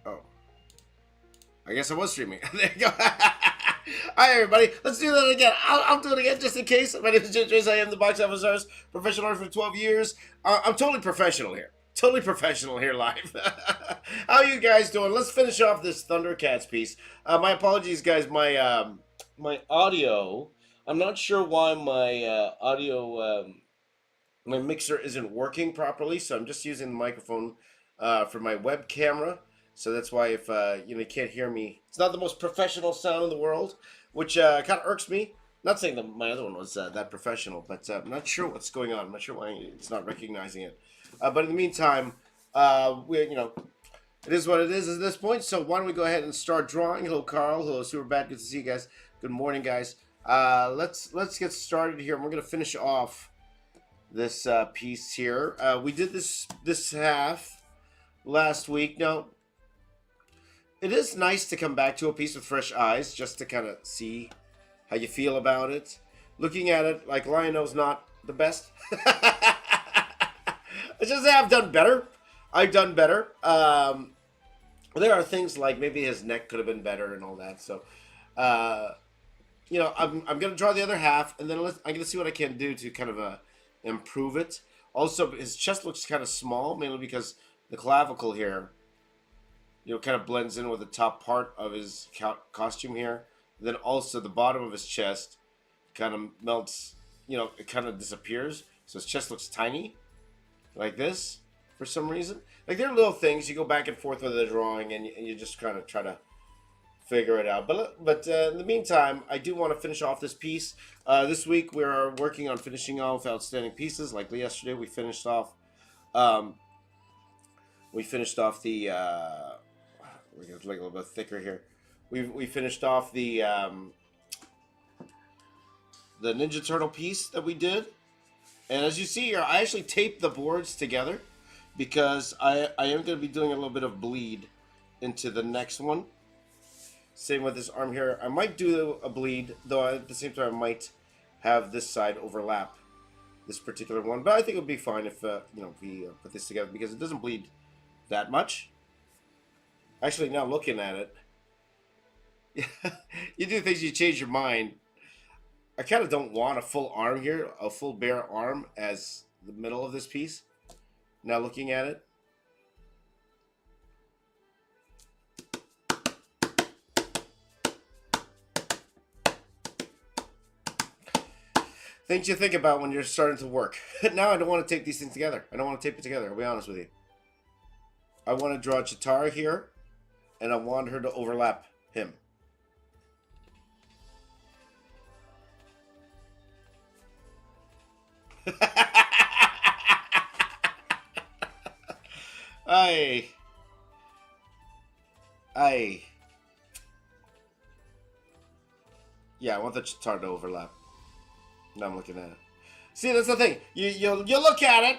Oh, I guess I was streaming. There you go. Hi, everybody. Let's do that again. I'll do it again just in case. My name is James. I am the box office artist, professional artist for 12 years. I'm totally professional here. Totally professional here live. How are you guys doing? Let's finish off this Thundercats piece. My apologies, guys. My audio. I'm not sure why my audio. My mixer isn't working properly, so I'm just using the microphone for my web camera. So that's why if you can't hear me, it's not the most professional sound in the world, which kind of irks me. Not saying that my other one was that professional, but I'm not sure what's going on. I'm not sure why it's not recognizing it. But in the meantime, it is what it is at this point. So why don't we go ahead and start drawing? Hello, Carl. Hello, Super Bad. Good to see you guys. Good morning, guys. Let's get started here. And we're gonna finish off this piece here. We did this half last week. Now, it is nice to come back to a piece with fresh eyes, just to kind of see how you feel about it. Looking at it, like Lionel's not the best. It's just that I've done better. I've done better. There are things like maybe his neck could have been better and all that. So, I'm gonna draw the other half, and then I'm gonna see what I can do to kind of improve it. Also, his chest looks kind of small, mainly because the clavicle here, kind of blends in with the top part of his costume here. And then also the bottom of his chest kind of melts, it kind of disappears. So his chest looks tiny, like this, for some reason. Like, there are little things, you go back and forth with the drawing, and you just kind of try to figure it out. But in the meantime, I do want to finish off this piece. This week we're working on finishing off outstanding pieces. Like yesterday, we finished off. The. We're gonna make it a little bit thicker here. We finished off the Ninja Turtle piece that we did, and as you see here, I actually taped the boards together because I am going to be doing a little bit of bleed into the next one. Same with this arm here. I might do a bleed, though at the same time I might have this side overlap this particular one. But I think it would be fine if we put this together because it doesn't bleed that much. Actually, now looking at it, you do things, you change your mind. I kind of don't want a full arm here, a full bare arm as the middle of this piece. Now looking at it. Things you think about when you're starting to work. Now I don't want to tape these things together. I don't want to tape it together, I'll be honest with you. I want to draw Cheetara here, and I want her to overlap him. I. Yeah, I want the Cheetara to overlap. Now I'm looking at it. See, that's the thing. You look at it,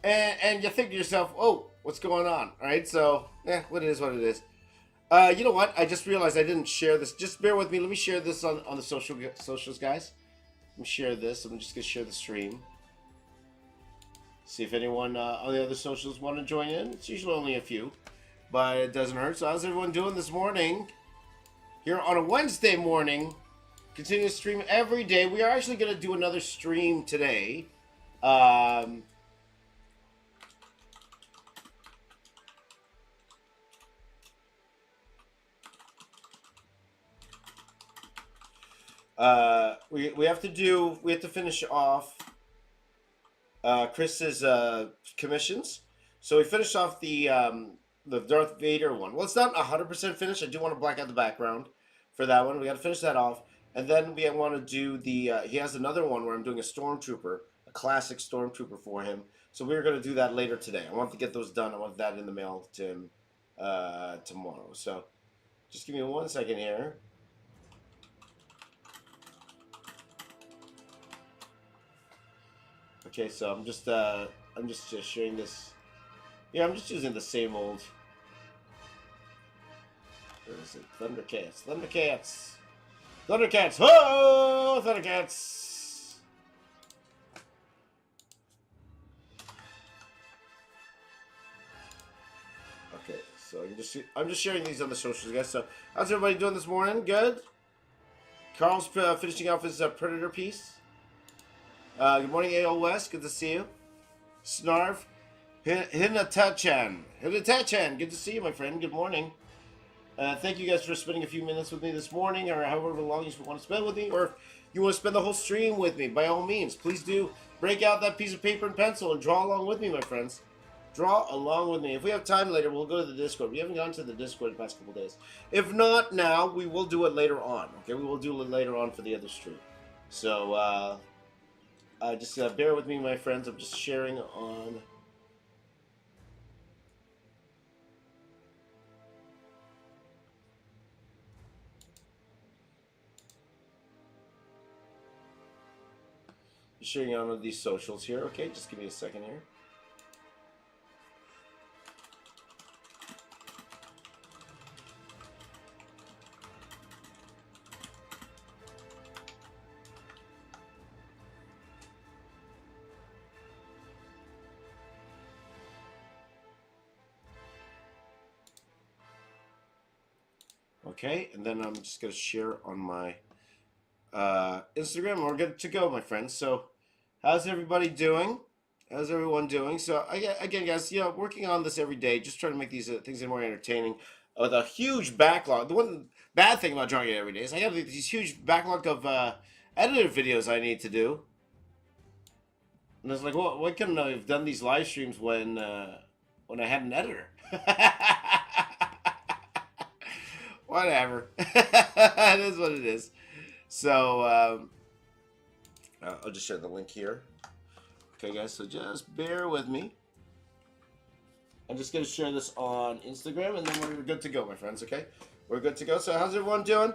and you think to yourself, oh, what's going on? All right, so, what it is, what it is. You know what? I just realized I didn't share this. Just bear with me. Let me share this on the socials, guys. Let me share this. I'm just going to share the stream. See if anyone on the other socials want to join in. It's usually only a few, but it doesn't hurt. So how's everyone doing this morning? Here on a Wednesday morning. Continue to stream every day. We are actually going to do another stream today. We have to finish off Chris's commissions. So we finished off the Darth Vader one. Well, it's not 100% finished. I do want to black out the background for that one. We got to finish that off. And then we want to do the, he has another one where I'm doing a Stormtrooper, a classic Stormtrooper for him. So we're going to do that later today. I want to get those done. I want that in the mail to him tomorrow. So just give me 1 second here. Okay, so I'm just sharing this. Yeah, I'm just using the same old. Where is it? Thundercats. Thundercats. Thundercats! Oh, Thundercats! Okay, So I'm just sharing these on the socials, guys. So how's everybody doing this morning? Good. Carl's finishing off his Predator piece. Good morning, AO West. Good to see you. Snarf. Hinata-chan. Hinata-chan. Good to see you, my friend. Good morning. Thank you guys for spending a few minutes with me this morning, or however long you want to spend with me, or if you want to spend the whole stream with me, by all means, please do break out that piece of paper and pencil and draw along with me, my friends. Draw along with me. If we have time later, we'll go to the Discord. We haven't gone to the Discord the past couple days. If not now, we will do it later on. Okay, we will do it later on for the other stream. So, just bear with me, my friends. I'm just sharing on... sharing on these socials here. Okay, just give me a second here. Okay, and then I'm just going to share on my Instagram. We're good to go, my friends. So, how's everybody doing? How's everyone doing? So, again, guys, working on this every day, just trying to make these things more entertaining. With a huge backlog. The one bad thing about drawing it every day is I have these huge backlog of edited videos I need to do. And it's like, well, why couldn't I have done these live streams when I had an editor? Whatever. It is what it is. So, I'll just share the link here. Okay, guys, so just bear with me. I'm just going to share this on Instagram, and then we're good to go, my friends, okay? We're good to go. So how's everyone doing?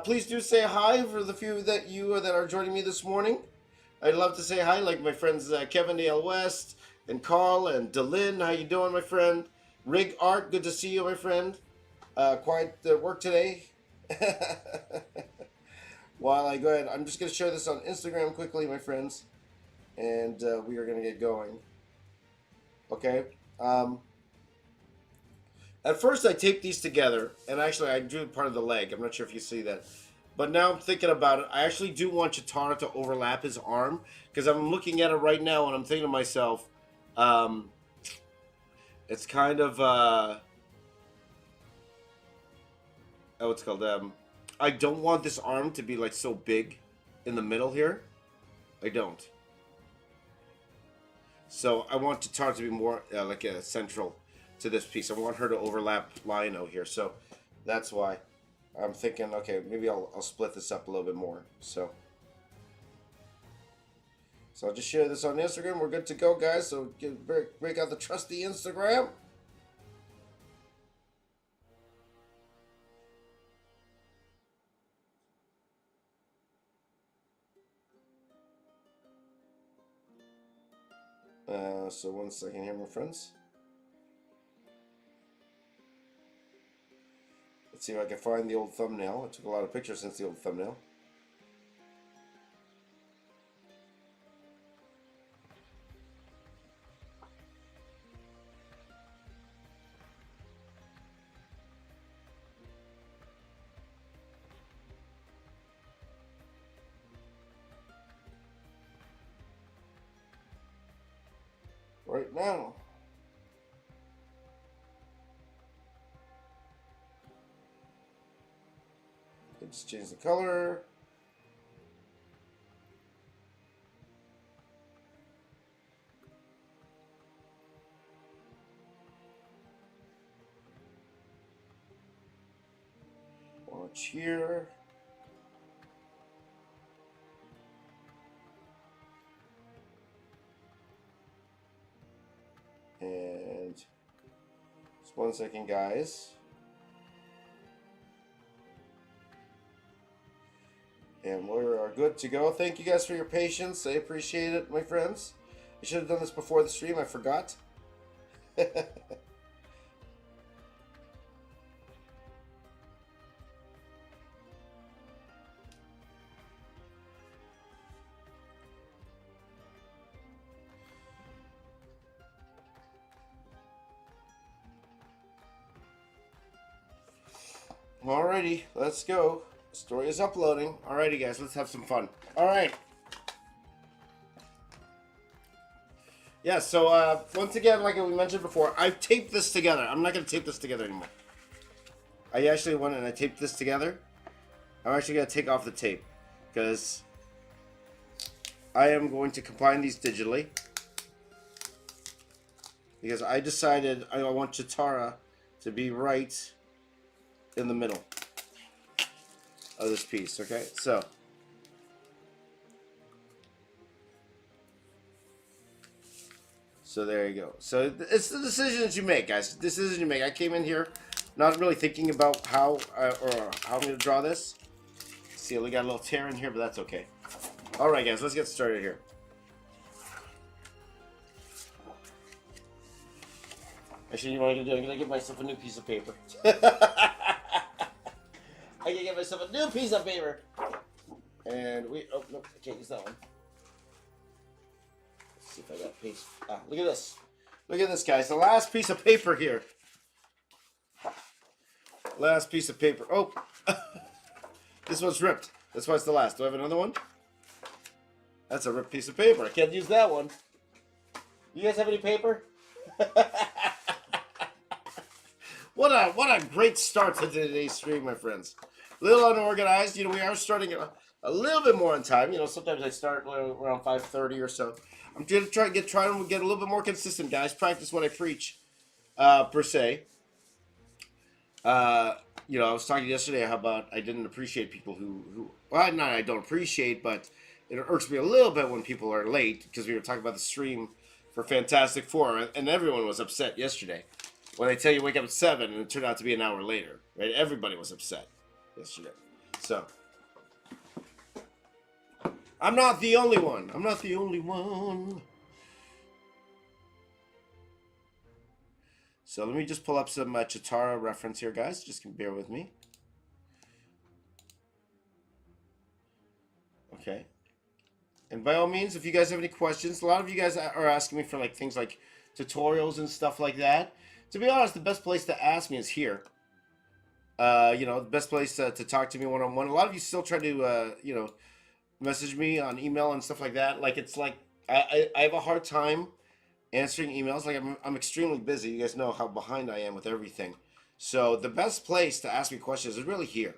Please do say hi for the few that are joining me this morning. I'd love to say hi, like my friends Kevin Dale West and Carl and Delin. How you doing, my friend? Rig Art, good to see you, my friend. Quiet work today. While I go ahead, I'm just going to share this on Instagram quickly, my friends. And we are going to get going. Okay. At first, I taped these together. And actually, I drew part of the leg. I'm not sure if you see that. But now I'm thinking about it. I actually do want Cheetara to overlap his arm. Because I'm looking at it right now and I'm thinking to myself, it's kind of... what's called? I don't want this arm to be like so big in the middle here. I don't. So I want Cheetara to be more like a central to this piece. I want her to overlap Lionel here. So that's why I'm thinking, okay, maybe I'll split this up a little bit more. So I'll just share this on Instagram. We're good to go, guys. So break out the trusty Instagram. So 1 second here, my friends. Let's see if I can find the old thumbnail. I took a lot of pictures since the old thumbnail. Right now. Just change the color. Watch here. And just 1 second, guys. And we are good to go. Thank you guys for your patience. I appreciate it, my friends. I should have done this before the stream. I forgot. Alrighty, let's go. Story is uploading. Alrighty, guys, let's have some fun. Alright. Yeah, so once again, like we mentioned before, I've taped this together. I'm not going to tape this together anymore. I actually went and I taped this together. I'm actually going to take off the tape because I am going to combine these digitally. Because I decided I want Cheetara to be right in the middle of this piece, okay? So there you go. So it's the decisions you make, guys. Decisions you make. I came in here not really thinking about how I'm going to draw this. See, we got a little tear in here, but that's okay. All right, guys, let's get started here. Actually, you know what I'm going to do? I'm going to give myself a new piece of paper. I'm going to give myself a new piece of paper. And oh, no, I can't use that one. Let's see if I got a piece. Ah, look at this. Look at this, guys. The last piece of paper here. Last piece of paper. Oh, this one's ripped. That's why it's the last. Do I have another one? That's a ripped piece of paper. I can't use that one. You guys have any paper? What a great start to today's stream, my friends. A little unorganized. You know, we are starting a little bit more on time. You know, sometimes I start around 5:30 or so. I'm going to try to get a little bit more consistent, guys. Practice what I preach, per se. You know, I was talking yesterday how about I didn't appreciate people who well, not I don't appreciate, but it irks me a little bit when people are late because we were talking about the stream for Fantastic Four, and everyone was upset yesterday when they tell you wake up at 7 and it turned out to be an hour later, right? Everybody was upset yesterday. So I'm not the only one. I'm not the only one. So let me just pull up some Cheetara reference here, guys. Just bear with me. Okay. And by all means, if you guys have any questions, a lot of you guys are asking me for like things like tutorials and stuff like that. To be honest, the best place to ask me is here. You know, the best place to talk to me one-on-one. A lot of you still try to, you know, message me on email and stuff like that. Like, it's like, I have a hard time answering emails. Like, I'm extremely busy. You guys know how behind I am with everything. So the best place to ask me questions is really here.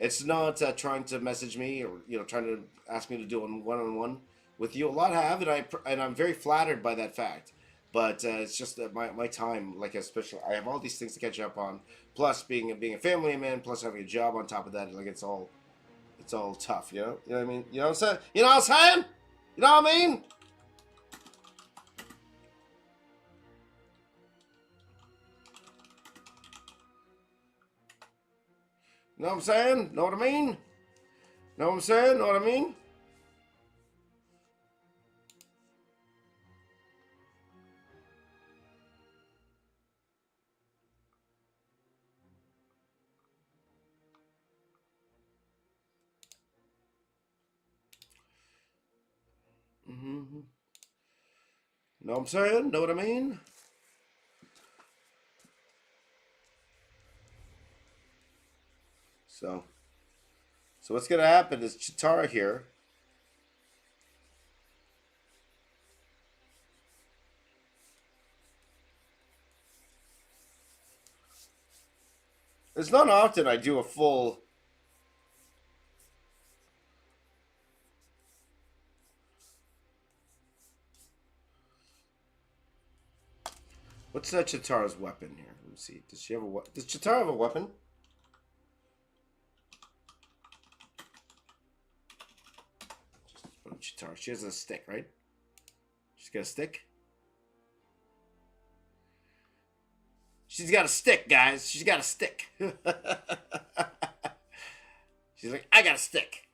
It's not trying to message me or, you know, trying to ask me to do a one-on-one with you. A lot have, and I'm very flattered by that fact. But it's just that my time, like especially, I have all these things to catch up on. Plus being a family man, plus having a job on top of that, like it's all tough, you know. You know what I mean? You know what I'm saying? You know what I'm saying? You know what I mean? Know what I'm saying? Know what I mean? Know what I'm saying? Know what I mean? Mm-hmm. Know what I'm saying? Know what I mean? So what's gonna happen is Cheetara here. It's not often I do a full. What's that Cheetara's weapon here? Let me see. Does she have a Does Cheetara have a weapon? Cheetara. She has a stick, right? She's got a stick. She's got a stick, guys. She's got a stick. She's like, I got a stick.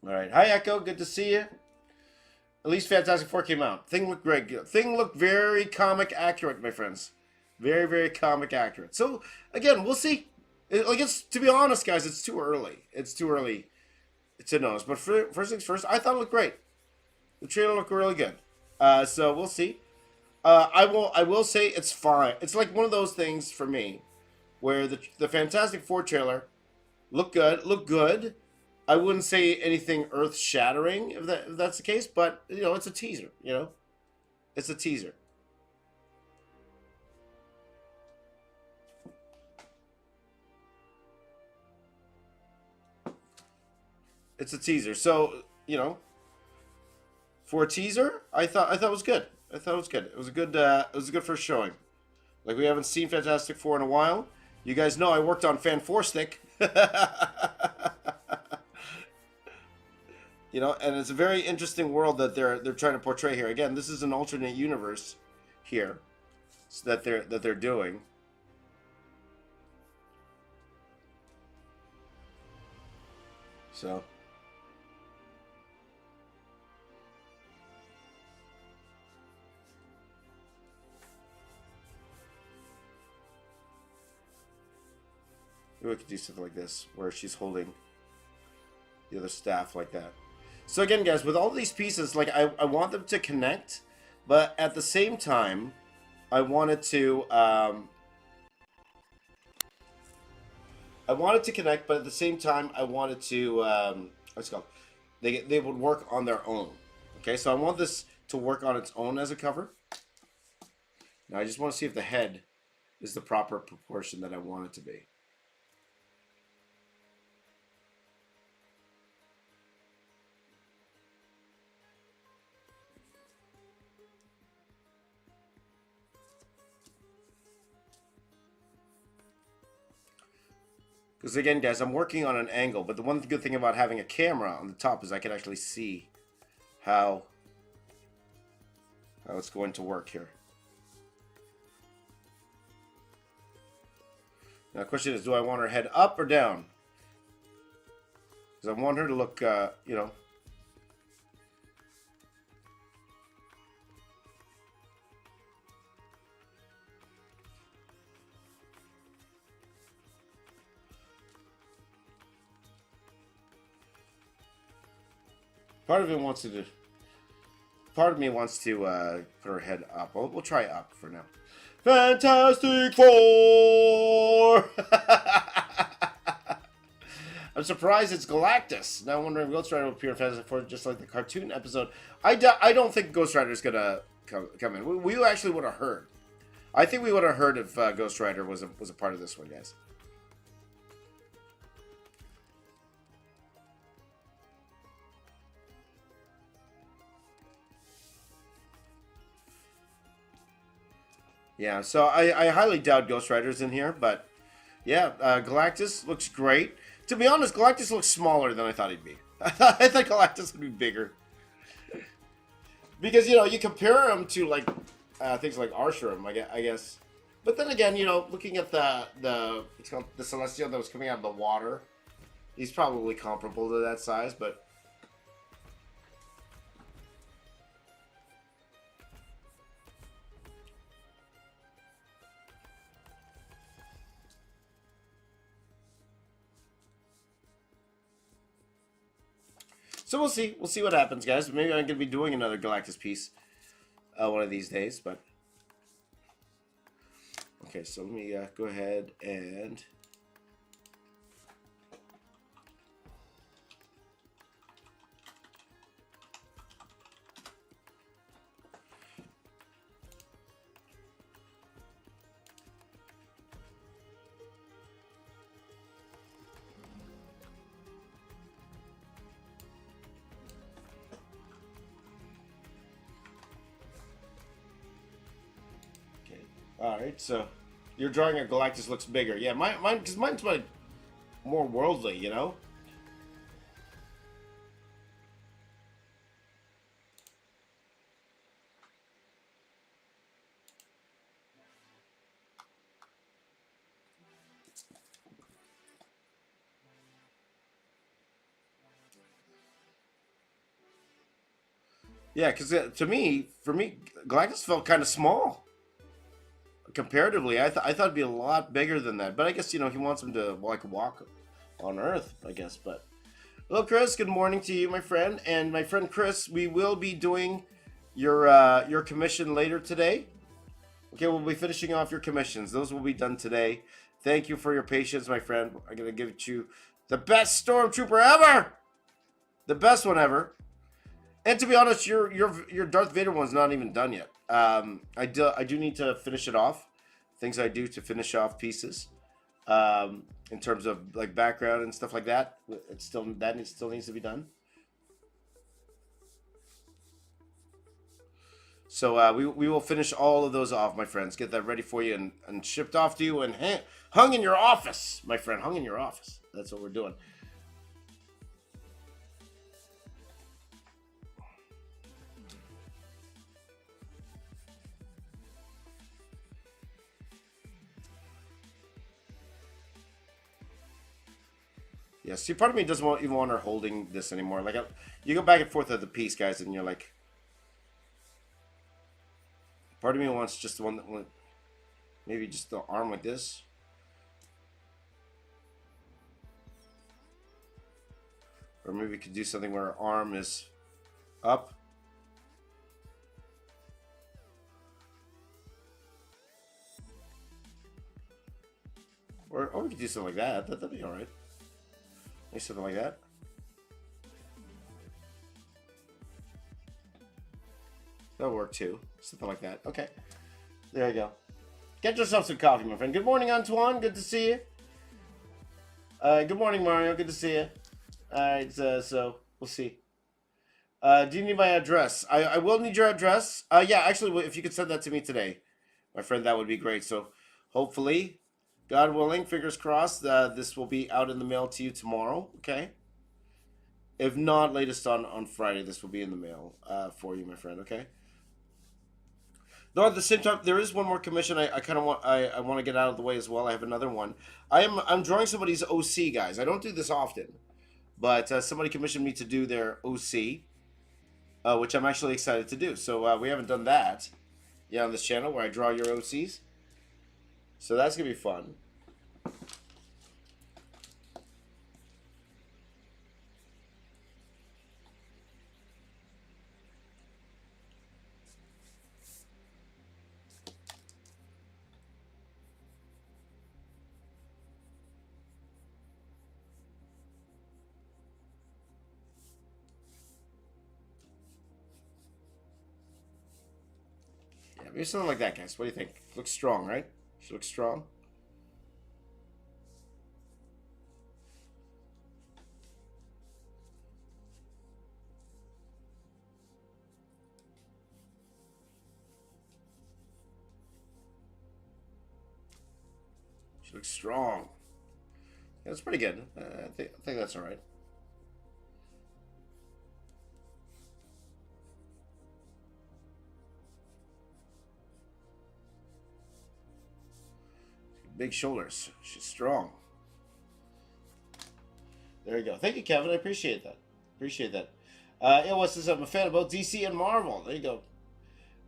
All right. Hi, Echo. Good to see you. At least Fantastic Four came out. Thing looked great. Thing looked very comic accurate, my friends. Very, very comic accurate. So, again, we'll see. Like, to be honest, guys, it's too early. It's too early to know. But first things first, I thought it looked great. The trailer looked really good. So we'll see. I will say it's fine. It's like one of those things for me where the Fantastic Four trailer looked good. I wouldn't say anything earth shattering if that's the case, but you know, it's a teaser. You know, it's a teaser. It's a teaser. So you know, for a teaser, I thought it was good. I thought it was good. It was a good first showing. Like we haven't seen Fantastic Four in a while. You guys know I worked on Fan Four Stick. You know, and it's a very interesting world that they're trying to portray here. Again, this is an alternate universe here that they're doing. So maybe we could do something like this, where she's holding the other staff like that. So again, guys, with all these pieces, like I want them to connect, but at the same time, I wanted to I wanted to connect, but at the same time, I wanted to what's it called? They would work on their own. Okay, so I want this to work on its own as a cover. Now I just want to see if the head is the proper proportion that I want it to be. Because again, guys, I'm working on an angle, but the one good thing about having a camera on the top is I can actually see how it's going to work here. Now the question is, do I want her head up or down? Because I want her to look, you know... Part of me wants to do... Part of me wants to put her head up. We'll try up for now. Fantastic Four! I'm surprised it's Galactus. Now I'm wondering if Ghost Rider will appear in Fantastic Four just like the cartoon episode. I don't think Ghost Rider is going to come in. We actually would have heard. I think we would have heard if Ghost Rider was a part of this one, guys. Yeah, so I highly doubt Ghost Rider's in here, but yeah, Galactus looks great. To be honest, Galactus looks smaller than I thought he'd be. I thought Galactus would be bigger. Because, you know, you compare him to, like, things like Arsharam, I guess. But then again, you know, looking at the Celestial that was coming out of the water, he's probably comparable to that size, but... So we'll see. We'll see what happens, guys. Maybe I'm going to be doing another Galactus piece one of these days, but... Okay, so let me go ahead and... Alright, so your drawing of Galactus looks bigger. Yeah, mine's like more worldly, you know? Yeah, because for me, Galactus felt kind of small. Comparatively, I thought it'd be a lot bigger than that. But I guess, you know, he wants him to, like, walk on Earth, I guess. But hello, Chris. Good morning to you, my friend. And my friend Chris, we will be doing your commission later today. Okay, we'll be finishing off your commissions. Those will be done today. Thank you for your patience, my friend. I'm gonna give you the best stormtrooper ever, the best one ever. And to be honest, your Darth Vader one's not even done yet. I do need to finish it off. Things I do to finish off pieces. In terms of like background and stuff like that, it's still needs to be done. So we will finish all of those off, my friends. Get that ready for you and shipped off to you and hung in your office, my friend. Hung in your office. That's what we're doing. Yeah, see, part of me doesn't even want her holding this anymore. Like, you go back and forth at the piece, guys, and you're like, part of me wants just the one that went, maybe just the arm like this. Or maybe we could do something where her arm is up. Or we could do something like that. That'd be alright. Maybe something like that. That'll work too. Something like that. Okay. There you go. Get yourself some coffee, my friend. Good morning, Antoine. Good to see you. Good morning, Mario. Good to see you. Alright, so we'll see. Do you need my address? I will need your address. Yeah, actually, if you could send that to me today, my friend, that would be great. So hopefully, God willing, fingers crossed, this will be out in the mail to you tomorrow, okay? If not, latest on Friday, this will be in the mail for you, my friend, okay? Though at the same time, there is one more commission I kind of want I want to get out of the way as well. I have another one. I'm drawing somebody's OC, guys. I don't do this often, but somebody commissioned me to do their OC, which I'm actually excited to do. So we haven't done that, yeah, on this channel where I draw your OCs. So that's gonna be fun. Yeah, maybe something like that, guys. What do you think? Looks strong, right? She looks strong. She looks strong. Yeah, that's pretty good. I think that's all right. Big shoulders. She's strong. There you go. Thank you, Kevin. I appreciate that. Appreciate that. Yeah, what's this? I'm a fan of both DC and Marvel. There you go.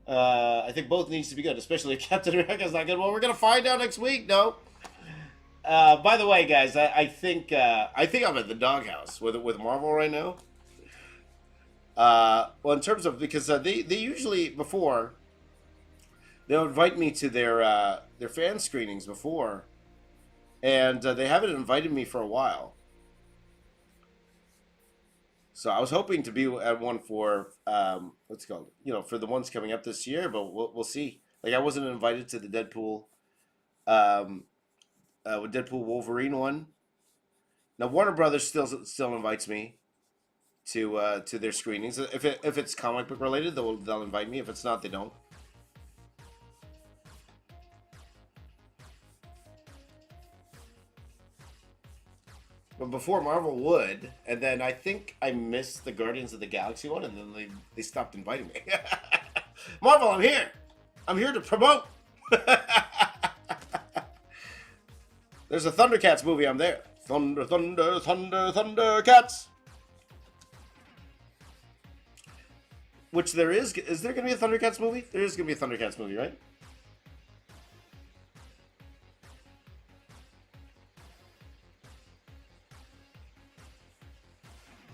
I think both needs to be good, especially if Captain America's not good. Well, we're gonna find out next week. No. By the way, guys, I think I'm at the doghouse with Marvel right now. Well, in terms of because they usually before they'll invite me to their fan screenings before, and they haven't invited me for a while. So I was hoping to be at one for what's it called, for the ones coming up this year, but we'll see. Like I wasn't invited to the Deadpool, um, with Deadpool Wolverine one. Now Warner Brothers still invites me to their screenings. If it's comic book related, they'll invite me. If it's not, they don't. But before Marvel would, and then I think I missed the Guardians of the Galaxy one, and then they stopped inviting me. Marvel, I'm here. I'm here to promote. There's a Thundercats movie. I'm there. Thunder, thunder, thunder, Thundercats. Which there is. Is there going to be a Thundercats movie? There is going to be a Thundercats movie, right?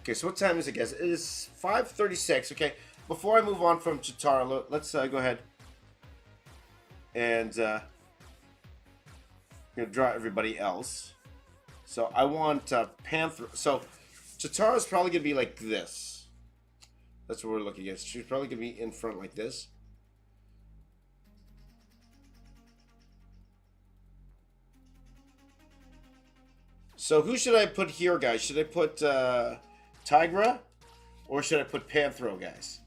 Okay, so what time is it, guys? It is 5:36. Okay, before I move on from Cheetara, let's go ahead and draw everybody else. So I want Panthro. So Cheetara's probably gonna be like this. That's what we're looking at. She's probably gonna be in front like this. So who should I put here, guys? Should I put Tigra, or should I put Panthro, guys?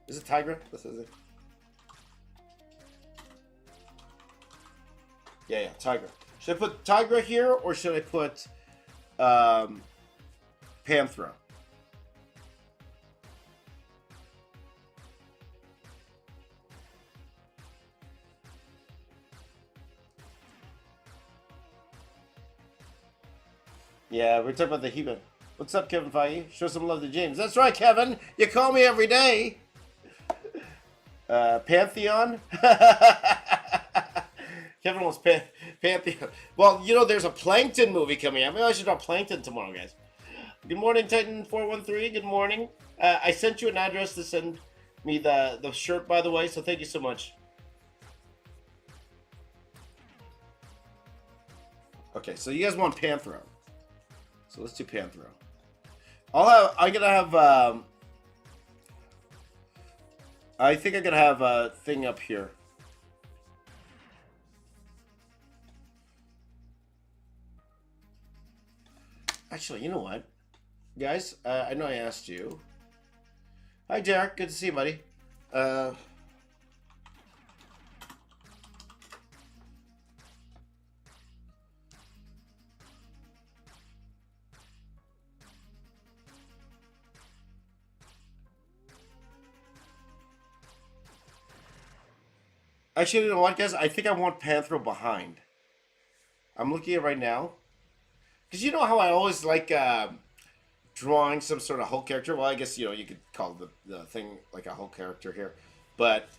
Is it Tigra? This is it. Yeah, Tigra. Should I put Tigra here, or should I put Panthro? Yeah, we're talking about the He-Man. What's up, Kevin Feige? Show some love to James. That's right, Kevin. You call me every day. Pantheon? Kevin wants Pantheon. Well, you know, there's a Plankton movie coming out. Maybe I should draw Plankton tomorrow, guys. Good morning, Titan413. Good morning. I sent you an address to send me the shirt, by the way, so thank you so much. Okay, so you guys want Panthro. So let's do Panthro. I'm gonna have I think I'm gonna have a thing up here. Actually, you know what? Guys, I know I asked you. Hi Derek, good to see you, buddy. Actually, you know what, guys? I think I want Panthro behind. I'm looking at it right now. Because you know how I always like drawing some sort of Hulk character? Well, I guess, you know, you could call the thing like a Hulk character here. But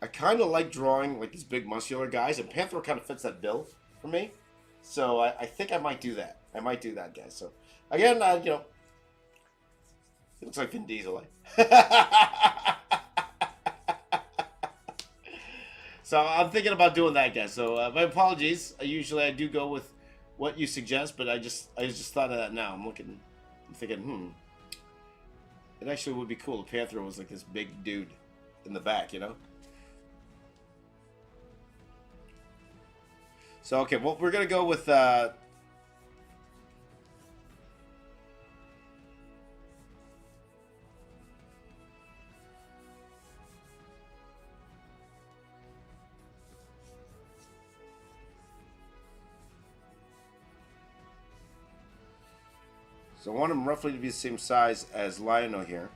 I kind of like drawing like these big muscular guys. And Panthro kind of fits that bill for me. So I think I might do that. I might do that, guys. So, again, you know, it looks like Vin Diesel. So I'm thinking about doing that, guys. So my apologies. Usually I do go with what you suggest, but I just thought of that now. I'm thinking, it actually would be cool if Panthro was like this big dude in the back, you know? So, okay, well, we're going to go with... So I want him roughly to be the same size as Lionel here.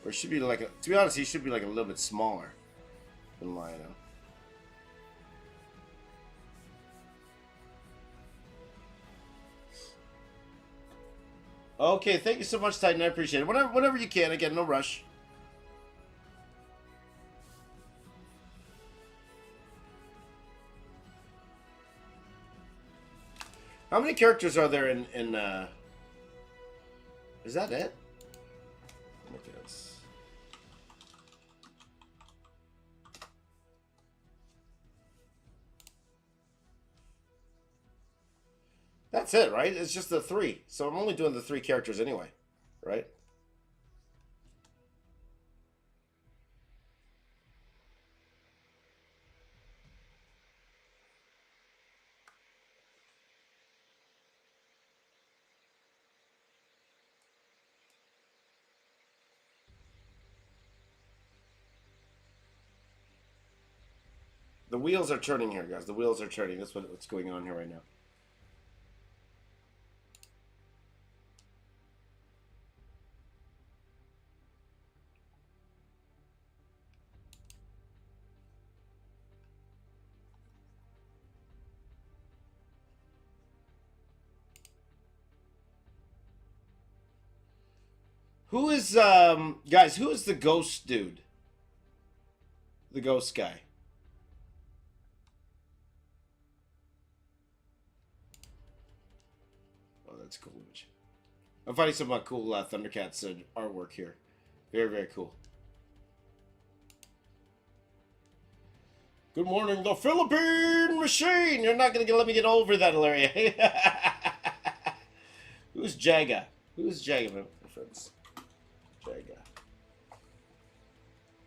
Or it should be like to be honest, he should be like a little bit smaller than Lionel. Okay, thank you so much, Titan. I appreciate it. Whenever you can. Again, no rush. How many characters are there in is that it? Look at this. That's it, right? It's just the 3. So I'm only doing the 3 characters anyway, right? The wheels are turning here, guys. The wheels are turning. That's what's going on here right now. Who is guys, who is the ghost dude? The ghost guy. I'm finding some cool Thundercats artwork here. Very, very cool. Good morning, the Philippine Machine. You're not going to let me get over that, Hilaria. Who's Jaga? Who's Jaga, my friends? Jaga.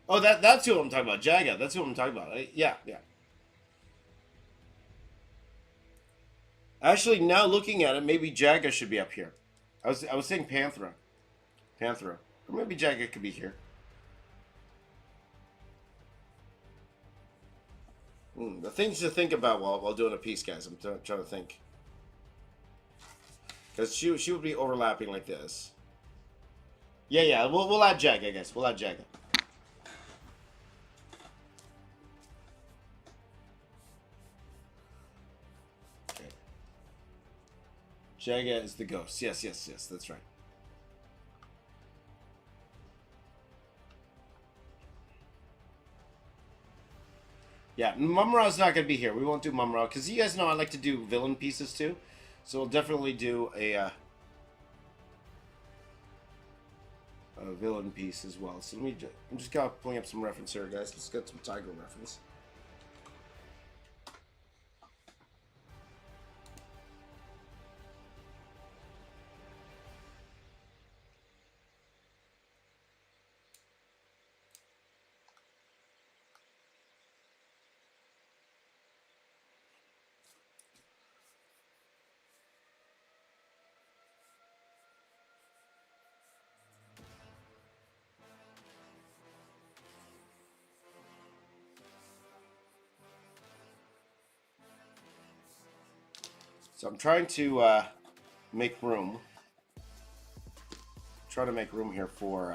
Oh, that's who I'm talking about. Jaga. That's who I'm talking about. Yeah, yeah. Actually, now looking at it, maybe Jaga should be up here. I was saying Panthro. Panthro. Or maybe Jaga could be here. The things to think about while doing a piece, guys. I'm trying to think. Because she would be overlapping like this. Yeah, yeah. We'll add Jaga, guys. We'll add Jaga. Okay. Jaga is the ghost. Yes, yes, yes. That's right. Yeah, Mumra's not going to be here. We won't do Mumra. Because you guys know I like to do villain pieces too. So we'll definitely do a villain piece as well. So I'm just pulling up some reference here, guys. Let's get some Tigra reference. So I'm trying to make room. Try to make room here for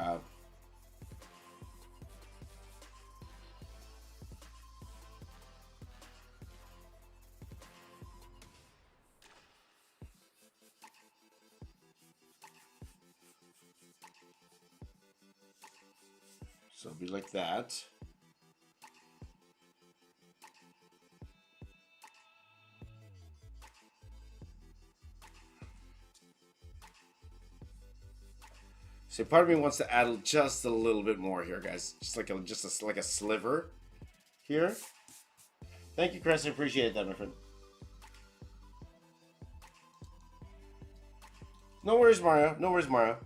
so it'll be like that. So part of me wants to add just a little bit more here, guys. Just like a sliver here. Thank you, Chris. I appreciate that, my friend. No worries, Mario. No worries, Mario.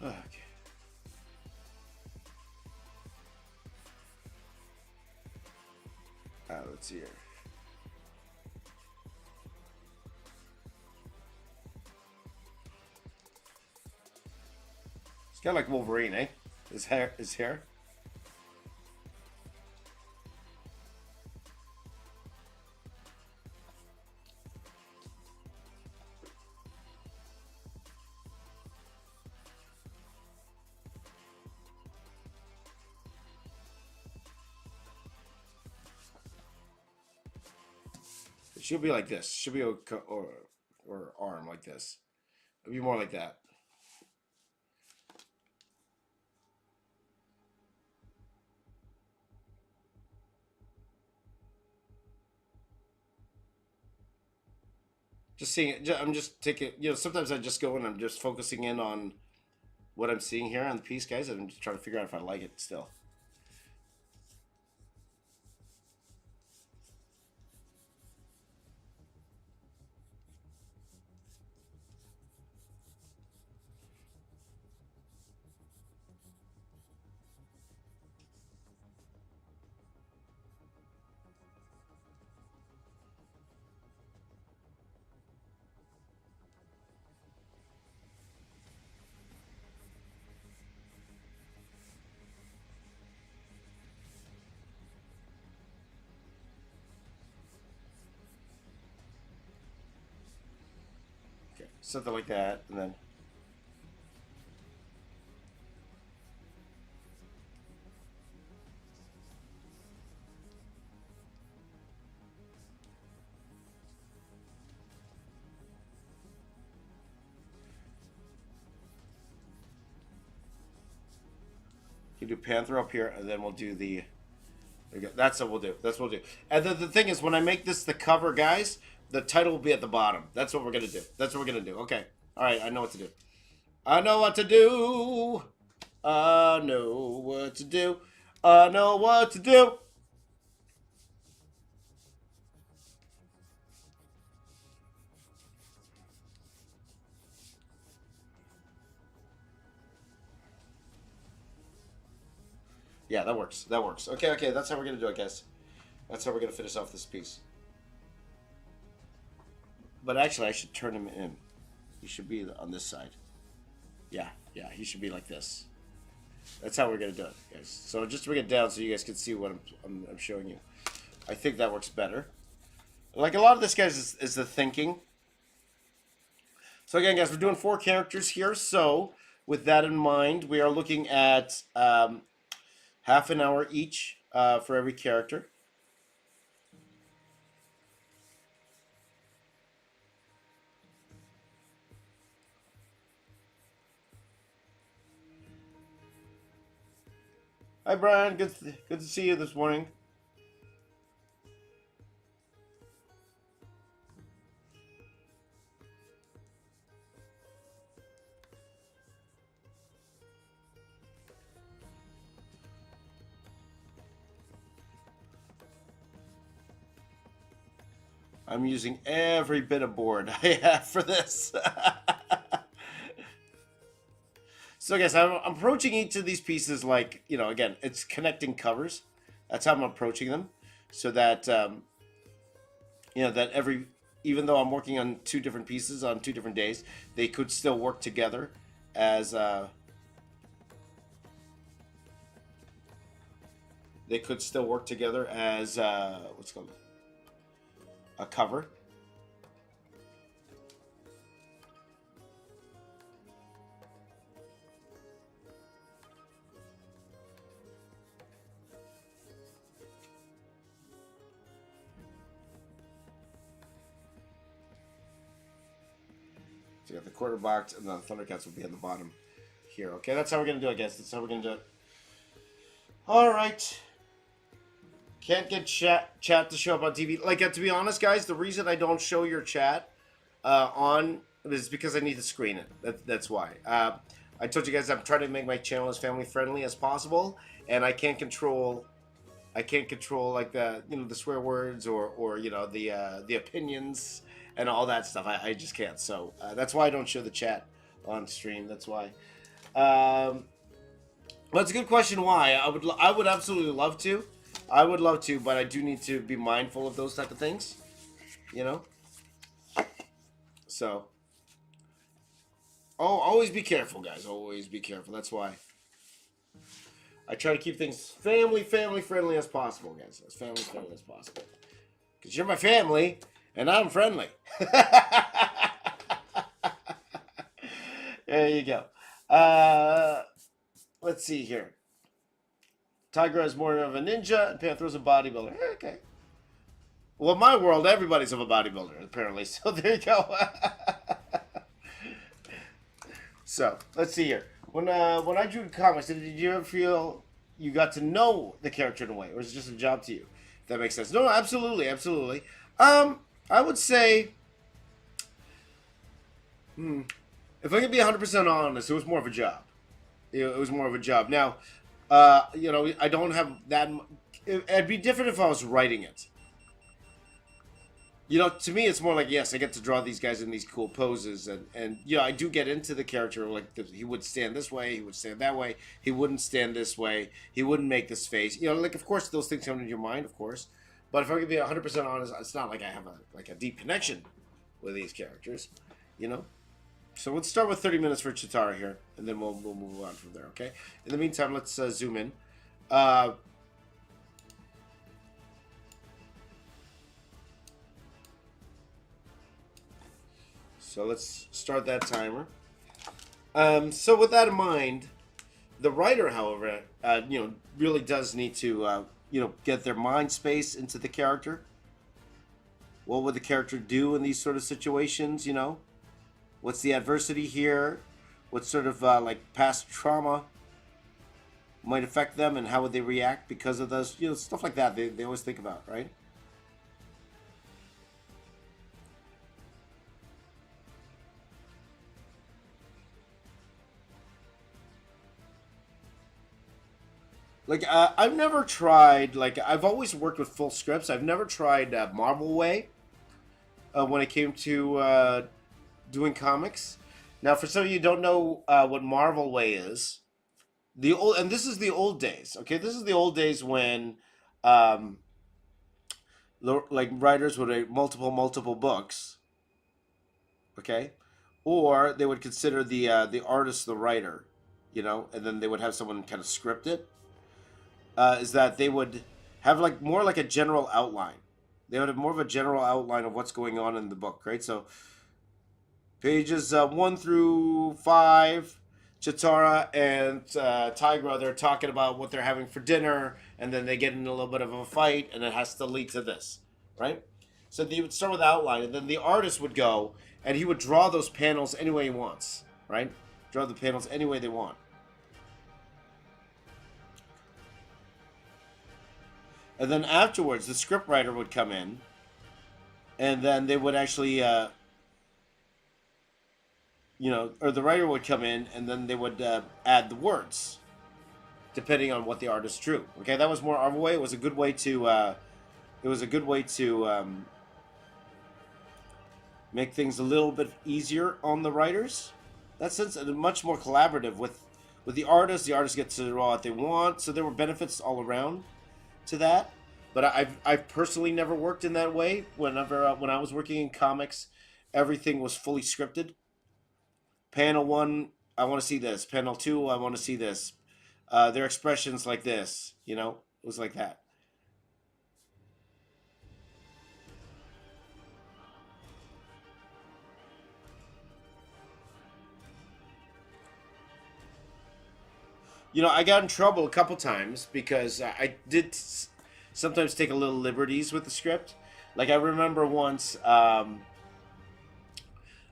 Okay. Let's see here. It's kind of like Wolverine, eh? His hair. It should be like this. Should be or arm like this. It'll be more like that. Just seeing it. I'm just taking. Sometimes I just go and I'm just focusing in on what I'm seeing here on the piece, guys, and I'm just trying to figure out if I like it still. Okay, something like that, and then. You do Panthro up here, and then we'll do the. That's what we'll do. That's what we'll do. And the thing is, when I make this the cover, guys, the title will be at the bottom. That's what we're gonna do. That's what we're gonna do. Okay. All right. I know what to do. I know what to do. I know what to do. I know what to do. Yeah, that works. That works. Okay, okay. That's how we're gonna do it, guys. That's how we're gonna finish off this piece. But actually, I should turn him in. He should be on this side. Yeah, yeah. He should be like this. That's how we're gonna do it, guys. So just bring it down so you guys can see what I'm showing you. I think that works better. Like a lot of this, guys, is the thinking. So again, guys, we're doing 4 characters here. So with that in mind, we are looking at half an hour each for every character. Hi, Brian. Good to see you this morning. I'm using every bit of board I have for this. So, guys, I'm approaching each of these pieces like, you know, again, it's connecting covers. That's how I'm approaching them. So that, you know, that even though I'm working on 2 different pieces on 2 different days, they could still work together as, what's called a cover. So you got the quarter box, and the Thundercats will be at the bottom here. Okay, that's how we're going to do it, guys. That's how we're going to do it. All right. Can't get chat to show up on TV. Like, to be honest, guys, the reason I don't show your chat on is because I need to screen it. That's why. I told you guys I'm trying to make my channel as family friendly as possible, and I can't control like the the swear words or the opinions and all that stuff. I just can't. So that's why I don't show the chat on stream. That's why. But it's a good question. Why? I would absolutely love to. I would love to, but I do need to be mindful of those type of things. You know. So. Oh, always be careful, guys. Always be careful. That's why. I try to keep things family friendly as possible, guys. As family friendly as possible. Because you're my family, and I'm friendly. There you go. Let's see here. Tigra is more of a ninja, and Panthro's a bodybuilder. Okay. Well, in my world, everybody's of a bodybuilder, apparently. So there you go. So, let's see here. When I drew comics, did you ever feel you got to know the character in a way, or is it just a job to you? If that makes sense. No, absolutely, absolutely. I would say, if I could be 100% honest, it was more of a job. It was more of a job. Now, I don't have that. It'd be different if I was writing it. To me, it's more like, yes, I get to draw these guys in these cool poses, and I do get into the character, like, he would stand this way, he would stand that way, he wouldn't stand this way, he wouldn't make this face. Like, of course, those things come into your mind, of course. But if I could be 100% honest, it's not like I have a deep connection with these characters, So let's start with 30 minutes for Cheetara here, and then we'll move on from there, okay? In the meantime, let's zoom in. So let's start that timer. So with that in mind, the writer, however, really does need to, get their mind space into the character. What would the character do in these sort of situations, What's the adversity here? What sort of, past trauma might affect them and how would they react because of those, stuff like that. They always think about, right? Like I've never tried. Like I've always worked with full scripts. I've never tried Marvel way when it came to doing comics. Now, for some of you who don't know what Marvel way is, the old and this is the old days. Okay, this is the old days when um, like writers would write multiple books. Okay, or they would consider the artist the writer, and then they would have someone kind of script it. Is that they would have like more like a general outline. They would have more of a general outline of what's going on in the book, right? So pages 1 through 5, Chitara and Tigra, they're talking about what they're having for dinner, and then they get in a little bit of a fight, and it has to lead to this, right? So they would start with the outline, and then the artist would go, and he would draw those panels any way he wants, right? Draw the panels any way they want. And then afterwards, the scriptwriter would come in, and then they would actually, or the writer would come in, and then they would add the words, depending on what the artist drew. Okay, that was more our way. It was a good way to, make things a little bit easier on the writers. That sense, and much more collaborative with the artist. The artist gets to draw what they want, so there were benefits all around to that. But I've personally never worked in that way. Whenever when I was working in comics, everything was fully scripted. Panel 1, I want to see this. Panel 2, I want to see this. Their expressions like this. It was like that. I got in trouble a couple times because I did sometimes take a little liberties with the script. Like I remember once, a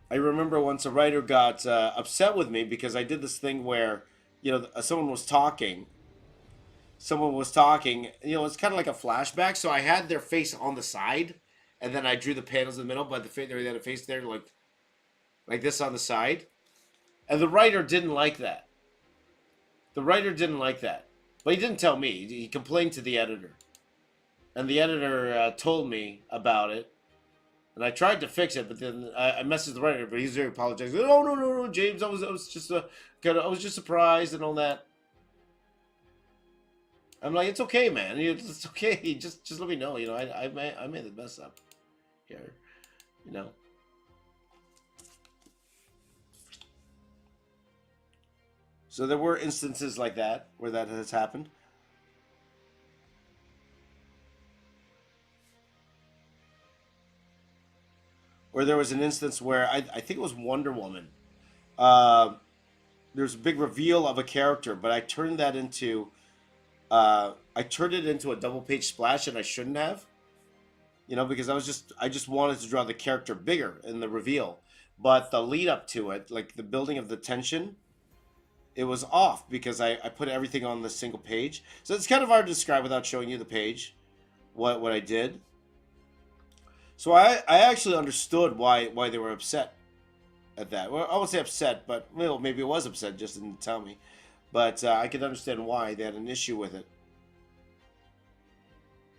writer got upset with me because I did this thing where, someone was talking. Someone was talking. It's kind of like a flashback. So I had their face on the side, and then I drew the panels in the middle, but they had a face there like this on the side, and the writer didn't like that. The writer didn't like that, but he didn't tell me. He complained to the editor, and the editor told me about it, and I tried to fix it, but then I messaged the writer, but he's very apologetic. Oh no, James, I was just surprised and all that. I'm like, it's okay, man. It's okay. Just let me know. I made the mess up here. You know. So there were instances like that where that has happened. Or there was an instance where I think it was Wonder Woman. Uh, there's a big reveal of a character, but I turned it into a double page splash, and I shouldn't have. Because I just wanted to draw the character bigger in the reveal, but the lead up to it, like the building of the tension, it was off because I put everything on the single page. So it's kind of hard to describe without showing you the page, what I did. So I actually understood why they were upset at that. Well, I won't say upset, but well, maybe it was upset, just didn't tell me. But I could understand why they had an issue with it.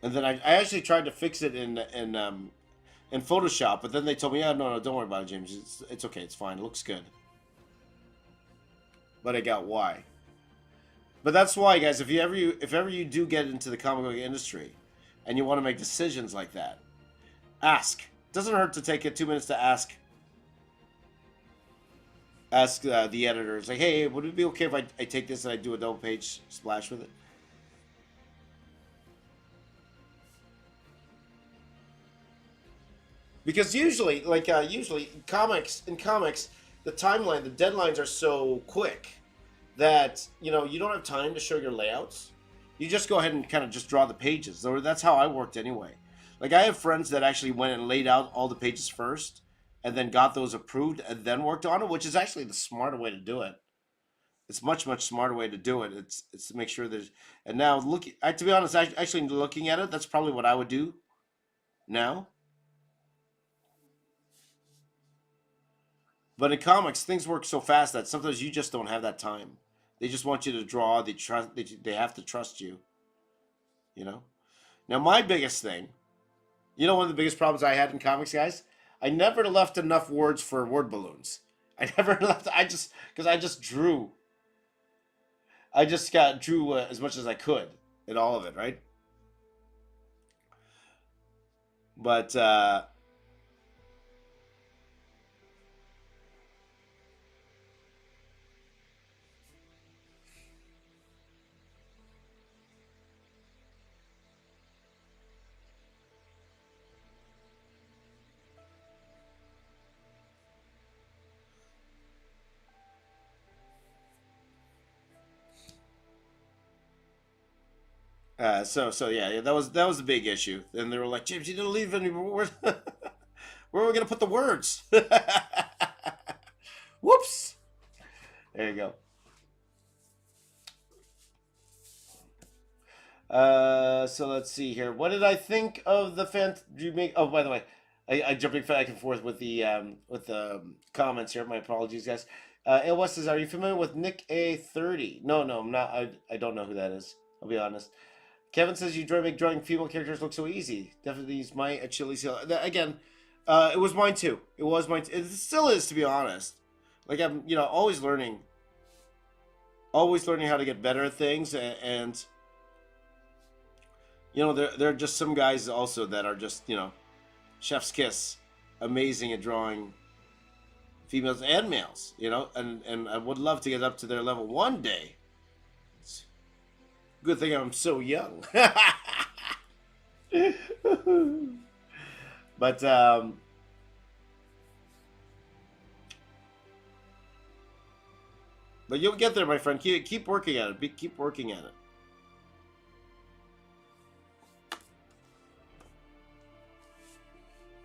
And then I actually tried to fix it in Photoshop, but then they told me, yeah, no, don't worry about it, James. It's okay, it's fine, it looks good. But I got why. But that's why, guys. If ever you do get into the comic book industry, and you want to make decisions like that, ask. Doesn't hurt to take 2 minutes to ask. Ask the editors, like, hey, would it be okay if I take this and I do a double page splash with it? Because usually in comics, the timeline, the deadlines are so quick that you don't have time to show your layouts. You just go ahead and kind of just draw the pages, or that's how I worked anyway. Like I have friends that actually went and laid out all the pages first, and then got those approved, and then worked on it, which is actually the smarter way to do it. It's much smarter way to do it. It's to make sure there's, and now look. To be honest, actually looking at it, that's probably what I would do now. But in comics, things work so fast that sometimes you just don't have that time. They just want you to draw. They trust. They have to trust you. You know. Now my biggest thing, one of the biggest problems I had in comics, guys, I never left enough words for word balloons. I never left. I just because I just drew. I just got drew as much as I could in all of it, right? But so yeah, that was the big issue. And they were like, James, you didn't leave any words. Where are we gonna put the words? Whoops. There you go. So let's see here. What did I think of the fan? Do you make? Oh, by the way, I jumping back and forth with the comments here. My apologies, guys. El West says, "Are you familiar with Nick A30?" No, I'm not. I don't know who that is. I'll be honest. Kevin says you make drawing female characters look so easy. Definitely use my Achilles heel. Again, it was mine too. It was mine. It still is, to be honest. Like I'm, always learning how to get better at things, and there are just some guys also that are just chef's kiss, amazing at drawing females and males. And I would love to get up to their level one day. It's good thing I'm so young. But you'll get there, my friend. Keep working at it. Keep working at it.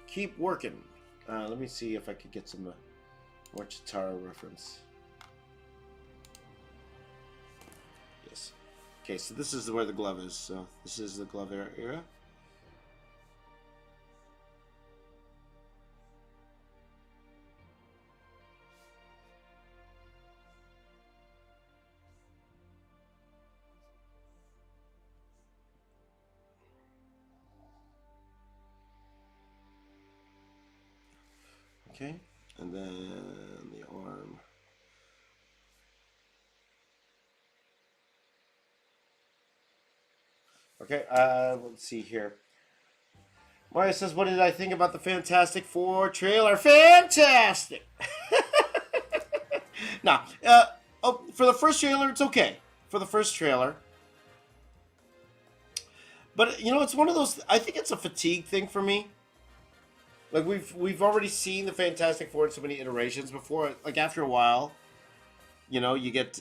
Keep working. Let me see if I could get some more Cheetara reference. Yes. Okay, so this is where the glove is. So this is the glove area. Okay, and then the arm. Okay, let's see here. Mario says, what did I think about the Fantastic Four trailer? Fantastic! Now, for the first trailer, it's okay. For the first trailer. But, it's one of those, I think it's a fatigue thing for me. Like, we've already seen the Fantastic Four in so many iterations before. Like, after a while, you get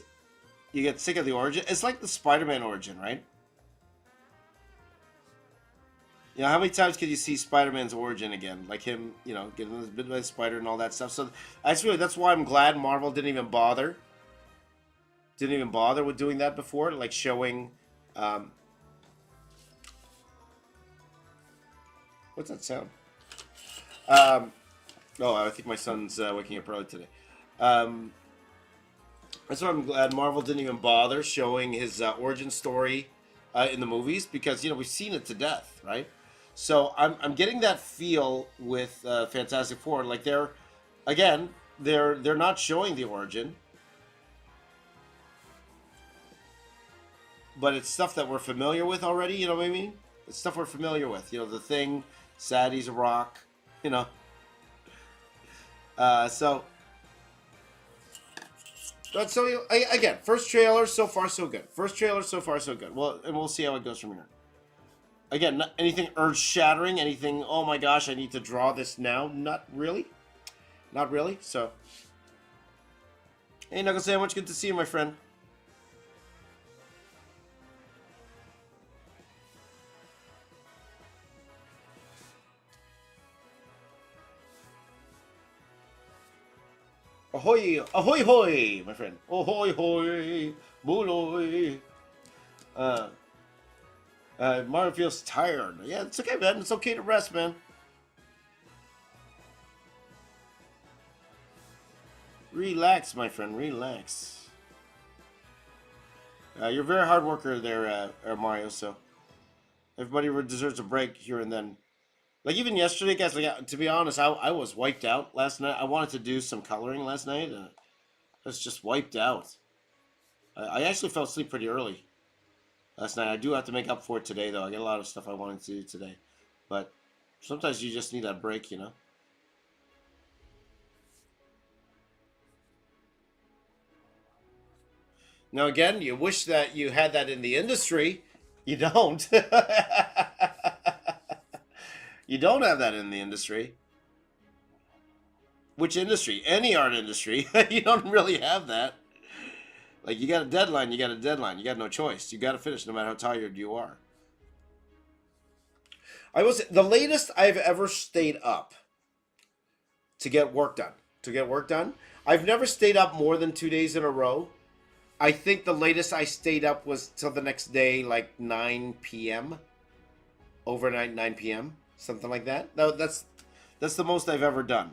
sick of the origin. It's like the Spider-Man origin, right? How many times can you see Spider-Man's origin again? Like him, getting bit by a spider and all that stuff. So that's why I'm glad Marvel didn't even bother. Didn't even bother with doing that before, like showing. What's that sound? Oh, I think my son's waking up early today. That's why I'm glad Marvel didn't even bother showing his origin story in the movies, because we've seen it to death, right? So I'm getting that feel with Fantastic Four. Like they're not showing the origin, but it's stuff that we're familiar with already. You know what I mean? It's stuff we're familiar with. The Thing, Sadie's a rock. So. But so again, first trailer so far so good. First trailer so far so good. Well, and we'll see how it goes from here. Again, not anything earth-shattering, anything, oh my gosh, I need to draw this now. Not really. Not really, so. Hey, Knuckle Sandwich, good to see you, my friend. Ahoy, ahoy, hoy, my friend. Ahoy, hoy, buloy. Uh, Mario feels tired. Yeah, it's okay, man. It's okay to rest, man. Relax, my friend. Relax. You're a very hard worker there, Mario. So everybody deserves a break here and then. Like even yesterday, guys. Like to be honest, I was wiped out last night. I wanted to do some coloring last night. I was just wiped out. I actually fell asleep pretty early last night. I do have to make up for it today, though. I got a lot of stuff I wanted to do today, but sometimes you just need that break, you know. Now, again, you wish that you had that in the industry. You don't. You don't have that in the industry. Which industry? Any art industry. You don't really have that. Like, you got a deadline, you got a deadline. You got no choice. You got to finish no matter how tired you are. I was the latest I've ever stayed up to get work done. To get work done. I've never stayed up more than 2 days in a row. I think the latest I stayed up was till the next day, like 9 p.m. Overnight, 9 p.m. Something like that. No, that's the most I've ever done.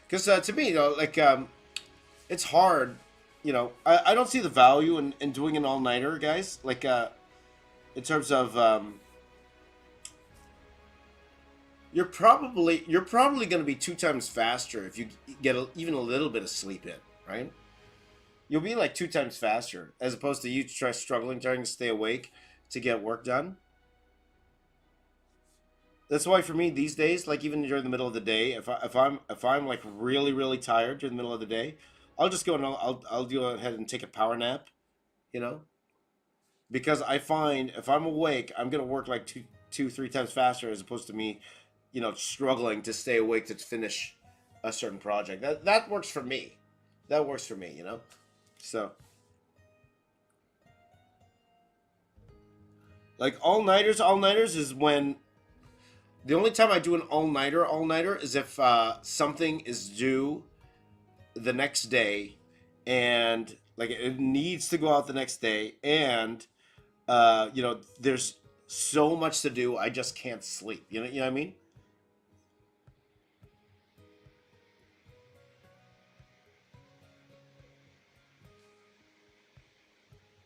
Because to me, it's hard. I don't see the value in doing an all nighter, guys. Like in terms of you're probably going to be 2 times faster if you get even a little bit of sleep in, right? You'll be like 2 times faster as opposed to you struggling trying to stay awake to get work done. That's why for me these days, like even during the middle of the day, if I'm like really really tired during the middle of the day, I'll just go and I'll go ahead and take a power nap, you know, because I find if I'm awake, I'm gonna work like two, 3 times faster as opposed to me, struggling to stay awake to finish a certain project. That works for me. That works for me, you know. So like all nighters is when the only time I do an all nighter is if something is due the next day, and like it needs to go out the next day, and there's so much to do, I just can't sleep. You know what I mean?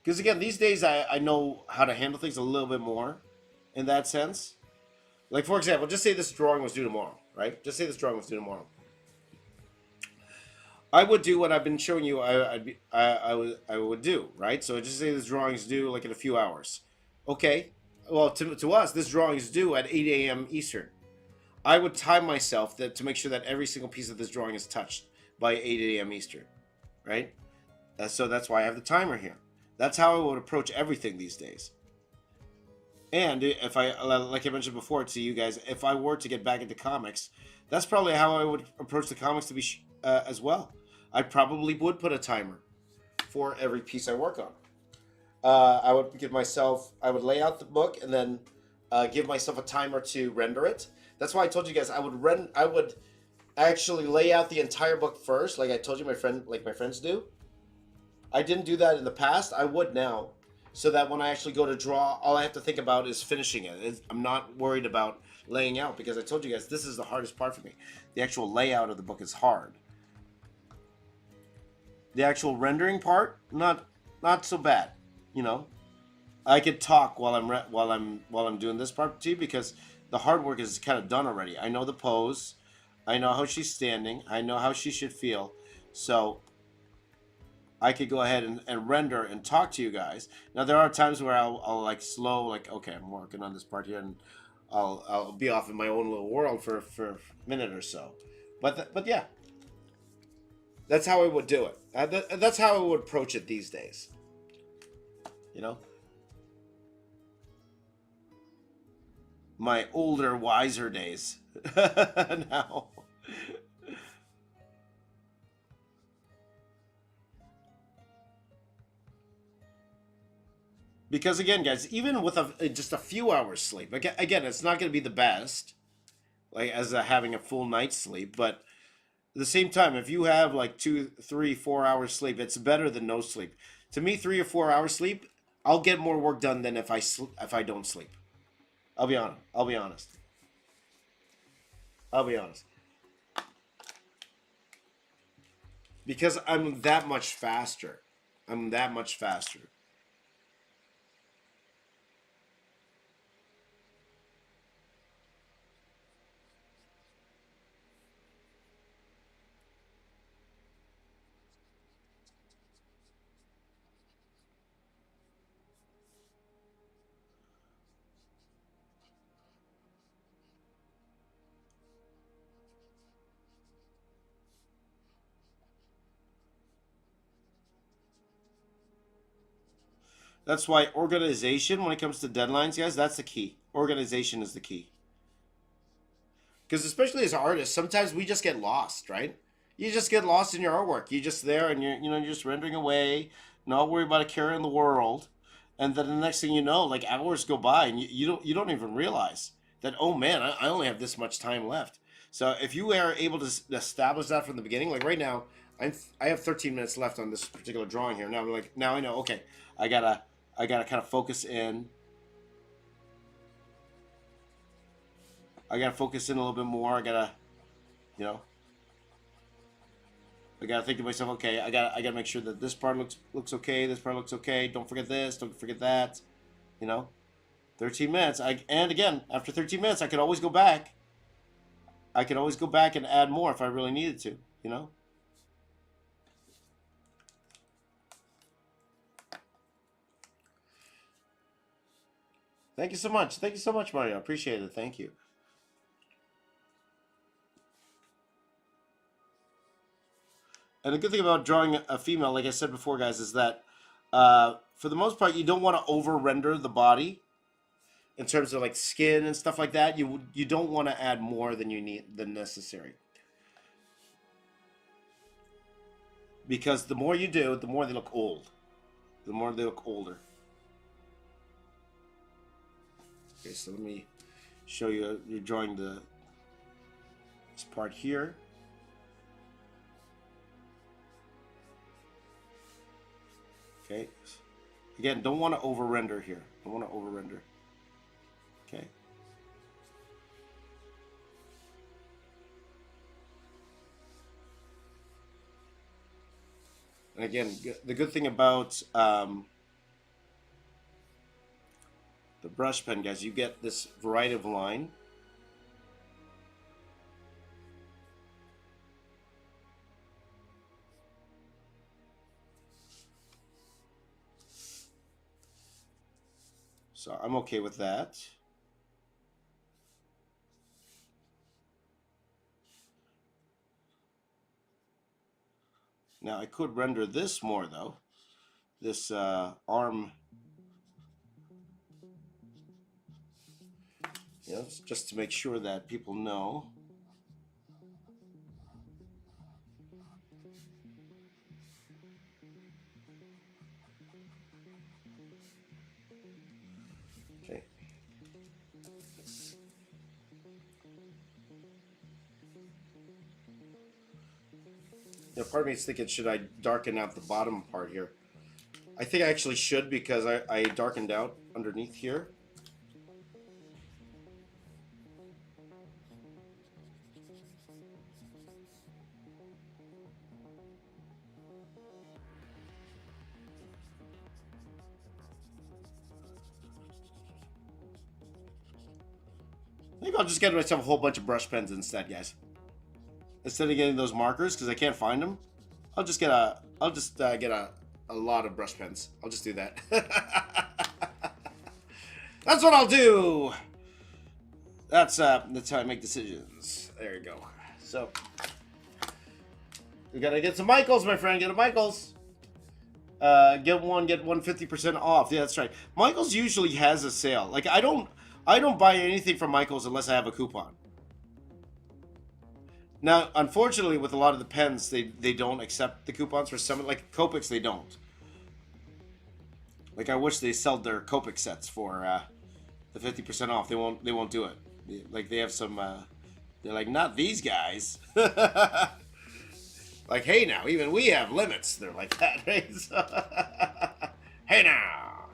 Because again, these days I know how to handle things a little bit more, in that sense. Like for example, just say this drawing was due tomorrow, right? Just say this drawing was due tomorrow. I would do what I've been showing you. I would do, right. So just say this drawing is due like in a few hours. Okay. Well, to us, this drawing is due at 8 a.m. Eastern. I would time myself to make sure that every single piece of this drawing is touched by 8 a.m. Eastern, right? So that's why I have the timer here. That's how I would approach everything these days. And if like I mentioned before to you guys, if I were to get back into comics, that's probably how I would approach the comics to be as well. I probably would put a timer for every piece I work on. I would lay out the book and then give myself a timer to render it. That's why I told you guys I would actually lay out the entire book first, like I told you my friends do. I didn't do that in the past. I would now, so that when I actually go to draw, all I have to think about is finishing it. I'm not worried about laying out because I told you guys this is the hardest part for me. The actual layout of the book is hard. The actual rendering part, not so bad. You know, I could talk while I'm doing this part too because the hard work is kind of done already. I know the pose, I know how she's standing, I know how she should feel, so I could go ahead and render and talk to you guys. Now there are times where I'll like slow, like okay, I'm working on this part here, and I'll be off in my own little world for a minute or so, but yeah, that's how I would do it. That's how I would approach it these days. You know, my older, wiser days now. Because again, guys, even with just a few hours sleep, again, it's not going to be the best, like as having a full night's sleep. But at the same time, if you have like 2, 3, 4 hours sleep, it's better than no sleep. To me, 3 or 4 hours sleep, I'll get more work done than if I don't sleep. I'll be honest. I'll be honest. I'll be honest. Because I'm that much faster. I'm that much faster. That's why organization, when it comes to deadlines, guys, that's the key. Organization is the key. Because especially as artists, sometimes we just get lost, right? You just get lost in your artwork. You're just there, and you're just rendering away, not worry about a care in the world, and then the next thing you know, like hours go by, and you don't even realize that, oh man, I only have this much time left. So if you are able to establish that from the beginning, like right now, I have 13 minutes left on this particular drawing here. Now I know. Okay, I gotta kind of focus in. I gotta focus in a little bit more. You know, I gotta think to myself, okay, I gotta make sure that this part looks okay. This part looks okay. Don't forget this. Don't forget that. You know, 13 minutes. And again, after 13 minutes, I could always go back. I could always go back and add more if I really needed to. You know. Thank you so much. Thank you so much, Mario. Appreciate it. Thank you. And the good thing about drawing a female, like I said before, guys, is that for the most part, you don't want to over render the body in terms of like skin and stuff like that. You don't want to add more than you need than necessary, because the more you do, the more they look old. The more they look older. Okay, so let me show you. You're drawing this part here. Okay. Again, don't want to over render here. Don't want to over render. Okay. And again, the good thing about the brush pen, guys, you get this variety of line. So I'm okay with that. Now I could render this more though. This arm, you know, just to make sure that people know. Okay. Yeah, part of me is thinking, should I darken out the bottom part here? I think I actually should, because I darkened out underneath here. Maybe I'll just get myself a whole bunch of brush pens instead, guys. Instead of getting those markers, because I can't find them, I'll just get a lot of brush pens. I'll just do that. That's what I'll do. That's how I make decisions. There you go. So we gotta get some Michaels, my friend. Get a Michaels. Get one 50% off. Yeah, that's right. Michaels usually has a sale. Like I don't buy anything from Michaels unless I have a coupon. Now, unfortunately, with a lot of the pens, they don't accept the coupons. For some, like Copics, they don't. Like I wish they sold their Copic sets for the 50% off. They won't. They won't do it. Like they have some. They're like, not these guys. Like, hey now, even we have limits. They're like that. Right? So, hey now.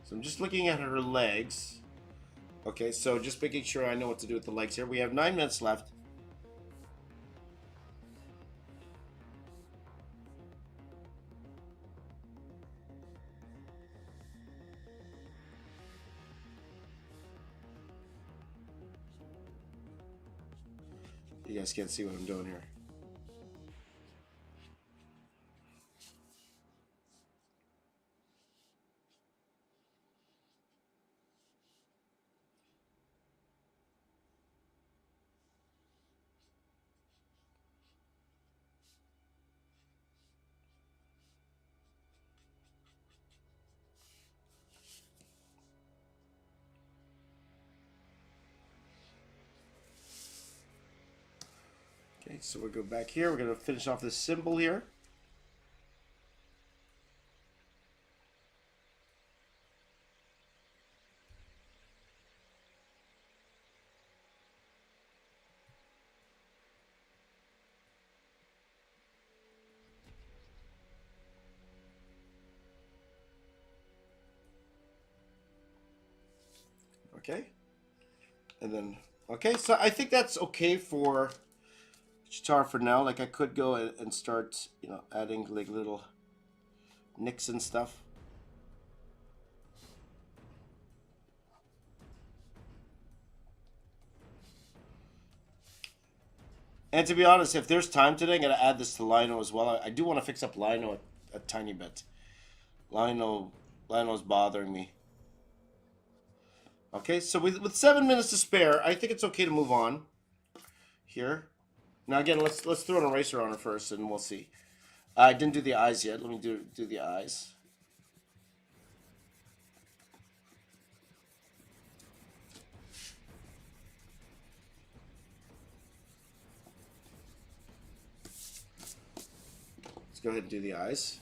So I'm just looking at her legs. Okay, so just making sure I know what to do with the legs here. We have 9 minutes left. You guys can't see what I'm doing here. Okay, so we'll go back here. We're going to finish off this symbol here. Okay. And then, okay, so I think that's okay for Cheetara for now. Like I could go and start, you know, adding like little nicks and stuff. And to be honest, if there's time today, I'm going to add this to Lino as well. I do want to fix up Lino a tiny bit. Lino's bothering me. Okay, so with 7 minutes to spare, I think it's okay to move on here. Now again, let's throw an eraser on her first, and we'll see. I didn't do the eyes yet. Let me do the eyes. Let's go ahead and do the eyes.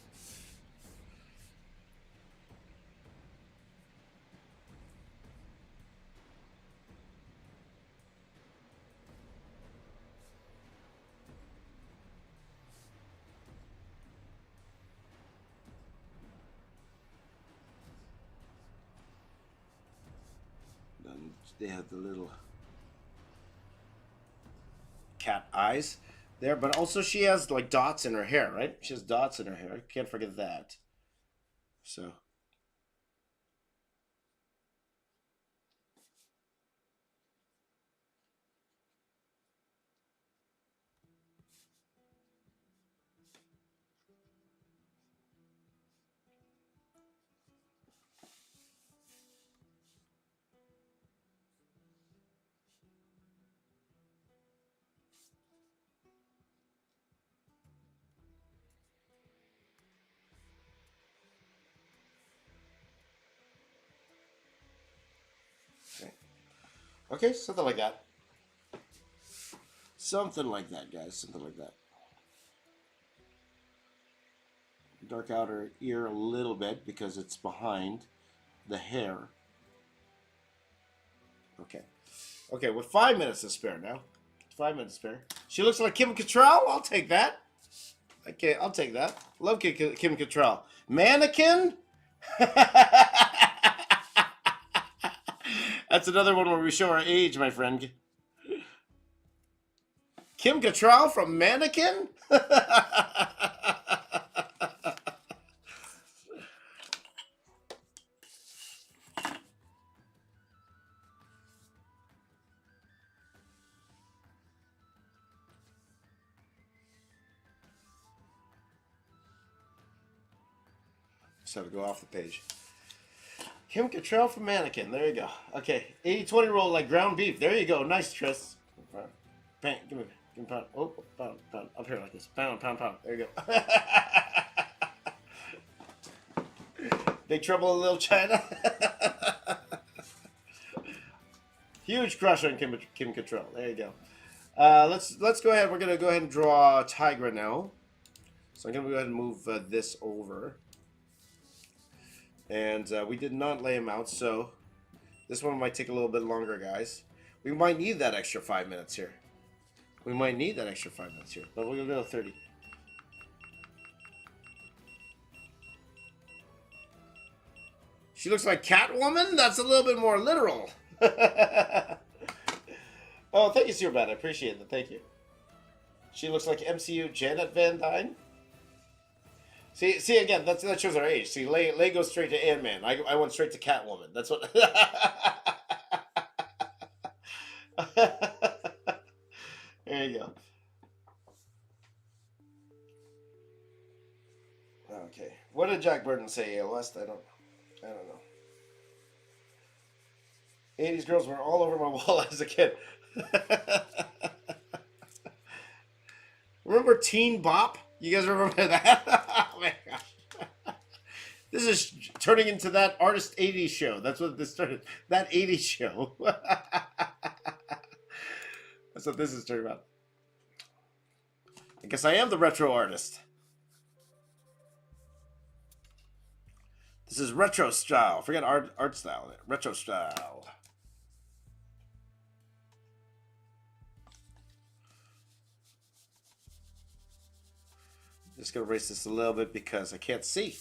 Then they have the little cat eyes there, but also she has like dots in her hair, right? She has dots in her hair. Can't forget that. So. Okay. Okay, something like that. Something like that, guys. Something like that. Dark out her ear a little bit because it's behind the hair. Okay. Okay, with 5 minutes to spare now. 5 minutes to spare. She looks like Kim Cattrall. I'll take that. Okay, I'll take that. Love Kim Cattrall. Mannequin? That's another one where we show our age, my friend. Kim Cattrall from Mannequin? Just have to go off the page. Kim Cattrall from Mannequin. There you go. Okay. 80-20 roll like ground beef. There you go. Nice, Tris. Bang. Give me pound. Oh, pound. Up here like this. Pound. There you go. Big Trouble in Little China. Huge crush on Kim Cattrall. There you go. Let's go ahead. We're gonna go ahead and draw Tigra now. So I'm gonna go ahead and move this over. And we did not lay him out, so this one might take a little bit longer, guys. We might need that extra 5 minutes here. We might need that extra 5 minutes here, but we're gonna go 30. She looks like Catwoman? That's a little bit more literal. Oh, thank you, Sir Bad. I appreciate that. Thank you. She looks like MCU Janet Van Dyne. See again, that shows our age. See, Lay goes straight to Ant-Man. I went straight to Catwoman. That's what... There you go. Okay. What did Jack Burton say, West? I don't know. 80s girls were all over my wall as a kid. Remember Teen Bop? You guys remember that? Oh my gosh. This is turning into that artist 80s show. That's what this started. That 80s show. That's what this is turning about. I guess I am the retro artist. This is retro style. Forget art style. Retro style. Just gonna erase this a little bit because I can't see.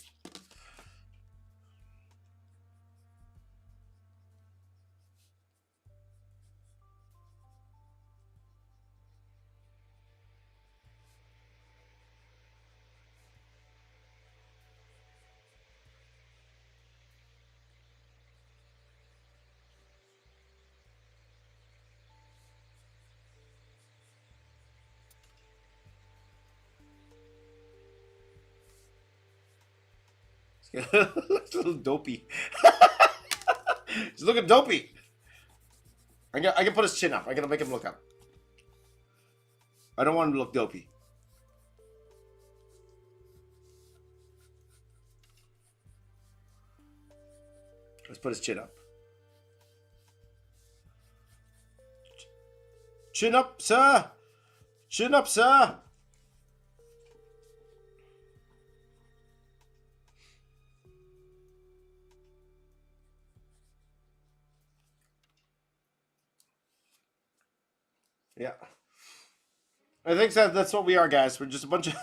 Looks a little dopey. He's looking dopey. I can put his chin up. I'm gonna make him look up. I don't want him to look dopey. Let's put his chin up. Chin up, sir. Chin up, sir. Yeah. I think that's what we are, guys. We're just a bunch of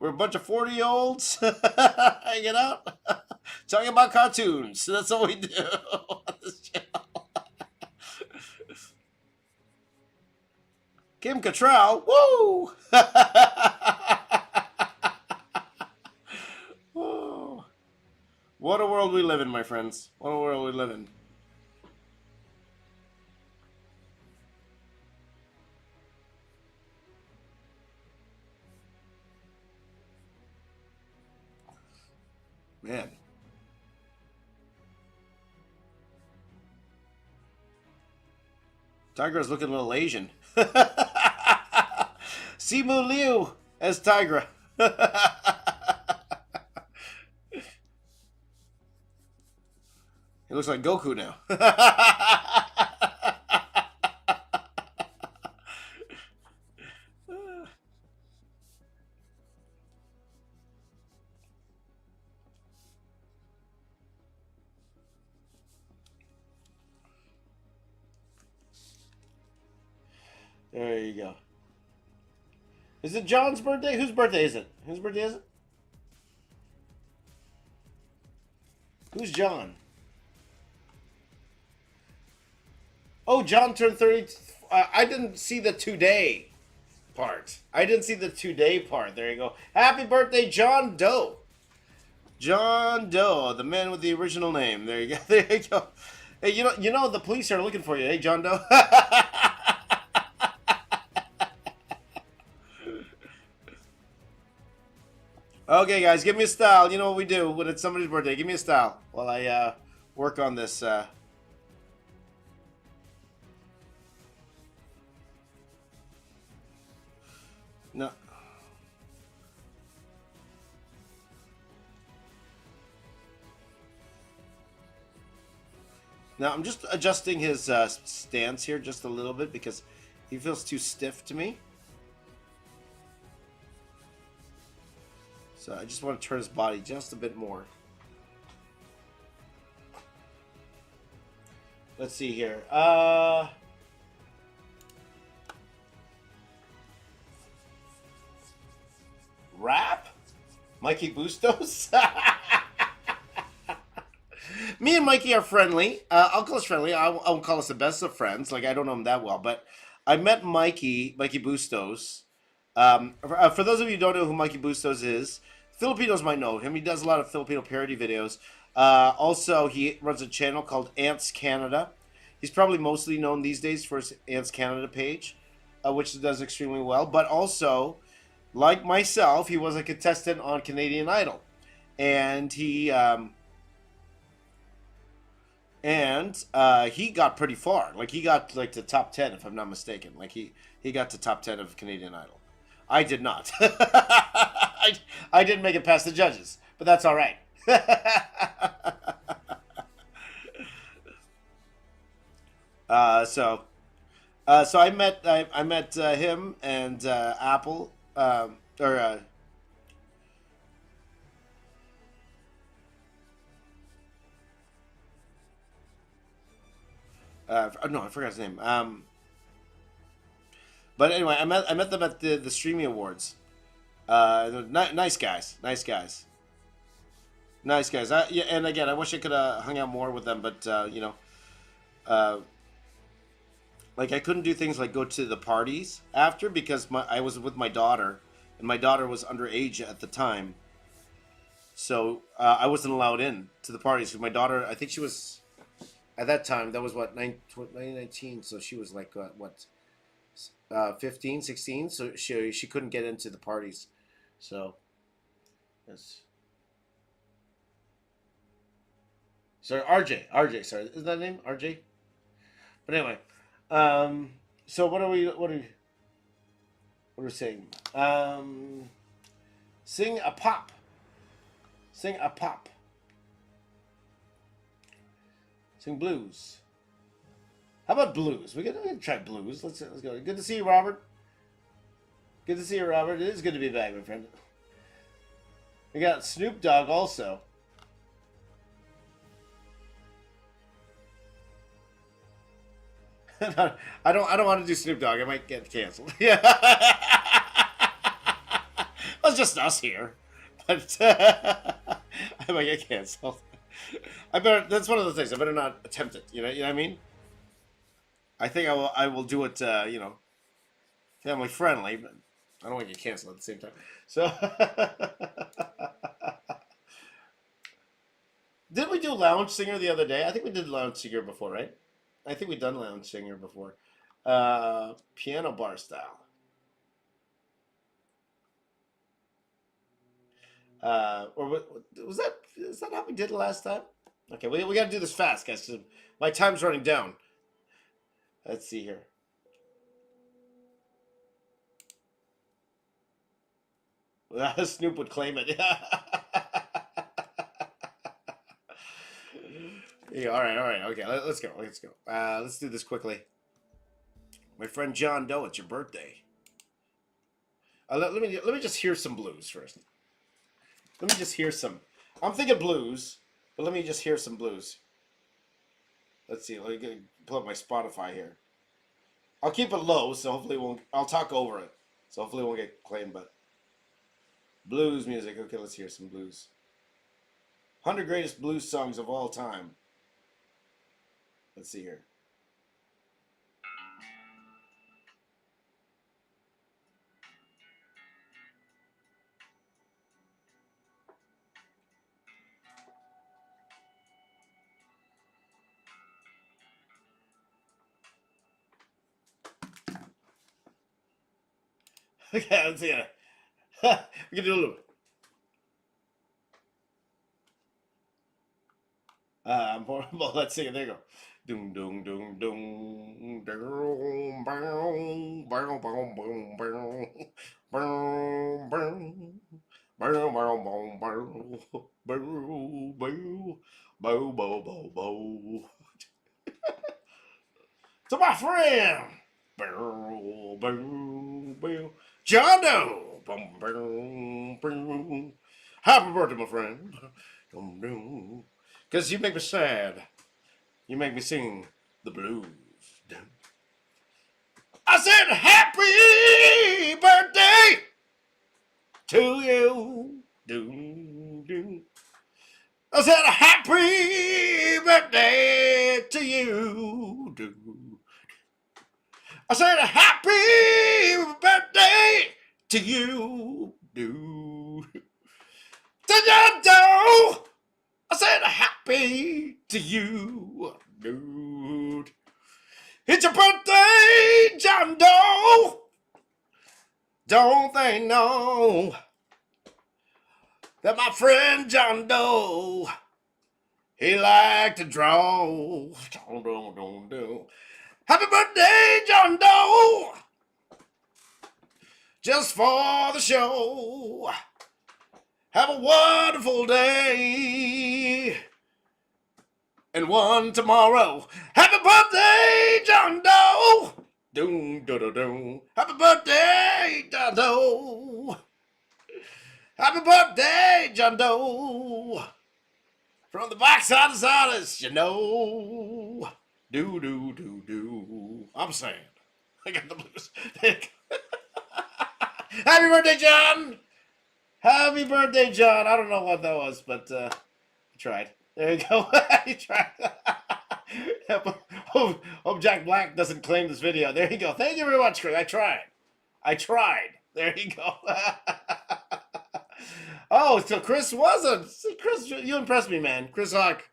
we're a bunch of 40-year-olds hanging out, talking about cartoons. That's what we do on this channel. Kim Cattrall, woo! Whoa. What a world we live in, my friends. What a world we live in. Man. Tigra's looking a little Asian. Simu Liu as Tigra. He looks like Goku now. There you go. Is it John's birthday? Whose birthday is it? Whose birthday is it? Who's John? Oh, John turned 30. I didn't see the today part. I didn't see the today part. There you go. Happy birthday, John Doe. John Doe, the man with the original name. There you go. There you go. Hey, you know the police are looking for you. Hey, John Doe. Okay, guys, give me a style. You know what we do when it's somebody's birthday. Give me a style while I work on this. No. Now, I'm just adjusting his stance here just a little bit because He feels too stiff to me. So I just want to turn his body just a bit more. Let's see here. Rap? Mikey Bustos? Me and Mikey are friendly. I'll call us friendly. I won't call us the best of friends. Like, I don't know him that well. But I met Mikey Bustos. For those of you who don't know who Mikey Bustos is, Filipinos might know him. He does a lot of Filipino parody videos. Also, he runs a channel called Ants Canada. He's probably mostly known these days for his Ants Canada page, which does extremely well. But also, like myself, he was a contestant on Canadian Idol. And he he got pretty far. Like, he got like to top 10, if I'm not mistaken. Like, he got to top 10 of Canadian Idol. I did not. I didn't make it past the judges, but that's all right. So I met him and Apple or no, I forgot his name. But anyway, I met them at the streaming awards. Nice guys, nice guys, nice guys. Yeah, and again, I wish I could have hung out more with them, but you know, uh, like I couldn't do things like go to the parties after because I was with my daughter, and my daughter was underage at the time, so I wasn't allowed in to the parties because my daughter, I think she was at that time. That was what 2019, so she was like what 15, 16, so she couldn't get into the parties. So, yes. Sorry, RJ, sorry, is that name RJ? But anyway, um, so what are we saying? Sing a pop, sing a pop, sing blues. How about blues? We gotta try blues. Let's go. Good to see you, Robert. Good to see you, Robert. It is good to be back, my friend. We got Snoop Dogg also. I don't want to do Snoop Dogg. I might get canceled. Yeah, well, it's just us here, but I might get canceled. I better. That's one of the things. I better not attempt it. You know what I mean? I think I will do it. You know, family friendly, but I don't want to get canceled at the same time. So, did we do Lounge Singer the other day? I think we did Lounge Singer before, right? I think we done Lounge Singer before. Piano bar style. Or was that? Is that how we did it last time? Okay, we got to do this fast, guys. My time's running down. Let's see here. Snoop would claim it. Yeah, all right, okay. Let's go. Let's do this quickly. My friend John Doe, it's your birthday. Let me just hear some blues first. Let me just hear some. I'm thinking blues, but let me just hear some blues. Let's see. Let me pull up my Spotify here. I'll keep it low, so hopefully it won't. I'll talk over it, so hopefully it won't get claimed. But blues music. Okay, let's hear some blues. 100 greatest blues songs of all time. Let's see here. Okay, let's see it. We can do a little bit. Well, let's sing it. There you go. Dung dung dung dung dung bow bow bow bow bow bow bow bow bow bow bow bow bow bow. To my friend. Boom, boom, boom. John Doe. Boom, boom, boom. Happy birthday, my friend. Boom, boom. Because you make me sad. You make me sing the blues. I said, happy birthday to you. Do, do. I said, happy birthday to you. Do. I said, happy birthday to you. Do. I said, happy to you. Dude. It's your birthday, John Doe. Don't they know that my friend John Doe, he liked to draw. Happy birthday, John Doe. Just for the show. Have a wonderful day. And one tomorrow. Happy birthday, John Doe. Doom, do, do, do. Happy birthday, John Doe. Happy birthday, John Doe. From the backside of Sardis, you know. Do, do, do, do. I'm saying. I got the blues. Happy birthday, John. Happy birthday, John. I don't know what that was, but I tried. There you go. You tried. Hope Jack Black doesn't claim this video. There you go. Thank you very much, Chris. I tried. There you go. Oh, so Chris wasn't. See, Chris, you impressed me, man. Chris Hawk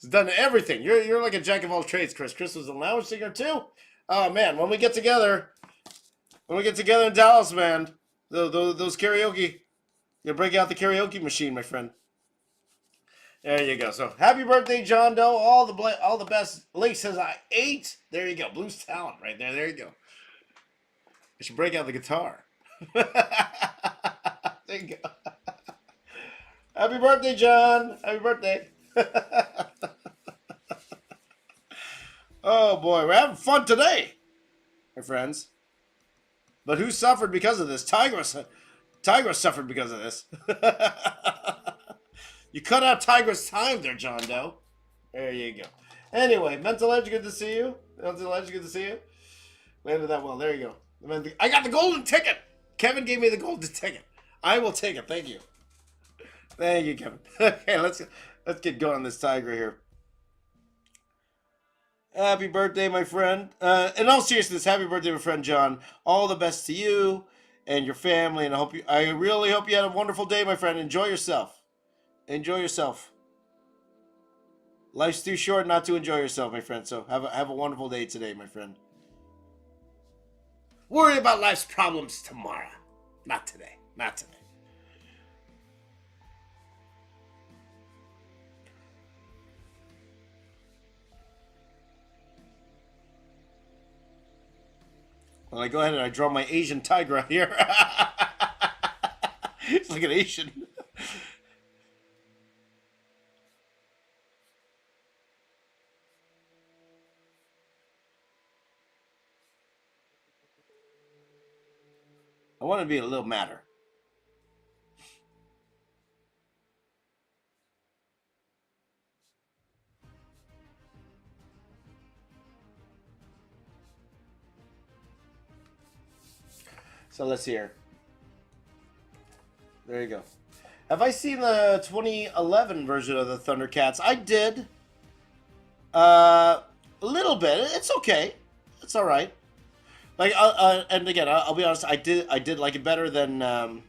has done everything. You're like a jack of all trades, Chris. Chris was a lounge singer too. Oh man, when we get together in Dallas, man, those karaoke, you'll break out the karaoke machine, my friend. There you go. So happy birthday, John Doe. All the best. Lake says I ate. There you go. Blues talent right there. There you go. I should break out the guitar. There you go. Happy birthday, John. Happy birthday. Oh boy, we're having fun today, my friends. But who suffered because of this? Tigra suffered because of this. You cut out Tigra's time there, John Doe. There you go. Anyway, Mental Edge, good to see you. Mental Edge, good to see you. Landed that well. There you go. I got the golden ticket. Kevin gave me the golden ticket. I will take it. Thank you. Thank you, Kevin. Okay, let's get going on this Tigra here. Happy birthday, my friend. In all seriousness, happy birthday, my friend John. All the best to you and your family, and I really hope you had a wonderful day, my friend. Enjoy yourself. Enjoy yourself. Life's too short not to enjoy yourself, my friend. So have a wonderful day today, my friend. Worry about life's problems tomorrow. Not today. Not today. Well, I go ahead and I draw my Asian tiger out here. It's like an Asian. I want to be a little madder. So let's see here. There you go. Have I seen the 2011 version of the Thundercats? I did. A little bit. It's okay. It's all right. Like, and again, I'll be honest. I did like it better than, the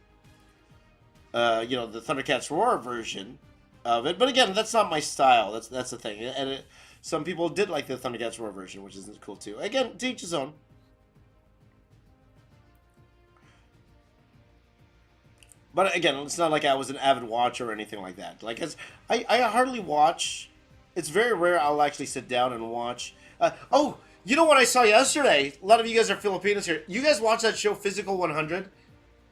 Thundercats Roar version of it. But again, that's not my style. That's the thing. And some people did like the Thundercats Roar version, which is cool too. Again, to each his own. But again, it's not like I was an avid watcher or anything like that. Like, I hardly watch. It's very rare I'll actually sit down and watch. You know what I saw yesterday? A lot of you guys are Filipinos here. You guys watch that show Physical 100?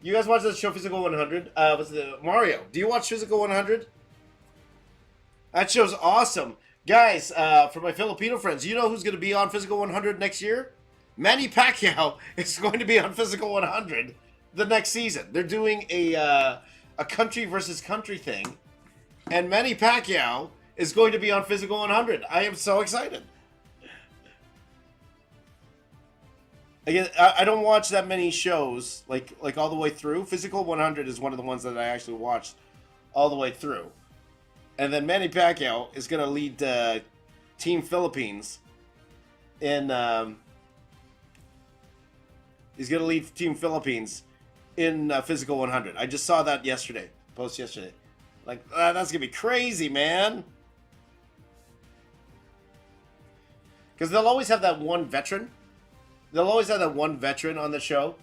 You guys watch that show Physical 100? What's the Mario? Do you watch Physical 100? That show's awesome. Guys, for my Filipino friends, you know who's going to be on Physical 100 next year? Manny Pacquiao is going to be on Physical 100 the next season. They're doing a country versus country thing, and Manny Pacquiao is going to be on Physical 100. I am so excited. Again, I don't watch that many shows like all the way through. Physical 100 is one of the ones that I actually watched all the way through. And then Manny Pacquiao is going to lead Team Philippines in. He's going to lead Team Philippines in Physical 100. I just saw that yesterday. Post yesterday. Like, that's going to be crazy, man. Because they'll always have that one veteran. They'll always have that one veteran on the show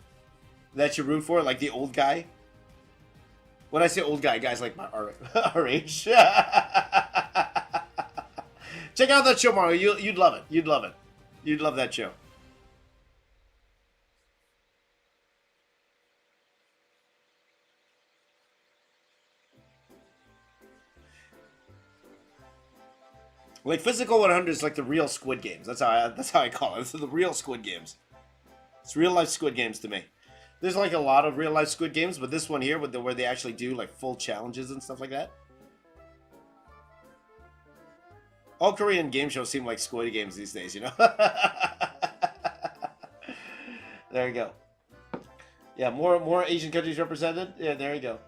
that you root for, like the old guy. When I say old guy, guys like our age. Check out that show, Mario. You'd love it. You'd love it. You'd love that show. Like Physical 100 is like the real Squid Games. That's how I call it. It's the real Squid Games. It's real life Squid Games to me. There's like a lot of real life Squid Games, but this one here, where they actually do like full challenges and stuff like that. All Korean game shows seem like Squid Games these days, you know. There you go. Yeah, more Asian countries represented. Yeah, there you go.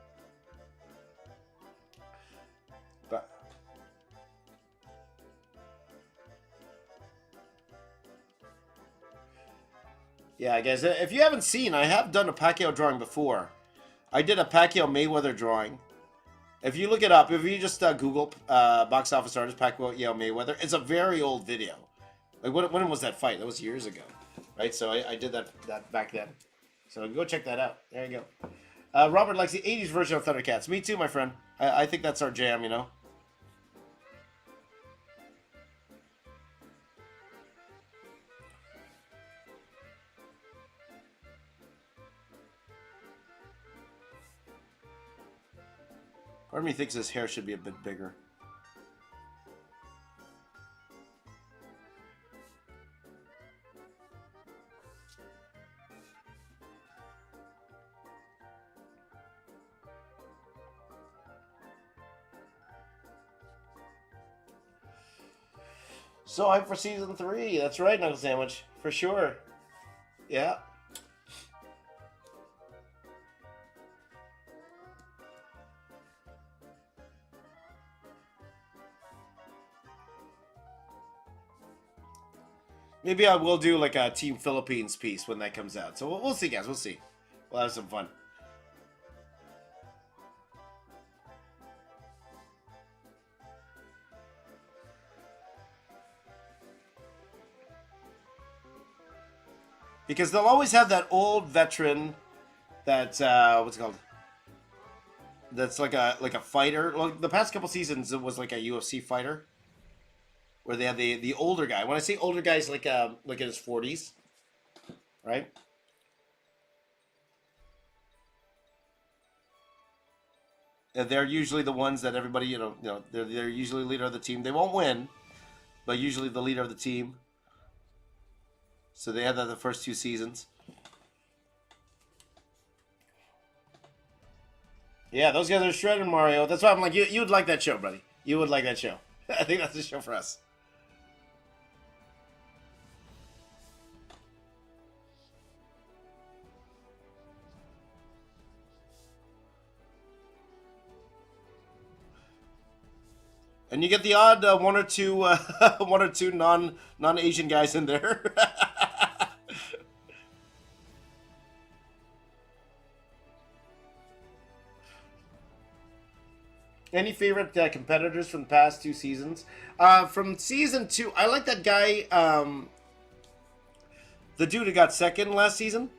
But yeah, guys, if you haven't seen, I have done a Pacquiao drawing before. I did a Pacquiao Mayweather drawing. If you look it up, if you just Google box office artist Pacquiao Mayweather, it's a very old video. Like when was that fight? That was years ago, right? So I did that back then. So go check that out. There you go. Robert likes the '80s version of Thundercats. Me too, my friend. I think that's our jam, you know. Part of me thinks his hair should be a bit bigger. So hyped for season 3. That's right, Knuckle Sandwich. For sure. Yeah. Maybe I will do like a Team Philippines piece when that comes out. So we'll see, guys. We'll see. We'll have some fun. Because they'll always have that old veteran that what's it called? That's like a fighter. Well, the past couple seasons it was like a UFC fighter, where they have the older guy. When I say older guy, he's like in his 40s, right? And they're usually the ones that everybody they're usually leader of the team. They won't win, but usually the leader of the team. So they had that the first 2 seasons. Yeah, those guys are shredding, Mario. That's why I'm like, you would like that show, buddy. You would like that show. I think that's the show for us. And you get the odd one or two non-Asian guys in there. Any favorite competitors from the past 2 seasons? From season 2, I like that guy, the dude who got second last season.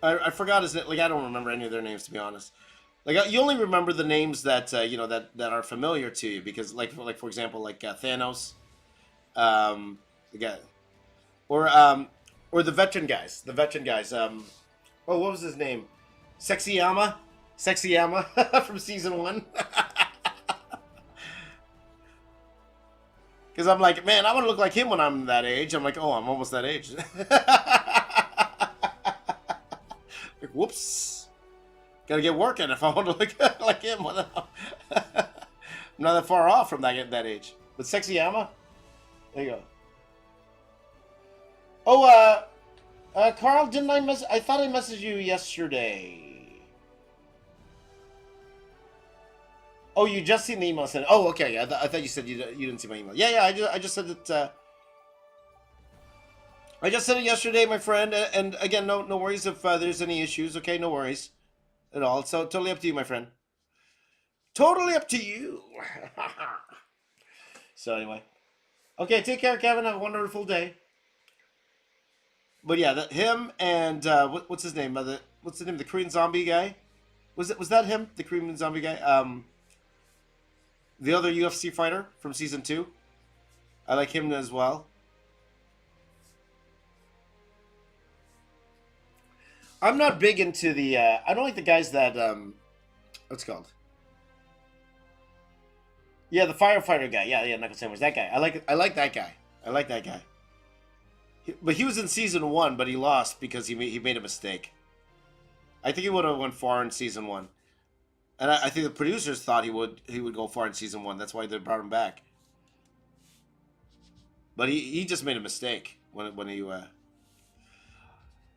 I forgot his name. Like, I don't remember any of their names, to be honest. Like, you only remember the names that that are familiar to you because, like for example, like Thanos, the guy, or the veteran guys. The veteran guys. What was his name? Sexyama from season 1. Because I'm like, man, I want to look like him when I'm that age. I'm like, oh, I'm almost that age. Like, whoops. Gotta get working if I want to look like him. I'm not that far off from that age. But Sexy Yama? There you go. Oh, Carl, didn't I I thought I messaged you yesterday. Oh, you just seen the email sent. Oh, okay. I thought you said you didn't see my email. Yeah, yeah. I just said it. I just said it yesterday, my friend. And again, no worries if there's any issues. Okay, no worries at all. So totally up to you, my friend. Totally up to you. So anyway, okay. Take care, Kevin. Have a wonderful day. But yeah, him and what's his name? What's the name? The Korean zombie guy. Was that him? The Korean zombie guy. The other UFC fighter from season 2. I like him as well. I'm not big into the. I don't like the guys that. What's it called? Yeah, the firefighter guy. Yeah, Knuckle Sandwich. That guy. I like that guy. I like that guy. But he was in season 1, but he lost because he made a mistake. I think he would have went far in season 1, and I think the producers thought he would go far in season 1. That's why they brought him back. But he just made a mistake when he. You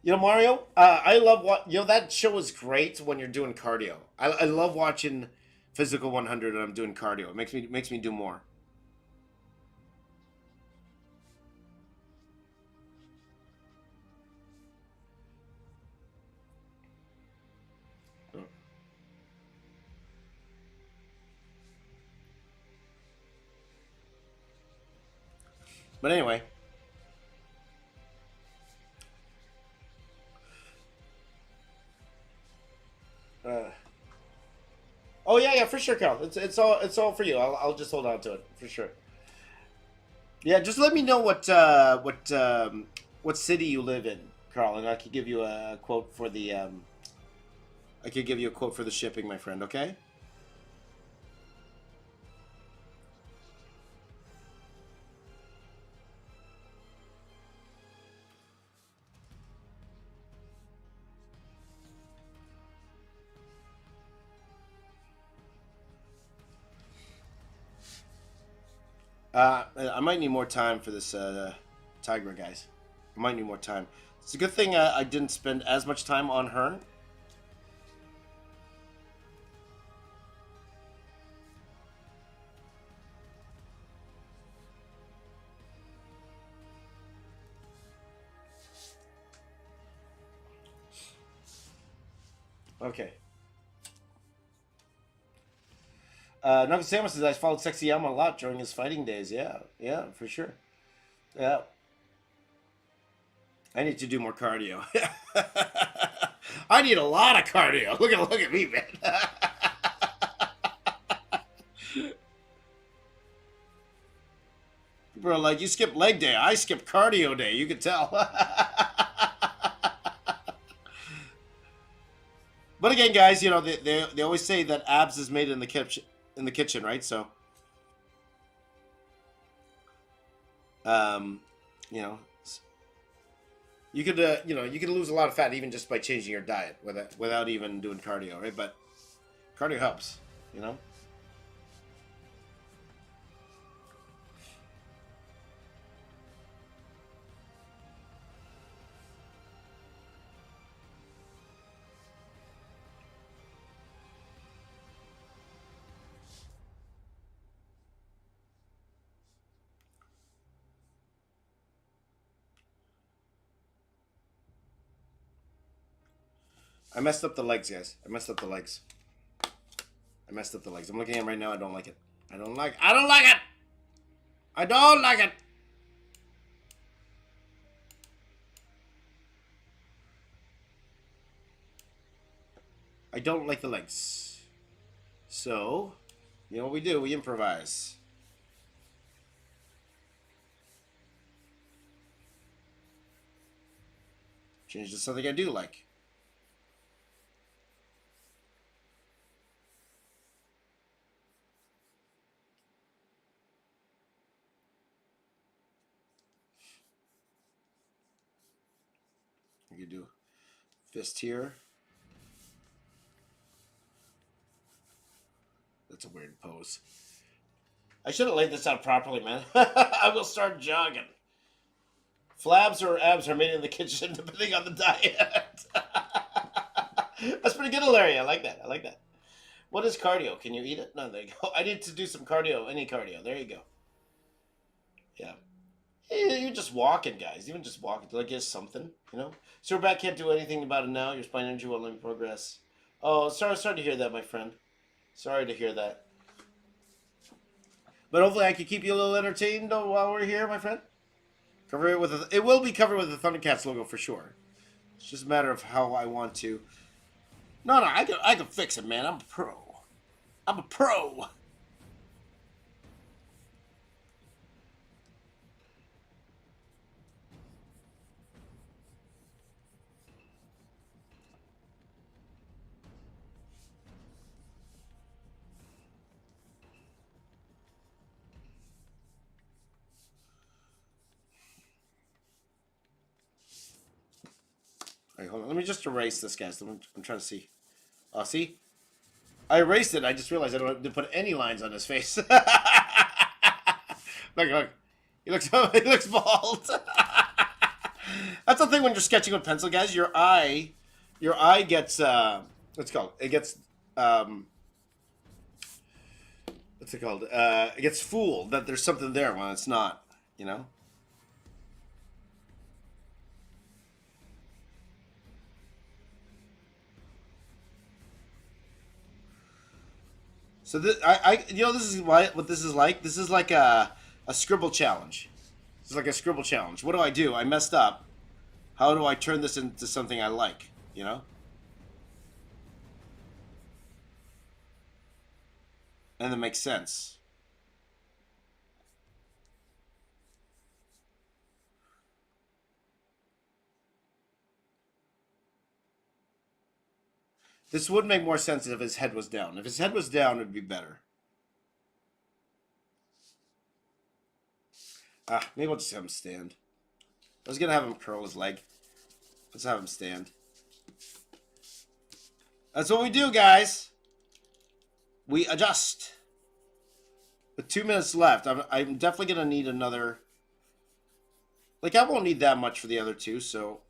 know, Mario, I love that show is great when you're doing cardio. I love watching Physical 100 when I'm doing cardio. It makes me do more. But anyway. Oh yeah, for sure, Cal. It's all for you. I'll just hold on to it for sure. Yeah, just let me know what city you live in, Carl, and I could give you a quote for the I could give you a quote for the shipping, my friend. Okay. I might need more time for this Tigra, guys. I might need more time. It's a good thing I didn't spend as much time on her. Okay. Knuckles Samus says I followed Sexy Yama a lot during his fighting days. Yeah, for sure. Yeah. I need to do more cardio. I need a lot of cardio. Look at me, man. People are like, you skip leg day. I skip cardio day. You can tell. But again, guys, you know they always say that abs is made in the kitchen, right? So, um, you know, you could you can lose a lot of fat even just by changing your diet without even doing cardio, right? But cardio helps, you know. I messed up the legs, guys. I messed up the legs. I messed up the legs. I'm looking at them right now. I don't like it. I don't like it. I don't like it. I don't like it. I don't like the legs. So, you know what we do? We improvise. Change to something I do like. do fist here. That's a weird pose. I should have laid this out properly, man. I will start jogging. Flabs or abs are made in the kitchen, depending on the diet. That's pretty good, Hilaria. I like that. I like that. What is cardio? Can you eat it? No, there you go. I need to do some cardio. Any cardio. There you go. Yeah. You're just walking, guys. Even just walking. Like, it's something, you know? So your back can't do anything about it now. Your spine energy won't let me progress. Oh, sorry to hear that, my friend. Sorry to hear that. But hopefully I can keep you a little entertained while we're here, my friend. Cover it with it will be covered with the Thundercats logo for sure. It's just a matter of how I want to. No, I can fix it, man. I'm a pro. I'm a pro. All right, hold on. Let me just erase this, guys. I'm trying to see. Oh, see? I erased it. I just realized I don't have to put any lines on his face. Look. He looks bald. That's the thing when you're sketching with pencil, guys. Your eye gets what's it called? It gets what's it called? It gets fooled that there's something there when it's not. You know. So this, you know, this is what this is like. This is like a scribble challenge. This is like a scribble challenge. What do? I messed up. How do I turn this into something I like? You know? And that makes sense. This would make more sense if his head was down. If his head was down, it would be better. Maybe we'll just have him stand. I was going to have him curl his leg. Let's have him stand. That's what we do, guys. We adjust. With 2 minutes left, I'm definitely going to need another... Like, I won't need that much for the other two, so...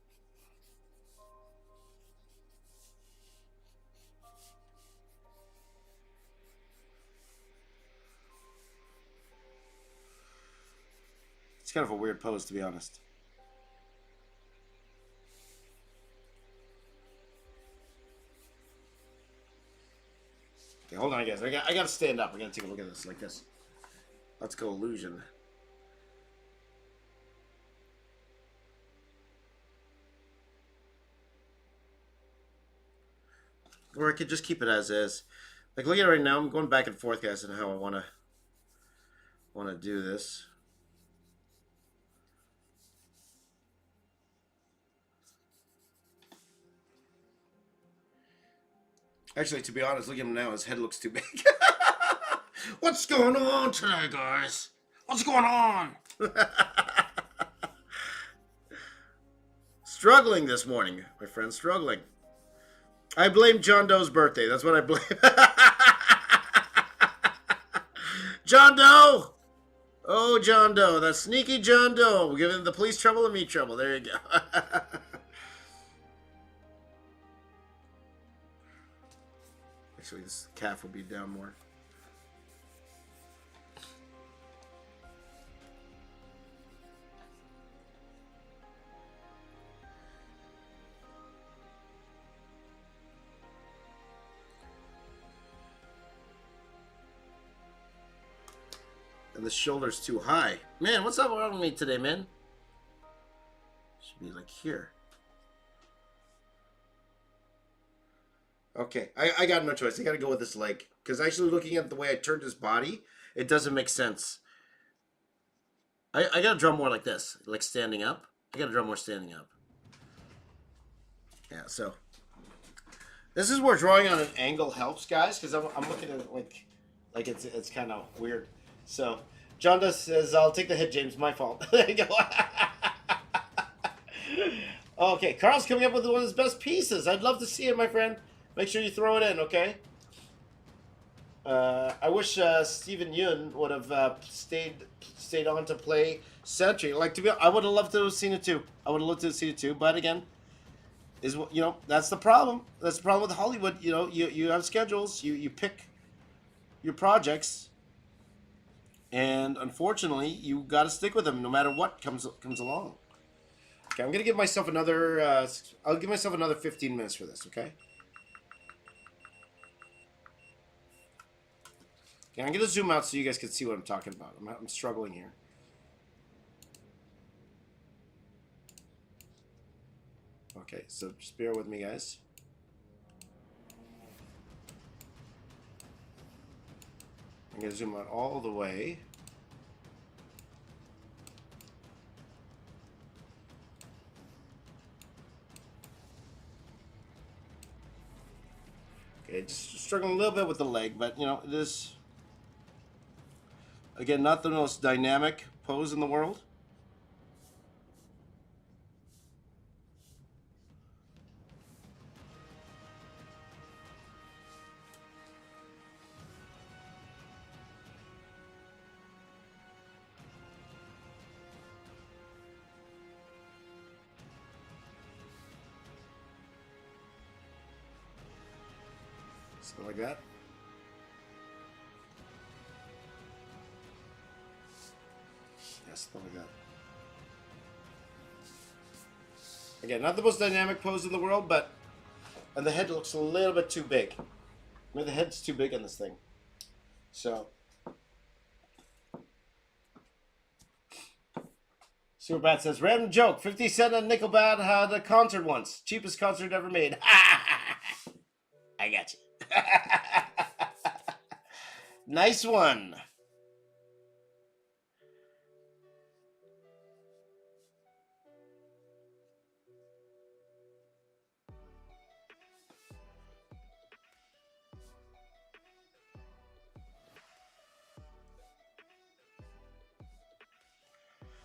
It's kind of a weird pose, to be honest. Okay, hold on, guys. I got to stand up. I got to take a look at this like this. Let's go illusion. Or I could just keep it as is. Like, look at it right now. I'm going back and forth, guys, on how I want to do this. Actually, to be honest, look at him now. His head looks too big. What's going on today, guys? What's going on? Struggling this morning, my friend. Struggling. I blame John Doe's birthday. That's what I blame. John Doe! Oh, John Doe. That sneaky John Doe. Giving the police trouble and me trouble. There you go. Actually, this calf will be down more. And the shoulder's too high. Man, what's up wrong with me today, man? Should be like here. Okay, I got no choice. I got to go with this leg. Because actually looking at the way I turned his body, it doesn't make sense. I got to draw more like this. Like standing up. I got to draw more standing up. Yeah, so. This is where drawing on an angle helps, guys. Because I'm looking at it like it's kind of weird. So, John does says, I'll take the hit, James. My fault. There you go. Okay, Carl's coming up with one of his best pieces. I'd love to see it, my friend. Make sure you throw it in, okay? I wish Steven Yeun would have stayed on to play Sentry. Like to be, I would have loved to have seen it too. I would have loved to have seen it too. But again, that's the problem. That's the problem with Hollywood. You have schedules. You pick your projects, and unfortunately, you got to stick with them no matter what comes along. Okay, I'm gonna give myself another. I'll give myself another 15 minutes for this. Okay. Okay, I'm gonna zoom out so you guys can see what I'm talking about. I'm struggling here. Okay, so just bear with me, guys. I'm gonna zoom out all the way. Okay, just struggling a little bit with the leg, but it is, again, not the most dynamic pose in the world. Something like that. Yeah, something like that. Again, not the most dynamic pose in the world, but and the head looks a little bit too big. The head's too big on this thing. So, Superbat says, random joke. 50 Cent and Nickelback had a concert once. Cheapest concert ever made. I got you. Nice one.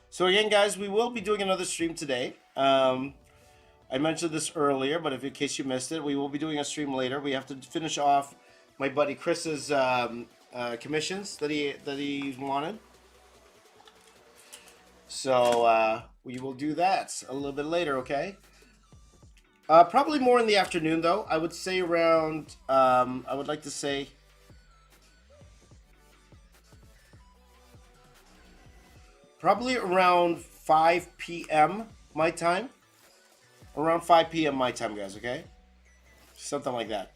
So again, guys, we will be doing another stream today. I mentioned this earlier, but if in case you missed it, we will be doing a stream later. We have to finish off my buddy Chris's commissions that he wanted. So we will do that a little bit later, okay? Probably more in the afternoon, though. I would say around. I would like to say. Probably around 5 p.m. my time. Around 5 p.m. my time, guys, okay? Something like that.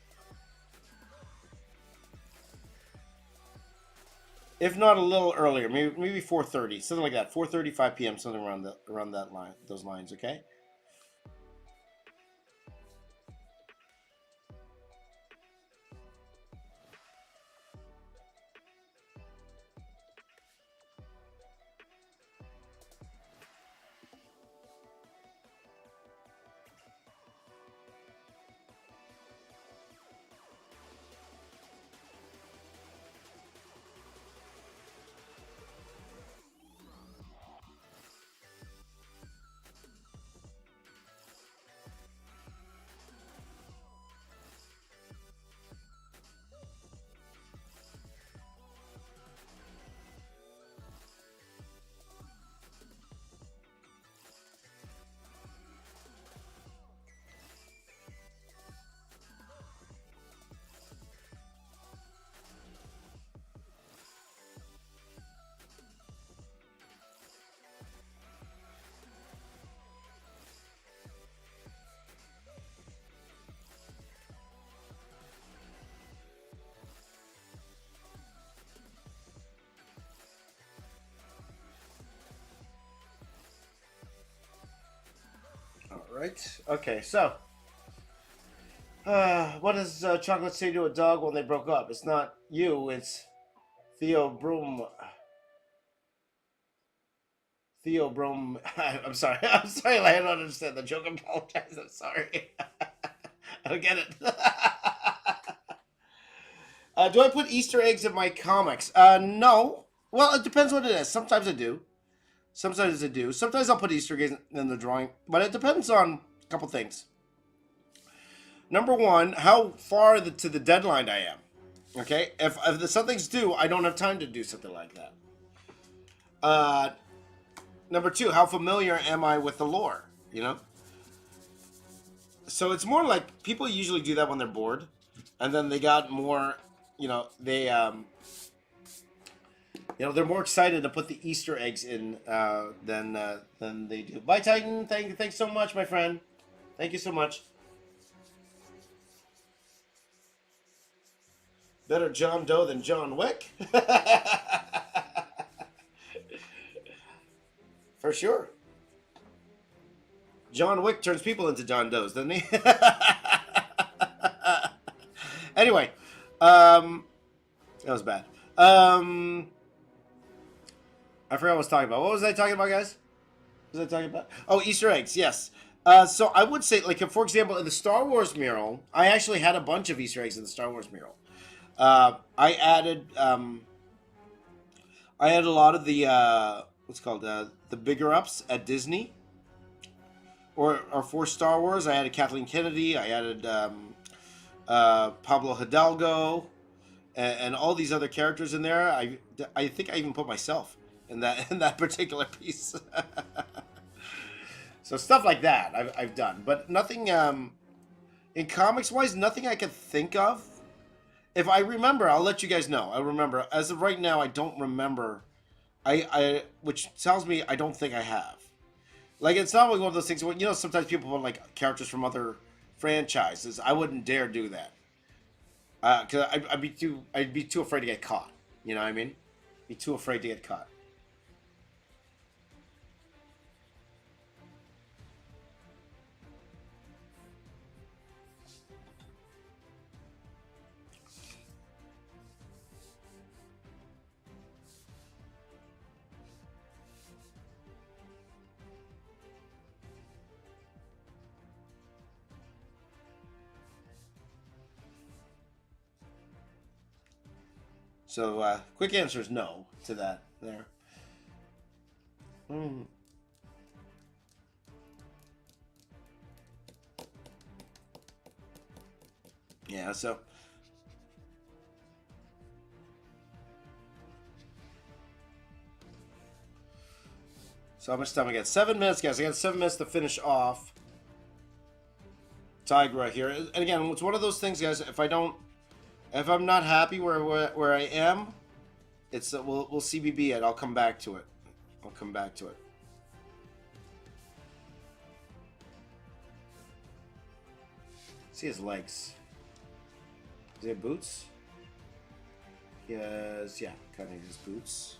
If not a little earlier, maybe 4:30, something like that. 4:30, 5 p.m., something around that line, those lines, okay? Right. Okay. So, what does Chocolate say to a dog when they broke up? It's not you. It's Theo Broom. Theo Broom. I'm sorry. I'm sorry. I don't understand the joke. I apologize. I'm sorry. I don't get it. Do I put Easter eggs in my comics? No. Well, it depends what it is. Sometimes I do. Sometimes I do. Sometimes I'll put Easter eggs in the drawing, but it depends on a couple things. Number one, how far to the deadline I am. Okay, if something's due, I don't have time to do something like that. Uh, Number two, how familiar am I with the lore? You know, so it's more like people usually do that when they're bored, and then they got more. You know, they're more excited to put the Easter eggs in than they do. Bye, Titan. Thanks so much, my friend. Thank you so much. Better John Doe than John Wick. For sure. John Wick turns people into John Does, doesn't he? Anyway, that was bad. I forgot what I was talking about. What was I talking about, guys? What was I talking about? Oh, Easter eggs. Yes. So I would say, like, for example, in the Star Wars mural, I actually had a bunch of Easter eggs in the Star Wars mural. I added a lot of the what's called the bigger ups at Disney, or for Star Wars. I added Kathleen Kennedy. I added Pablo Hidalgo, and all these other characters in there. I think I even put myself in that particular piece. So stuff like that I've done, but nothing in comics wise. Nothing I can think of. If I remember, I'll let you guys know. I remember. As of right now, I don't remember. Which tells me I don't think I have. Like, it's not like one of those things where, sometimes people put like characters from other franchises. I wouldn't dare do that. Because I'd be too afraid to get caught. You know what I mean? Be too afraid to get caught. So, quick answer is no to that there. Hmm. Yeah, so how much time I got? 7 minutes, guys. I got 7 minutes to finish off Tigra here. And again, it's one of those things, guys. If I'm not happy where I am, it's we'll CBB it. I'll come back to it. I'll come back to it. See his legs. Does he have boots? He has, yeah, kind of his boots.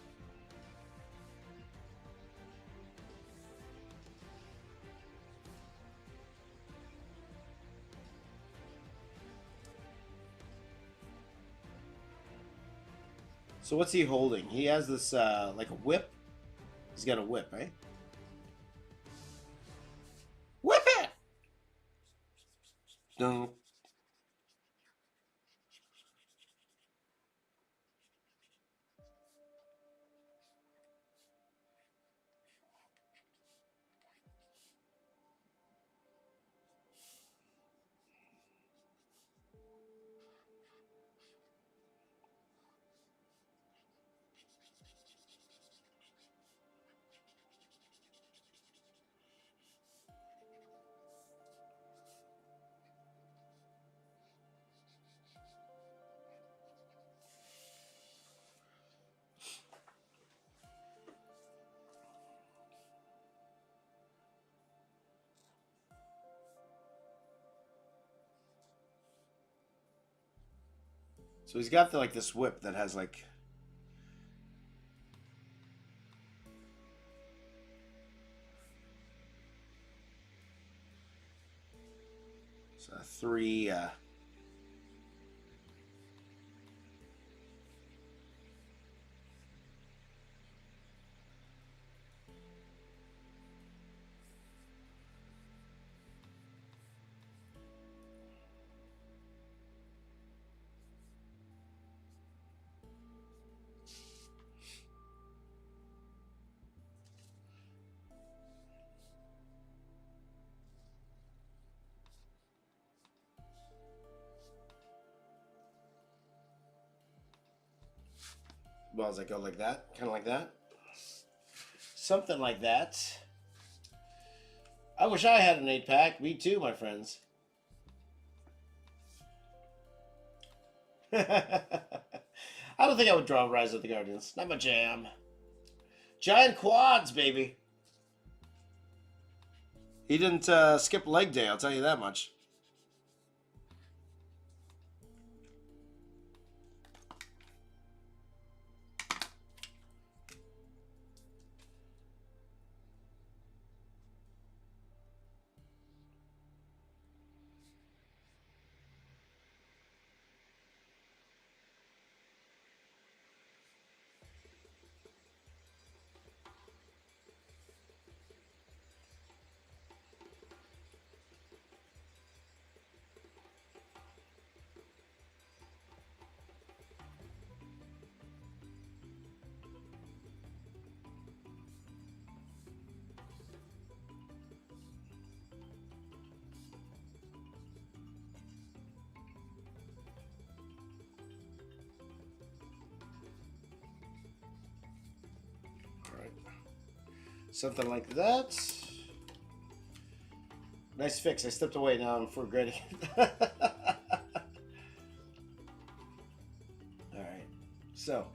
So what's he holding? He has this, like a whip. He's got a whip, eh? Whip it! No. So he's got like this whip that has like... So three... Well, does that go like that? Kind of like that? Something like that. I wish I had an 8-pack. Me too, my friends. I don't think I would draw Rise of the Guardians. Not my jam. Giant quads, baby. He didn't skip leg day, I'll tell you that much. Something like that. Nice fix. I stepped away now. I'm regretting it. Alright. So.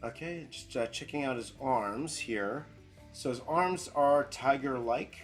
Okay, just checking out his arms here. So his arms are tiger-like.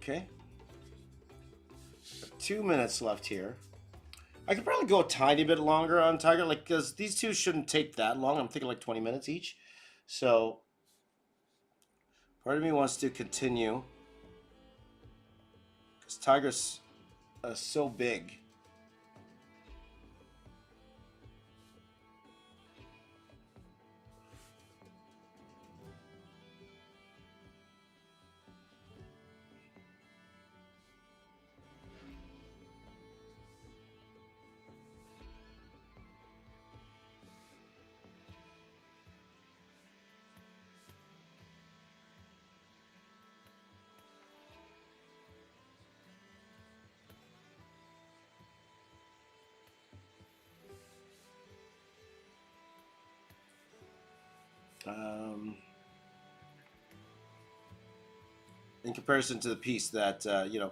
Okay. 2 minutes left here. I could probably go a tiny bit longer on Tiger, like, because these two shouldn't take that long. I'm thinking like 20 minutes each. So, part of me wants to continue. Because Tiger's so big. In comparison to the piece that, you know,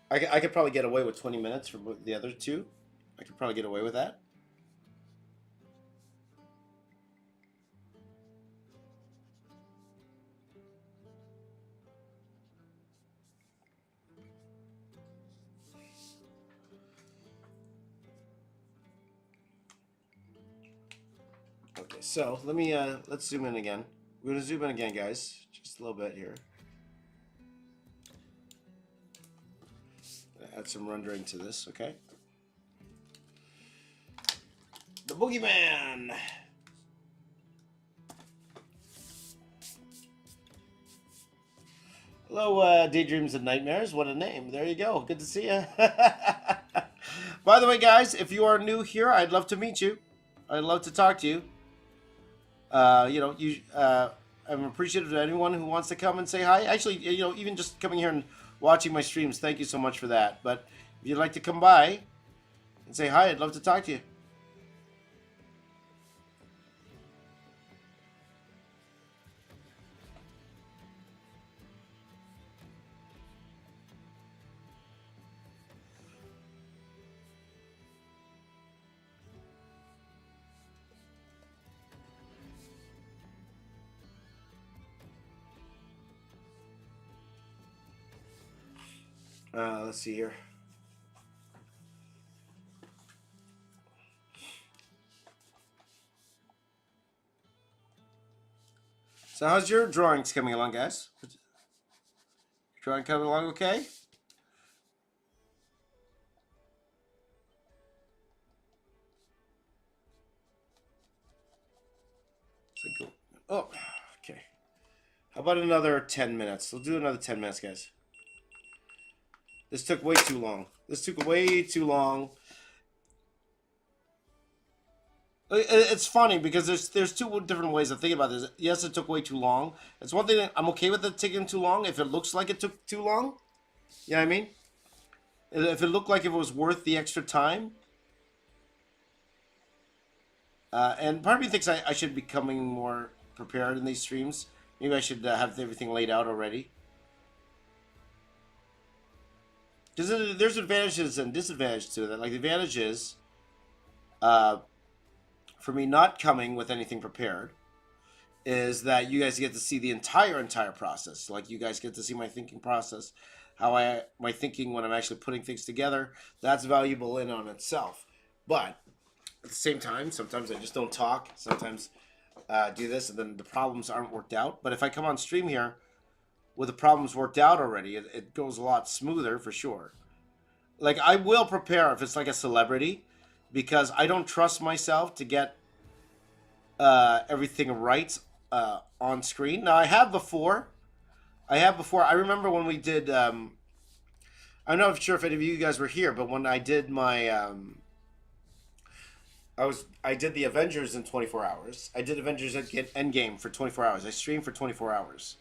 I could probably get away with 20 minutes for the other two. I could probably get away with that. Okay, so let me, let's zoom in again. We're going to zoom in again, guys. Just a little bit here. Add some rendering to this, okay? The Boogeyman! Hello, Daydreams and Nightmares. What a name. There you go. Good to see you. By the way, guys, if you are new here, I'd love to meet you. I'd love to talk to you. I'm appreciative of anyone who wants to come and say hi. Actually, even just coming here and watching my streams, thank you so much for that. But if you'd like to come by and say hi, I'd love to talk to you. Let's see here. So how's your drawings coming along, guys? Drawing coming along okay? So go. Oh, okay. How about another 10 minutes? We'll do another 10 minutes, guys. This took way too long. This took way too long. It's funny because there's two different ways of thinking about this. Yes, it took way too long. It's one thing that I'm okay with it taking too long if it looks like it took too long. You know what I mean? If it looked like it was worth the extra time. And part of me thinks I should be coming more prepared in these streams. Maybe I should have everything laid out already. Because there's advantages and disadvantages to that. Like, the advantage is, for me not coming with anything prepared, is that you guys get to see the entire process. Like, you guys get to see my thinking process, my thinking when I'm actually putting things together. That's valuable in on itself. But at the same time, sometimes I just don't talk. Sometimes do this, and then the problems aren't worked out. But if I come on stream here with the problems worked out already, it goes a lot smoother for sure. Like, I will prepare if it's like a celebrity, because I don't trust myself to get everything right on screen. Now, I have before. I remember when we did. I'm not sure if any of you guys were here, but when I did my. I did the Avengers in 24 hours. I did Avengers Endgame for 24 hours. I streamed for 24 hours.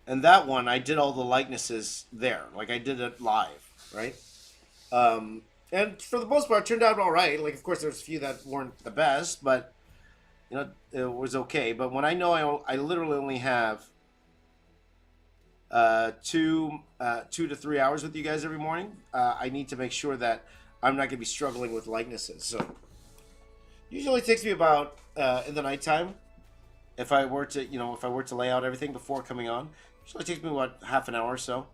And that one, I did all the likenesses there. Like, I did it live, right? And for the most part, it turned out all right. Like, of course, there's a few that weren't the best, but, you know, it was okay. But when I know I literally only have 2 to 3 hours with you guys every morning, I need to make sure that I'm not going to be struggling with likenesses. So, usually takes me about, in the nighttime, if I were to lay out everything before coming on, usually takes me about half an hour or so.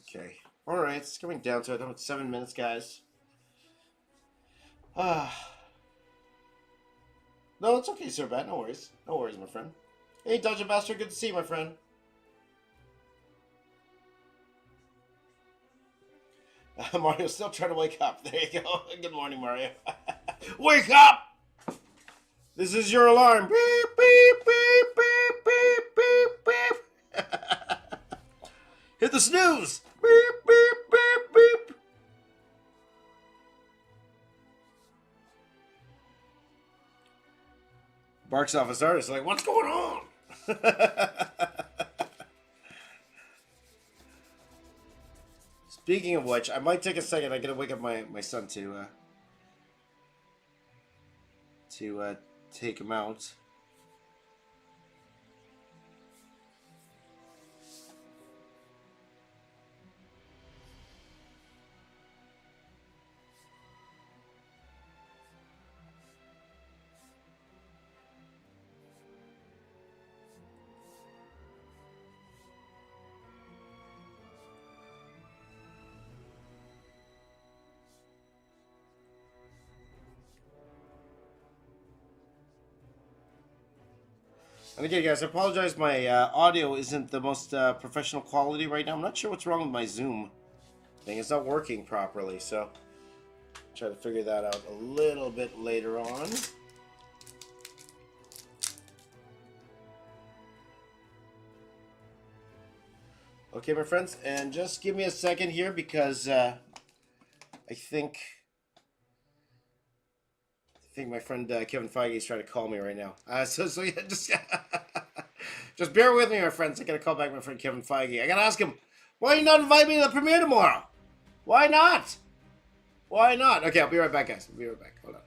Okay. All right. It's coming down to it. I'm at 7 minutes, guys. Ah. No, it's okay, Sir Bat. No worries. No worries, my friend. Hey, Dungeon Master. Good to see you, my friend. Mario's still trying to wake up. There you go. Good morning, Mario. Wake up! This is your alarm. Beep, beep, beep, beep, beep, beep, beep. Hit the snooze. Beep, beep, beep, beep. Barks off his artist like, what's going on? Speaking of which, I might take a second. I gotta wake up my son to take him out. And again, guys, I apologize. My audio isn't the most professional quality right now. I'm not sure what's wrong with my Zoom. thing. It's not working properly, so try to figure that out a little bit later on. Okay, my friends, and just give me a second here because I think my friend Kevin Feige is trying to call me right now. So yeah, just just bear with me, my friends. I gotta call back my friend Kevin Feige. I gotta ask him, why you not invite me to the premiere tomorrow? Why not? Why not? Okay, I'll be right back, guys. I'll be right back. Hold on.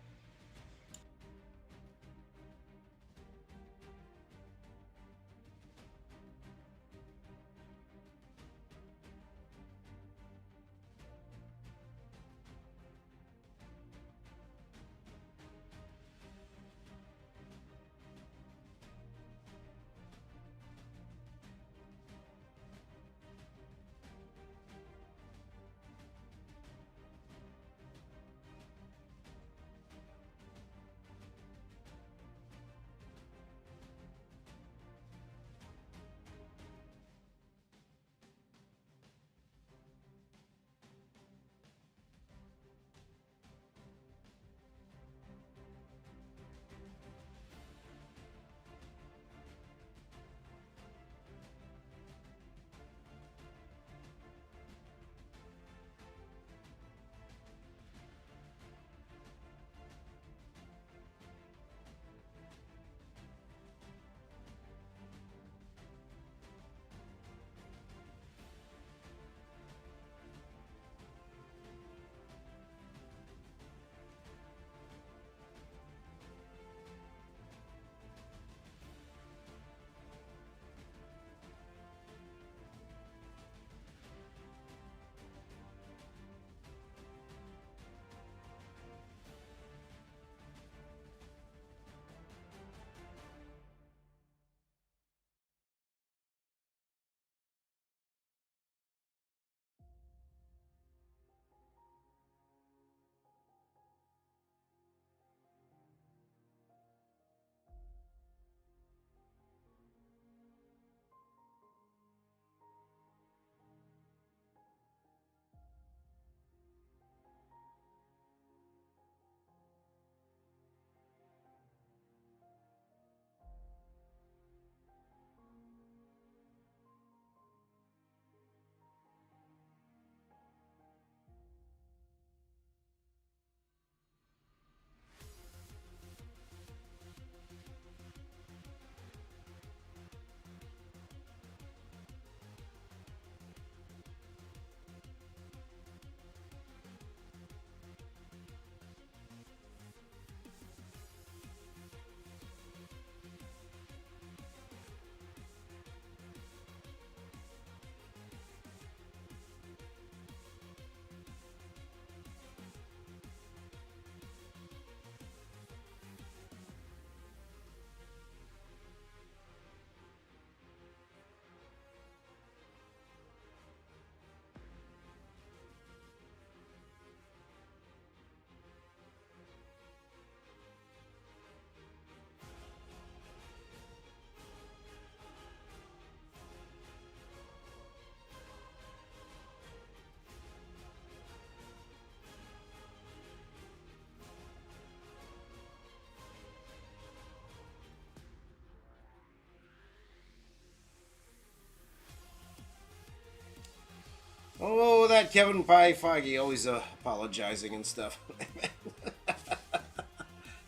Oh, that Kevin Feige always apologizing and stuff.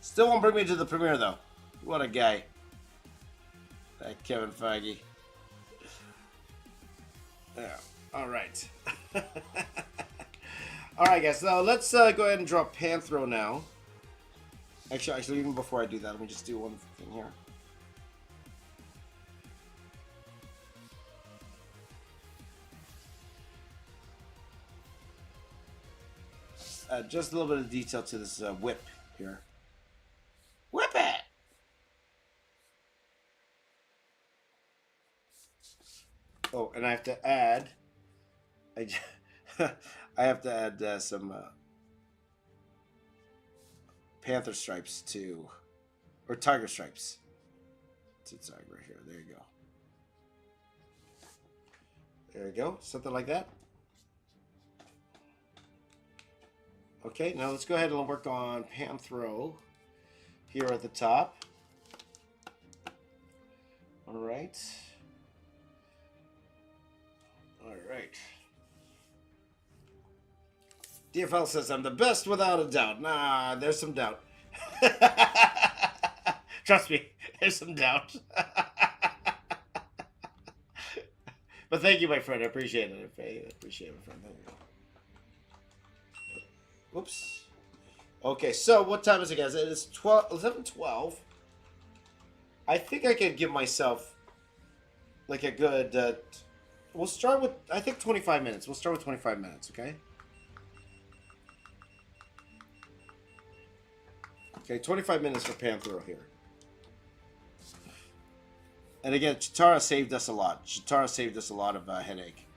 Still won't bring me to the premiere, though. What a guy. That Kevin Feige. Yeah. All right. All right, guys. So let's go ahead and draw Panthro now. Actually, even before I do that, let me just do one thing here. Just a little bit of detail to this whip here. Whip it! Oh, and I have to add. I have to add some panther stripes to, or tiger stripes to Tigra here. There you go. There you go. Something like that. Okay, now let's go ahead and work on Panthro here at the top. All right. All right. DFL says I'm the best without a doubt. Nah, there's some doubt. Trust me, there's some doubt. But thank you, my friend. I appreciate it. I appreciate it, my friend. Thank you. Whoops. Okay, so what time is it, guys? It is 11:12. I think I could give myself like a good. We'll start with, I think, 25 minutes. We'll start with 25 minutes, okay? Okay, 25 minutes for Panthro here. And again, Cheetara saved us a lot. Cheetara saved us a lot of headache.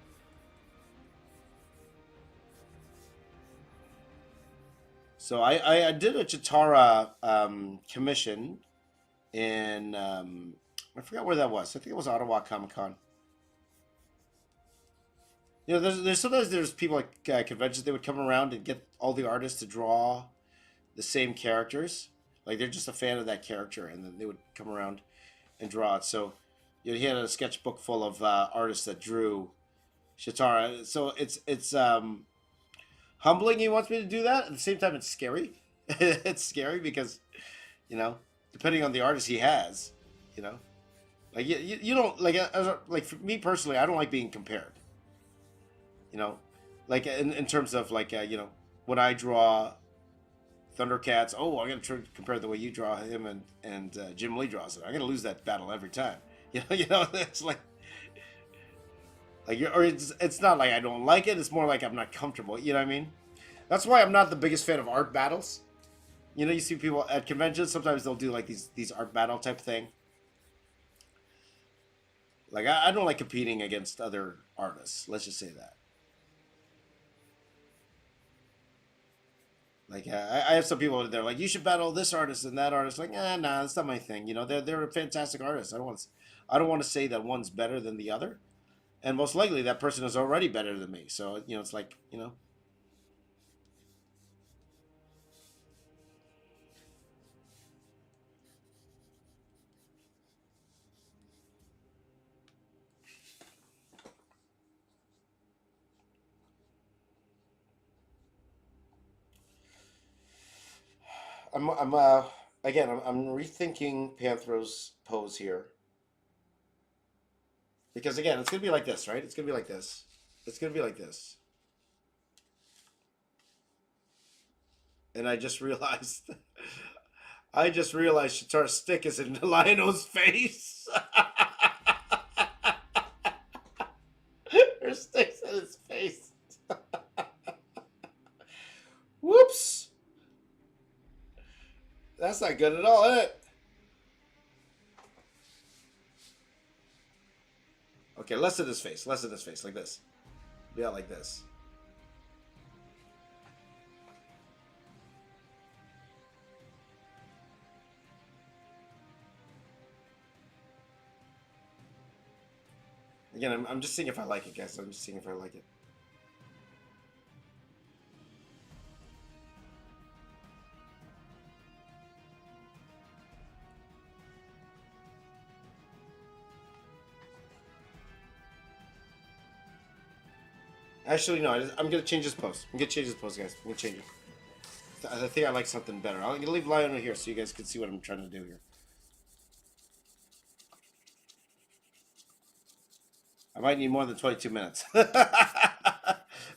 So I did a Cheetara commission in, I forgot where that was. I think it was Ottawa Comic Con. You know, there's sometimes there's people like conventions, they would come around and get all the artists to draw the same characters. Like they're just a fan of that character, and then they would come around and draw it. So you know, he had a sketchbook full of artists that drew Cheetara. So it's humbling. He wants me to do that. At the same time, it's scary. It's scary because, you know, depending on the artist he has, you know, like you don't like for me personally, I don't like being compared. You know, like in terms of like you know, when I draw Thundercats, oh, I'm gonna try to compare the way you draw him and Jim Lee draws it. I'm gonna lose that battle every time. You know, it's like or it's not like I don't like it. It's more like I'm not comfortable. You know what I mean? That's why I'm not the biggest fan of art battles. You know, you see people at conventions. Sometimes they'll do like these art battle type thing. Like I don't like competing against other artists. Let's just say that. Like I have some people that are like, you should battle this artist and that artist. Like, nah, that's not my thing. You know, they're fantastic artists. I don't want to say that one's better than the other. And most likely that person is already better than me. So you know, it's like you know, I'm again I'm rethinking Panthro's pose here because again it's gonna be like this, right? It's gonna be like this. It's gonna be like this. And I just realized, I just realized Cheetara's stick is in Lionel's face. Her stick's in his face. Whoops. That's not good at all, is it? Okay, less in his face. Less in his face, like this. Yeah, like this. Again, I'm just seeing if I like it, guys. I'm just seeing if I like it. Actually, no. I'm gonna change this post. I'm gonna change this post, guys. I'm gonna change it. I think I like something better. I'm gonna leave Lionel here so you guys can see what I'm trying to do here. I might need more than 22 minutes.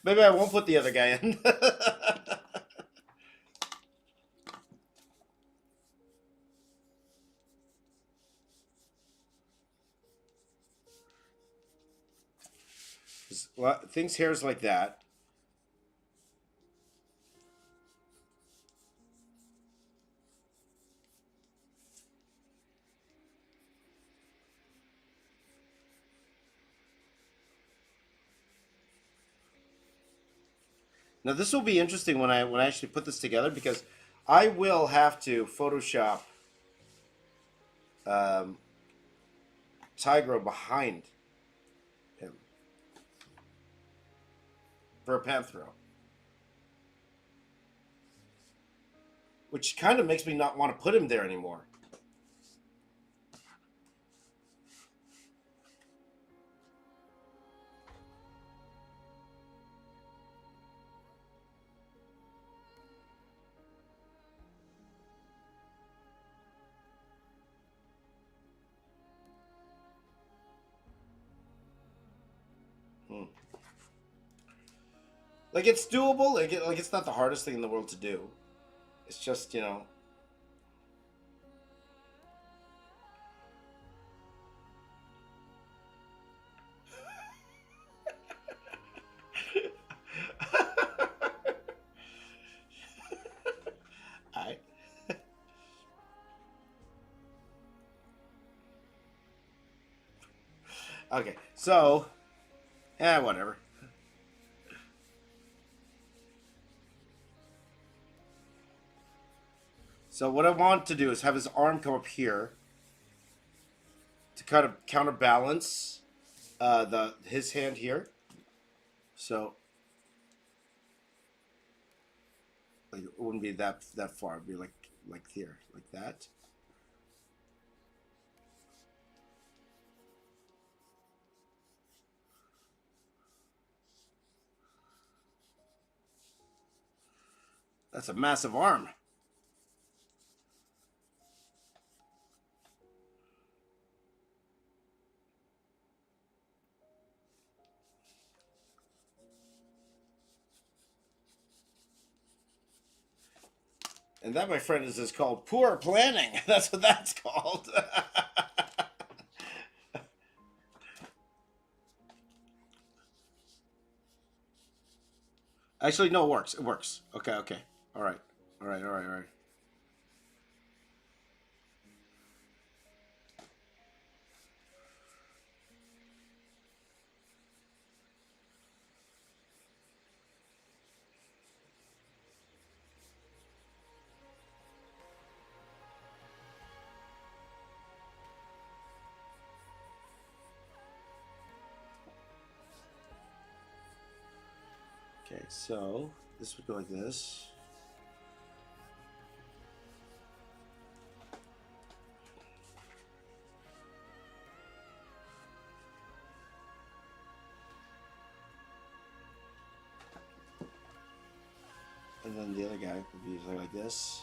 Maybe I won't put the other guy in. Things hairs like that. Now this will be interesting when I actually put this together because I will have to Photoshop um, Tigra behind him for a Panthro. which kind of makes me not want to put him there anymore. Like, it's doable. Like, it's not the hardest thing in the world to do. It's just, you know. Alright. Okay, so. Whatever. So what I want to do is have his arm come up here to kind of counterbalance his hand here. So like it wouldn't be that far. It'd be like here, like that. That's a massive arm. And that, my friend, is called poor planning. That's what that's called. Actually, no, it works. It works. Okay, okay. All right. All right, all right, all right. Okay, so this would go like this. And then the other guy would be like this.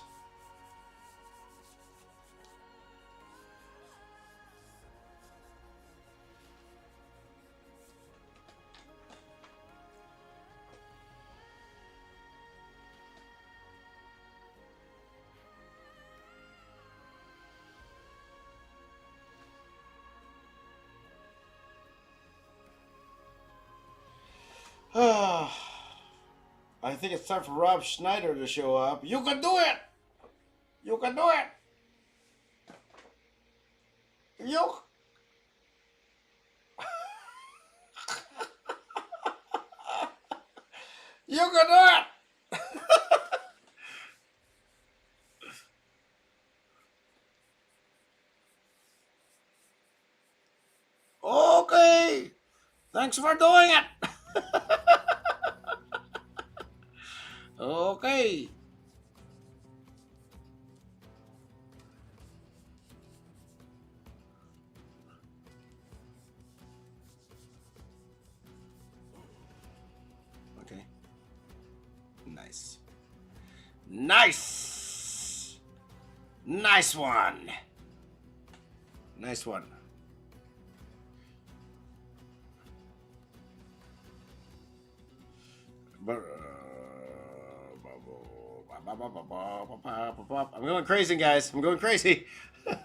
I think it's time for Rob Schneider to show up. You can do it! You can do it! You... You can do it! Okay! Thanks for doing it! Okay. Okay. Nice. Nice! Nice one! Nice one. I'm going crazy, guys. I'm going crazy. I'm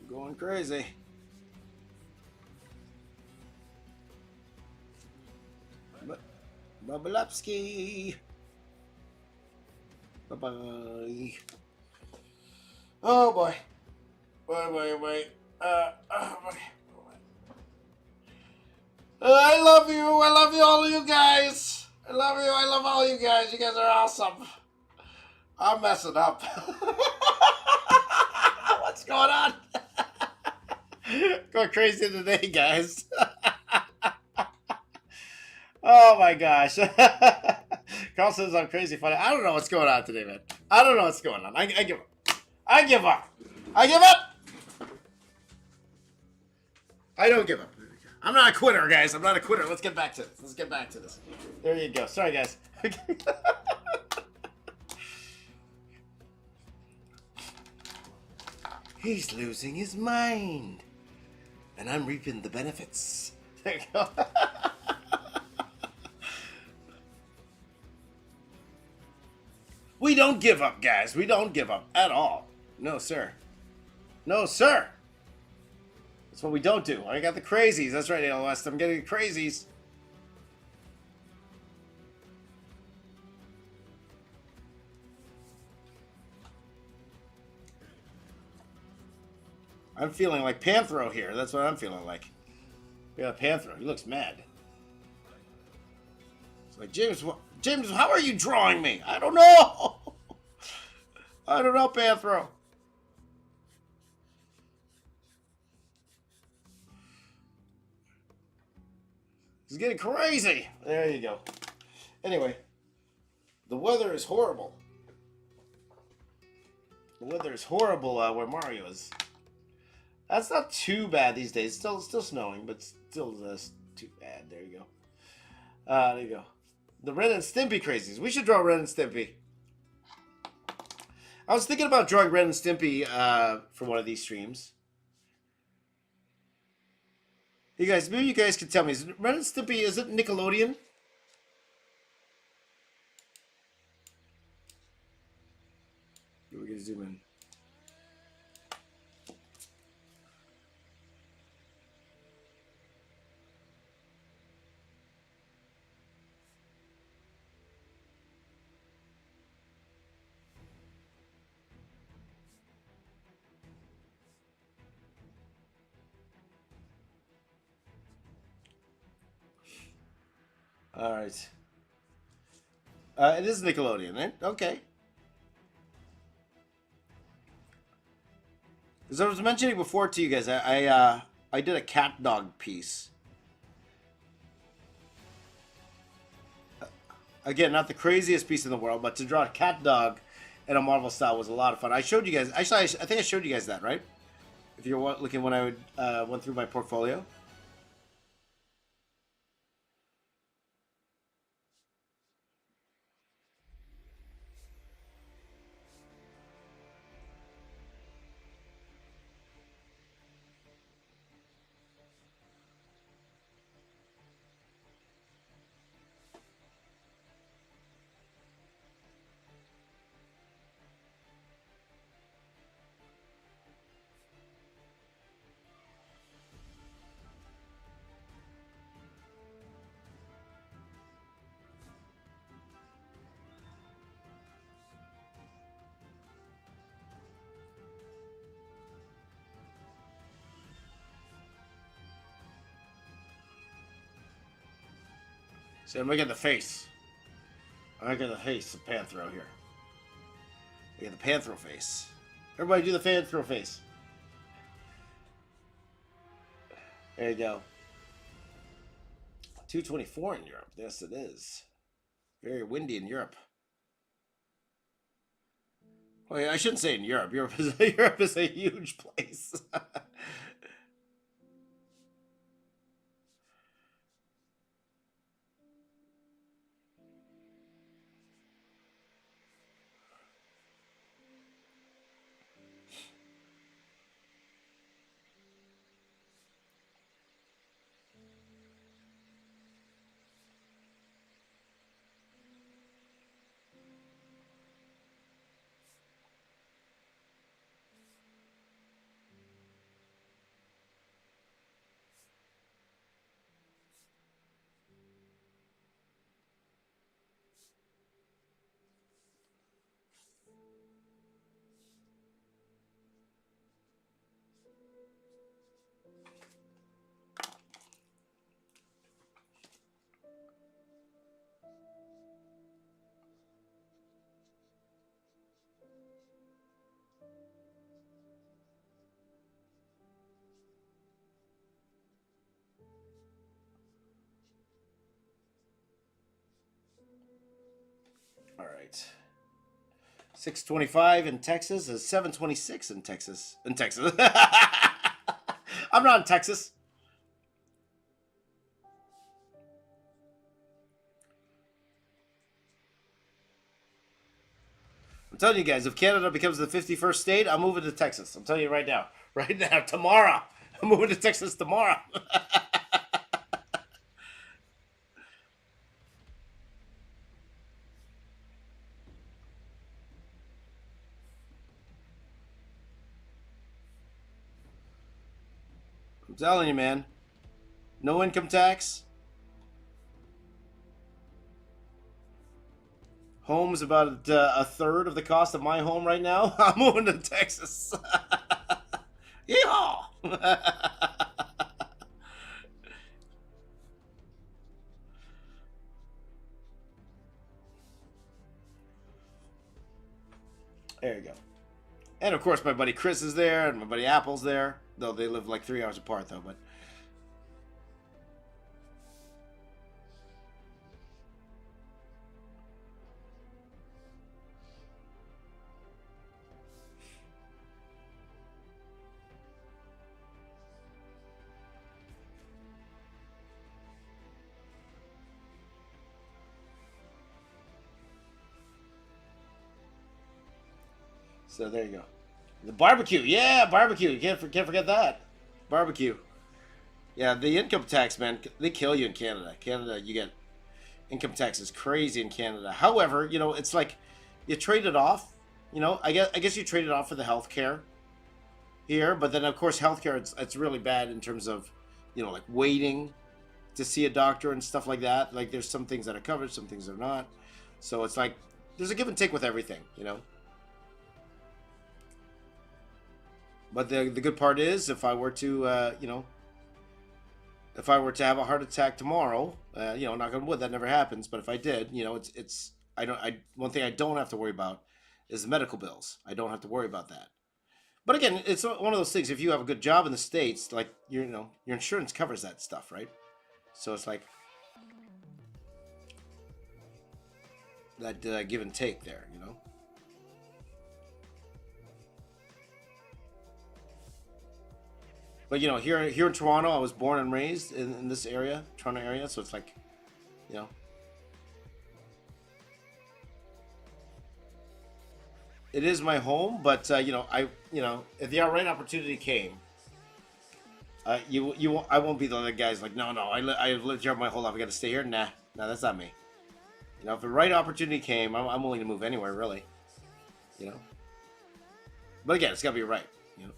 going crazy. Babalapski. Bye-bye. Oh, boy. Boy. Oh, boy. I love you. I love you, all of you guys. I love you. I love all you guys. You guys are awesome. I'm messing up. going on? Going crazy today, guys. Oh my gosh. Carl says I'm crazy funny. I don't know what's going on today, man. I don't know what's going on. I give up. I give up. I give up. I don't give up. I'm not a quitter, guys. I'm not a quitter. Let's get back to this. Let's get back to this. There you go. Sorry, guys. He's losing his mind. And I'm reaping the benefits. There you go. We don't give up, guys. We don't give up at all. No, sir. No, sir. That's what we don't do. I got the crazies. That's right, AL West. I'm getting the crazies. I'm feeling like Panthro here. That's what I'm feeling like. Yeah, Panthro. He looks mad. It's like, James, how are you drawing me? I don't know. I don't know, Panthro. He's getting crazy. There you go. Anyway, the weather is horrible. The weather is horrible where Mario is. That's not too bad these days. Still snowing, but still too bad. There you go. There you go. The Ren and Stimpy crazies. We should draw Ren and Stimpy. I was thinking about drawing Ren and Stimpy for one of these streams. You guys, maybe you guys can tell me. Is Ren and Stimpy, is it Nickelodeon? We're going to zoom in. All right. It is Nickelodeon, right? Okay. As I was mentioning before to you guys, I did a cat dog piece. Again, not the craziest piece in the world, but to draw a cat dog in a Marvel style was a lot of fun. I showed you guys. Actually, I think I showed you guys that, right? If you're looking when I went through my portfolio. So I'm making the face. I'm making the face of Panthro here. Look at the Panthro face. Everybody do the Panthro face. There you go. 224 in Europe. Yes, it is. Very windy in Europe. Well, yeah, I shouldn't say in Europe. Europe is a huge place. All right. 625 in Texas is 726 in Texas. In Texas. I'm not in Texas. I'm telling you guys, if Canada becomes the 51st state, I'm moving to Texas. I'm telling you right now. Right now, tomorrow. I'm moving to Texas tomorrow. I'm telling you, man. No income tax. Home's about a third of the cost of my home right now. I'm moving to Texas. Yeehaw! There you go. And of course, my buddy Chris is there, and my buddy Apple's there. Though they live like 3 hours apart, though. But so there you go. The barbecue, yeah, barbecue. You can't forget that. Barbecue. Yeah, the income tax, man, they kill you in Canada. Canada, you get income tax is crazy in Canada. However, it's like you trade it off. I guess you trade it off for the health care here, but then of course healthcare it's really bad in terms of like waiting to see a doctor and stuff like that. Like there's some things that are covered, some things are not. So it's like there's a give and take with everything. But the good part is if I were to if I were to have a heart attack tomorrow, knock on wood, that never happens. But if I did, it's I don't I one thing I don't have to worry about is medical bills. I don't have to worry about that. But again, it's one of those things. If you have a good job in the states, like your insurance covers that stuff, right? So it's like that give and take there. But here in Toronto, I was born and raised in this area, Toronto area. So it's like, you know, it is my home. But if the right opportunity came, I won't be the other guys like no I've lived here my whole life. I got to stay here. Nah, that's not me. If the right opportunity came, I'm willing to move anywhere really. You know, but again, it's got to be right. You know.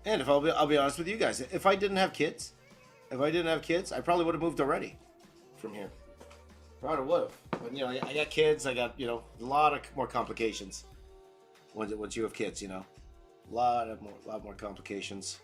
And if I'll be honest with you guys, if I didn't have kids, I probably would have moved already from here. Probably would have. But I got kids. I got a lot of more complications. Once you have kids, lot more complications.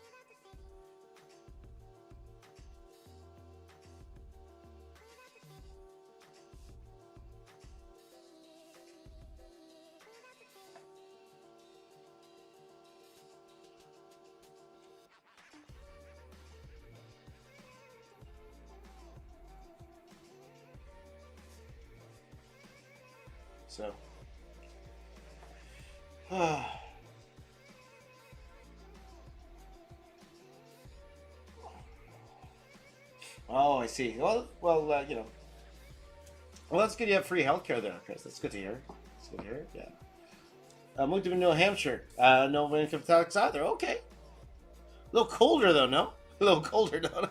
So. Oh, I see. Well, that's good. You have free healthcare there, Chris. That's good to hear. That's good to hear. Yeah. Moved to New Hampshire. No income tax either. Okay. A little colder though, no? A little colder, no?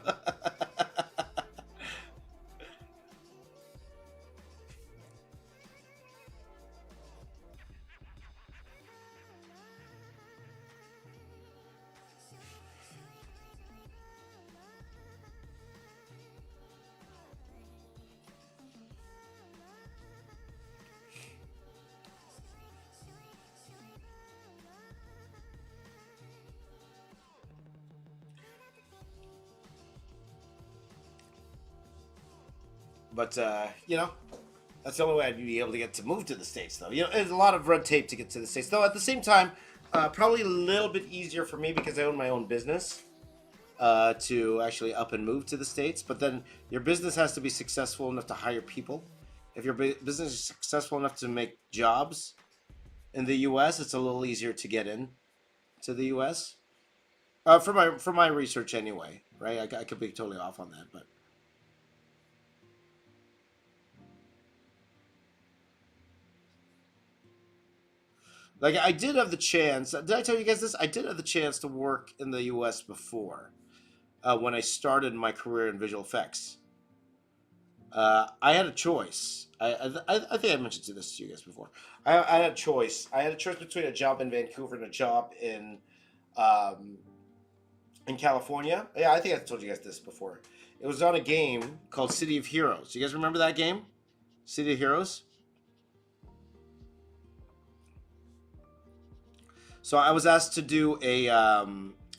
But that's the only way I'd be able to get to move to the states, though. There's a lot of red tape to get to the states, though. At the same time, Probably a little bit easier for me because I own my own business to actually up and move to the States. But then your business has to be successful enough to hire people. If your business is successful enough to make jobs in the U.S., it's a little easier to get in to the U.S. For my research anyway, right? I could be totally off on that, but like I did have the chance. Did I tell you guys this? I did have the chance to work in the U.S. before when I started my career in visual effects. I had a choice. I think I mentioned this to you guys before. I had a choice. I had a choice between a job in Vancouver and a job um, in California. Yeah, I think I told you guys this before. It was on a game called City of Heroes. You guys remember that game? City of Heroes. So I was asked to do a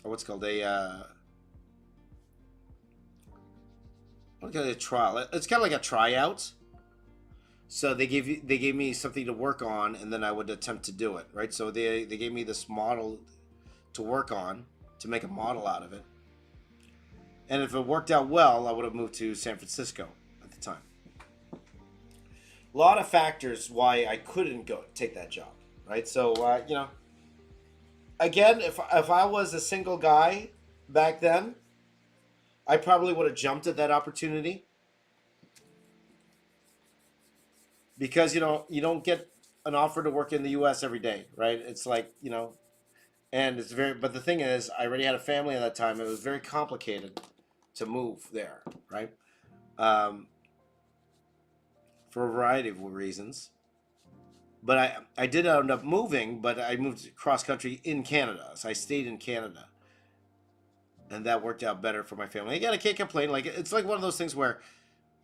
what's it called a trial. It's kind of like a tryout. So they gave me something to work on, and then I would attempt to do it. Right. So they gave me this model to work on to make a model out of it. And if it worked out well, I would have moved to San Francisco at the time. A lot of factors why I couldn't go take that job. Right. So again, if I was a single guy back then, I probably would have jumped at that opportunity because you don't get an offer to work in the U.S. every day, right? It's like and it's very. But the thing is, I already had a family at that time. It was very complicated to move there, right? Um, for a variety of reasons. But I did end up moving, but I moved cross country in Canada, so I stayed in Canada, and that worked out better for my family. Again, I can't complain. Like it's like one of those things where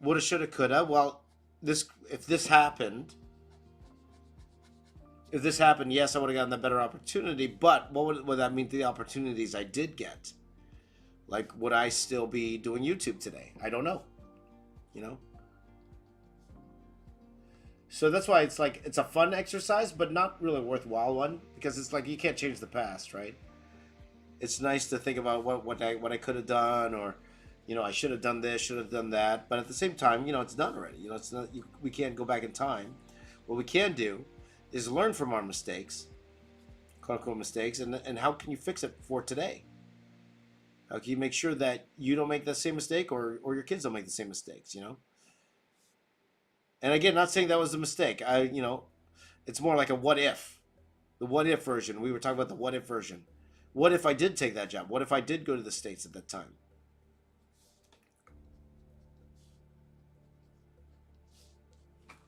woulda, shoulda, coulda. Well, this if this happened, yes, I would have gotten the better opportunity. But would that mean to the opportunities I did get? Like, would I still be doing YouTube today? I don't know. You know. So that's why it's like it's a fun exercise, but not really a worthwhile one because it's like you can't change the past, right? It's nice to think about what I could have done, or I should have done this, should have done that. But at the same time, it's done already. It's not we can't go back in time. What we can do is learn from our mistakes, quote unquote mistakes, and how can you fix it for today? How can you make sure that you don't make the same mistake, or your kids don't make the same mistakes? And again, not saying that was a mistake. It's more like a what if, the what if version. We were talking about the what if version. What if I did take that job? What if I did go to the States at that time?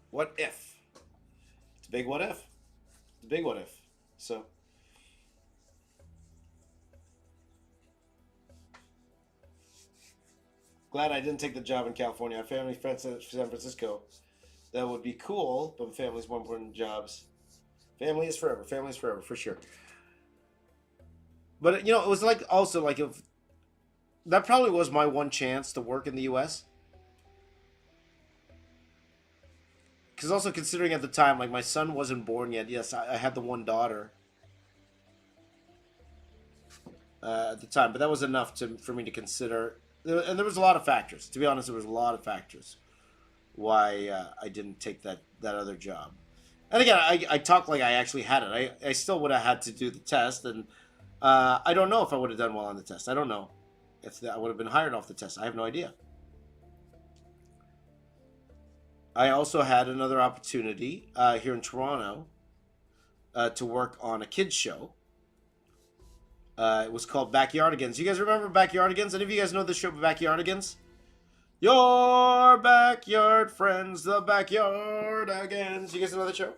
What if? It's a big what if. It's a big what if. So glad I didn't take the job in California. I have family friends in San Francisco. That would be cool, but family's more important than jobs. Family is forever. Family is forever for sure. But it was like also like if that probably was my one chance to work in the U.S. Because also considering at the time, like my son wasn't born yet. Yes, I had the one daughter at the time, but that was enough for me to consider. And there was a lot of factors. To be honest, there was a lot of factors why I didn't take that other job. And again, I talk like I actually had it. I still would have had to do the test, and I don't know if I would have done well on the test. I don't know if I would have been hired off the test. I have no idea. I also had another opportunity here in Toronto to work on a kids show. It was called Backyardigans. You guys remember Backyardigans? Any of you guys know the show Backyardigans? Your backyard friends, the Backyardigans. You guys know the show?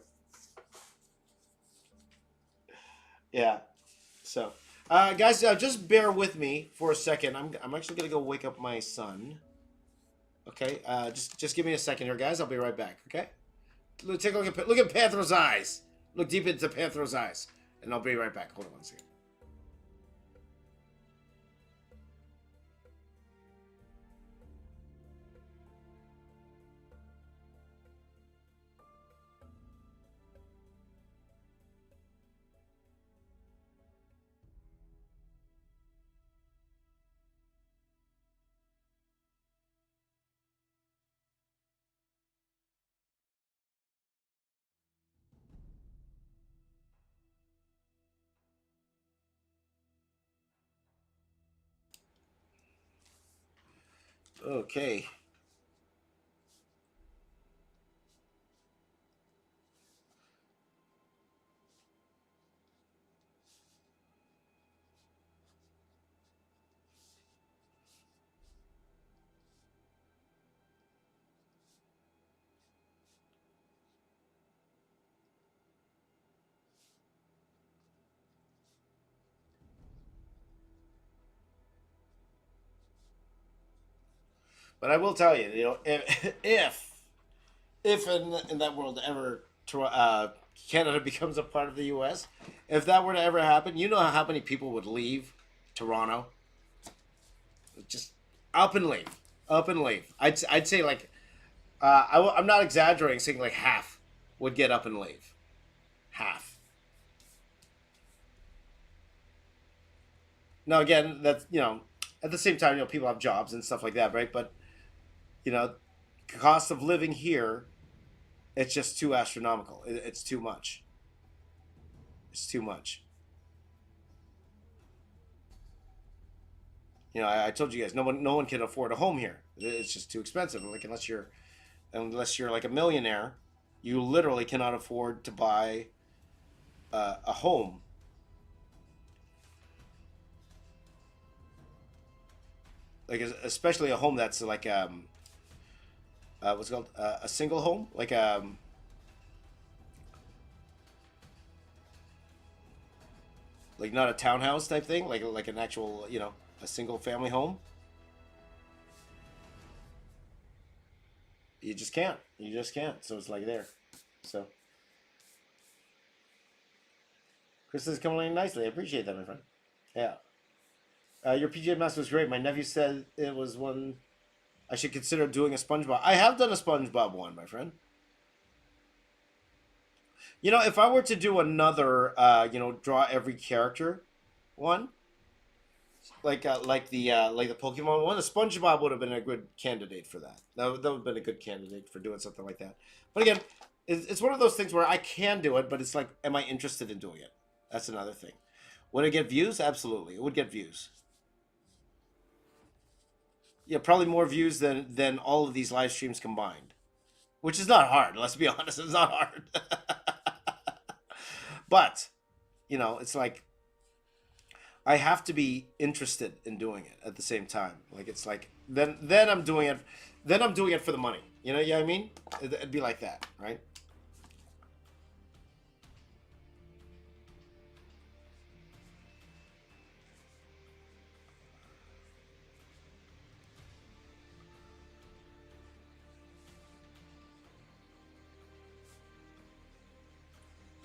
Yeah. So, guys, just bear with me for a second. I'm actually gonna go wake up my son. Okay. Just give me a second here, guys. I'll be right back. Okay. Take a look at Panthro's eyes. Look deep into Panthro's eyes, and I'll be right back. Hold on one second. Okay. But I will tell you, if in that world ever Canada becomes a part of the U.S., if that were to ever happen, you know how many people would leave Toronto? Just up and leave, up and leave. I'd say like I'm not exaggerating, saying like half would get up and leave. Half. Now again, that's at the same time, people have jobs and stuff like that, right? But you know, cost of living here, it's just too astronomical. It's too much. It's too much. I told you guys, no one can afford a home here. It's just too expensive. Like unless you're like a millionaire, you literally cannot afford to buy a home. Like especially a home that's like what's it called, a single home, like not a townhouse type thing, like an actual a single family home. You just can't. You just can't. So it's like there. So Chris is coming in nicely. I appreciate that, my friend. Yeah. Your PJ Masks was great. My nephew said it was one I should consider doing a SpongeBob. I have done a SpongeBob one, my friend. If I were to do another, draw every character one, like the Pokemon one, the SpongeBob would have been a good candidate for that. That would have been a good candidate for doing something like that. But again, it's one of those things where I can do it, but it's like, am I interested in doing it? That's another thing. Would it get views? Absolutely, it would get views. Yeah, probably more views than all of these live streams combined, which is not hard. Let's be honest, it's not hard. But it's like I have to be interested in doing it at the same time. Like it's like then I'm doing it, then I'm doing it for the money. Yeah, I mean, it'd be like that, right?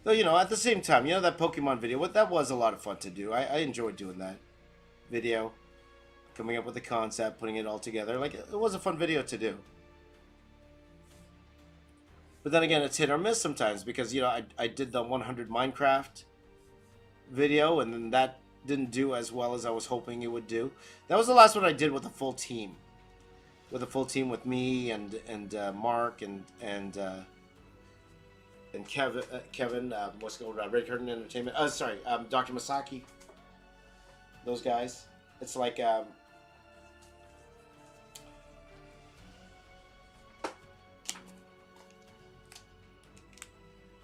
Though at the same time, that Pokemon video, what that was a lot of fun to do. I enjoyed doing that video, coming up with the concept, putting it all together. Like it was a fun video to do. But then again, it's hit or miss sometimes because I did the 100 Minecraft video, and then that didn't do as well as I was hoping it would do. That was the last one I did with a full team, with me and Mark and Kevin, what's going on? Red Curtain Entertainment. Sorry, Dr. Masaki. Those guys. It's like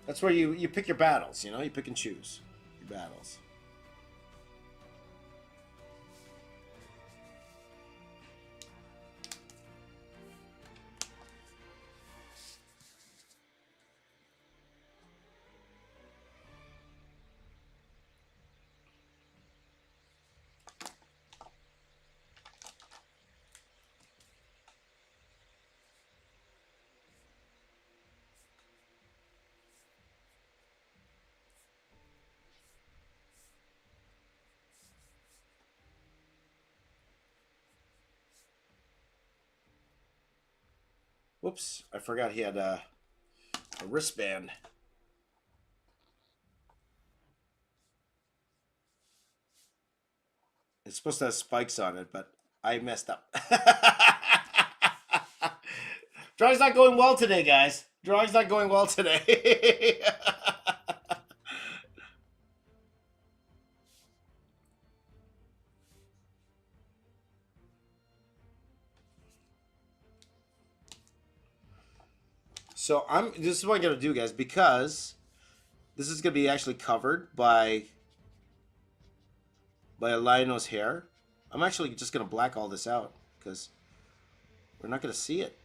that's where you pick your battles. You pick and choose your battles. Whoops! I forgot he had a wristband. It's supposed to have spikes on it, but I messed up. Drawing's not going well today, guys. Drawing's not going well today. So this is what I'm gonna do, guys, because this is gonna be actually covered by a lion's hair. I'm actually just gonna black all this out because we're not gonna see it.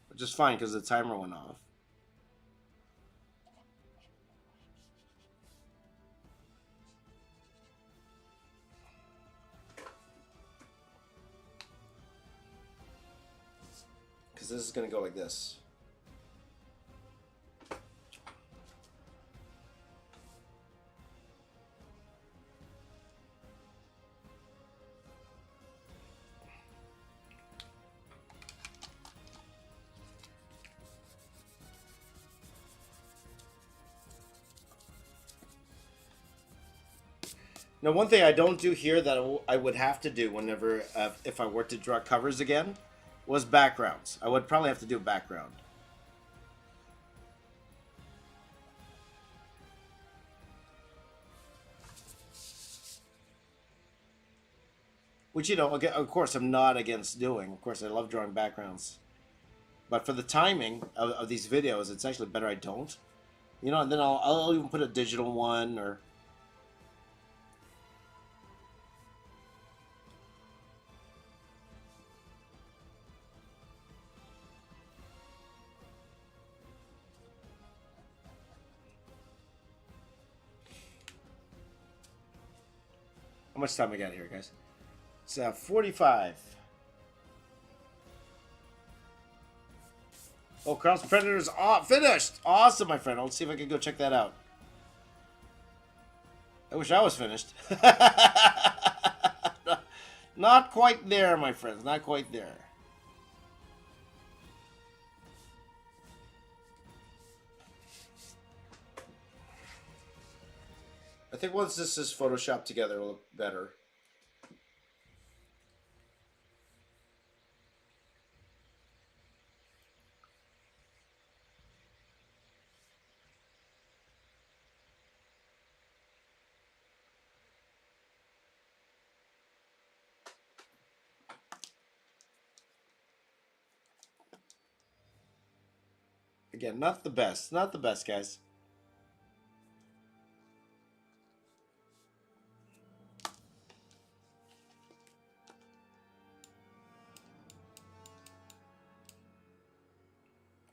Which is fine because the timer went off. Because this is gonna go like this. Now, one thing I don't do here that I would have to do whenever, if I were to draw covers again, was backgrounds. I would probably have to do a background. Which, you know, of course, I'm not against doing. Of course, I love drawing backgrounds. But for the timing of these videos, it's actually better I don't. You know, and then I'll even put a digital one or... How much time I got here, guys? It's 45. Oh, Cross Predator's finished! Awesome, my friend. Let's see if I can go check that out. I wish I was finished. Not quite there, my friends. Not quite there. I think once this is photoshopped together, it'll look better. Again, not the best. Not the best, guys.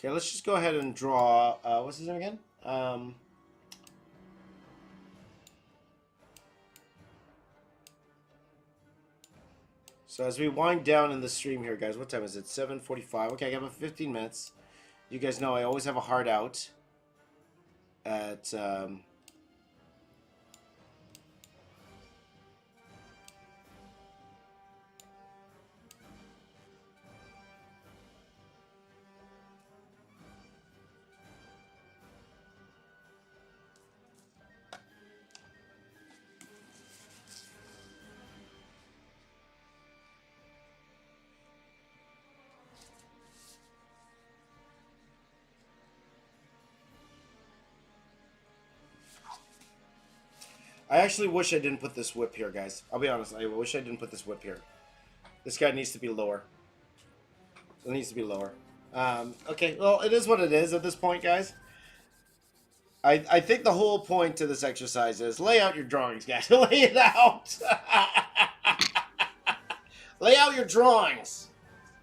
Okay, let's just go ahead and draw... what's his name again? So as we wind down in the stream here, guys, what time is it? 7:45. Okay, I got about 15 minutes. You guys know I always have a hard out at... I actually wish I didn't put this whip here, guys. I'll be honest. I wish I didn't put this whip here. This guy needs to be lower. It needs to be lower. Okay, well, it is what it is at this point, guys. I think the whole point to this exercise is lay out your drawings, guys. Lay it out. Lay out your drawings.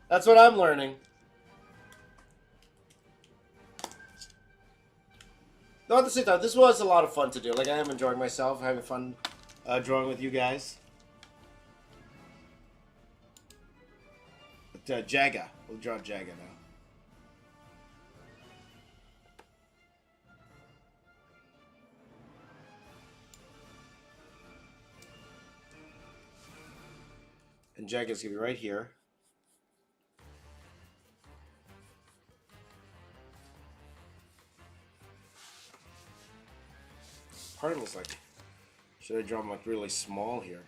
That's what I'm learning. No, at the same time, this was a lot of fun to do. Like, I am enjoying myself, having fun drawing with you guys. But, Jaga. We'll draw Jaga now. And Jaga's going to be right here. part of me is like, should I draw them like really small here?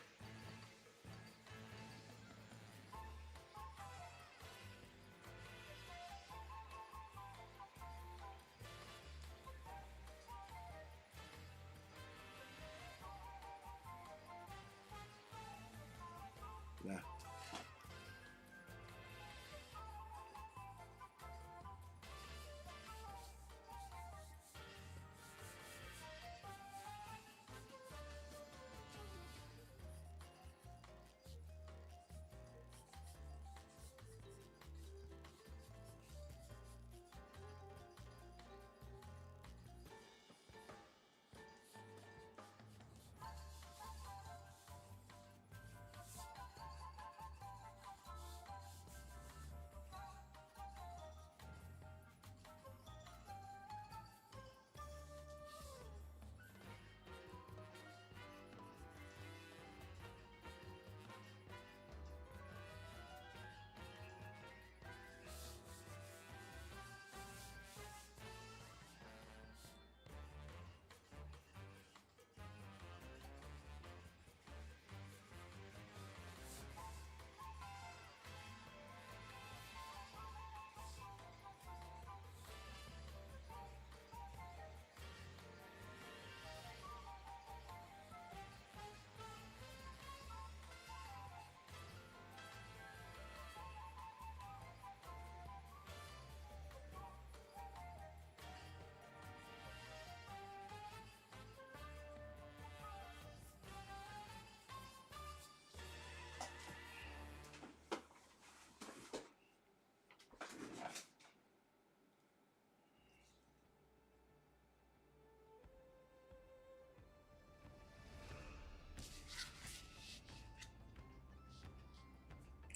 Nah.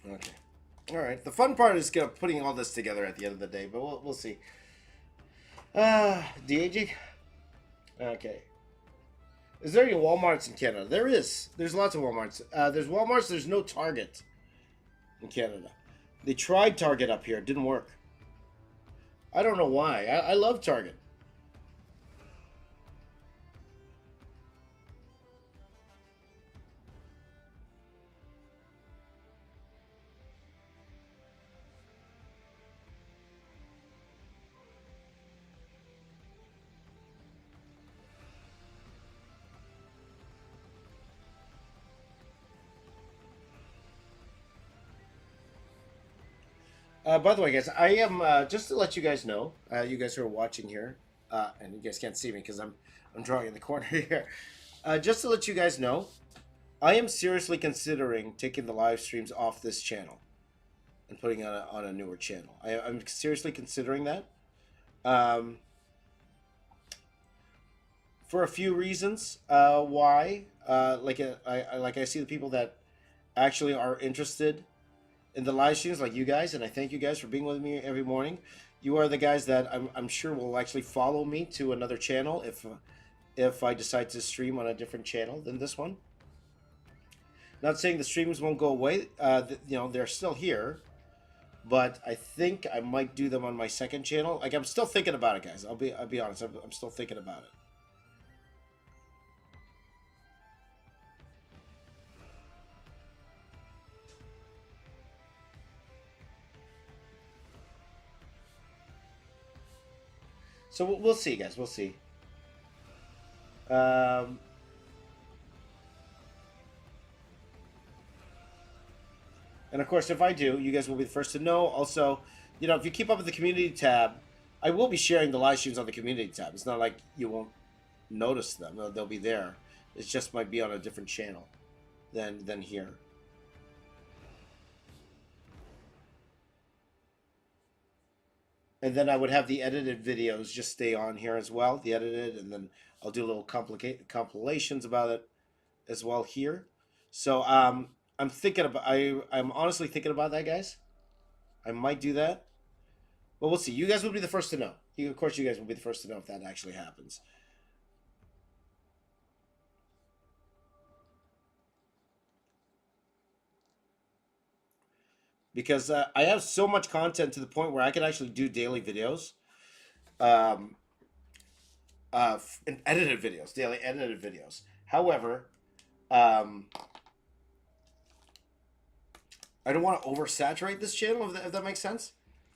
Okay. All right. The fun part is putting all this together at the end of the day, but we'll see. De-aging? Okay. Is there any Walmarts in Canada? There is. There's lots of Walmarts. There's Walmarts. There's no Target in Canada. They tried Target up here. It didn't work. I don't know why. I love Target. By the way, guys, I am just to let you guys know, you guys who are watching here, and you guys can't see me because I'm drawing in the corner here. Just to let you guys know, I am seriously considering taking the live streams off this channel and putting it on a newer channel. I'm seriously considering that. Um, for a few reasons. Why? Like I see the people that actually are interested in the live streams, like you guys, and I thank you guys for being with me every morning. You are the guys that I'm sure will actually follow me to another channel if I decide to stream on a different channel than this one. Not saying the streams won't go away. You know, they're still here, but I think I might do them on my second channel. Like, I'm still thinking about it, guys. I'll be honest. I'm still thinking about it. So we'll see, guys. We'll see. Um, and of course, if I do, you guys will be the first to know. Also, you know, if you keep up with the community tab, I will be sharing the live streams on the community tab. It's not like you won't notice them; they'll be there. It just might be on a different channel than here. And then I would have the edited videos just stay on here as well, the edited, and then I'll do little compilations about it as well here. So I'm thinking about I'm honestly thinking about that, guys. I might do that, but we'll see. You guys will be the first to know. Of course, you guys will be the first to know if that actually happens. Because I have so much content to the point where I can actually do daily videos. Um, and edited videos, daily edited videos. However, um, I don't want to oversaturate this channel, if that makes sense.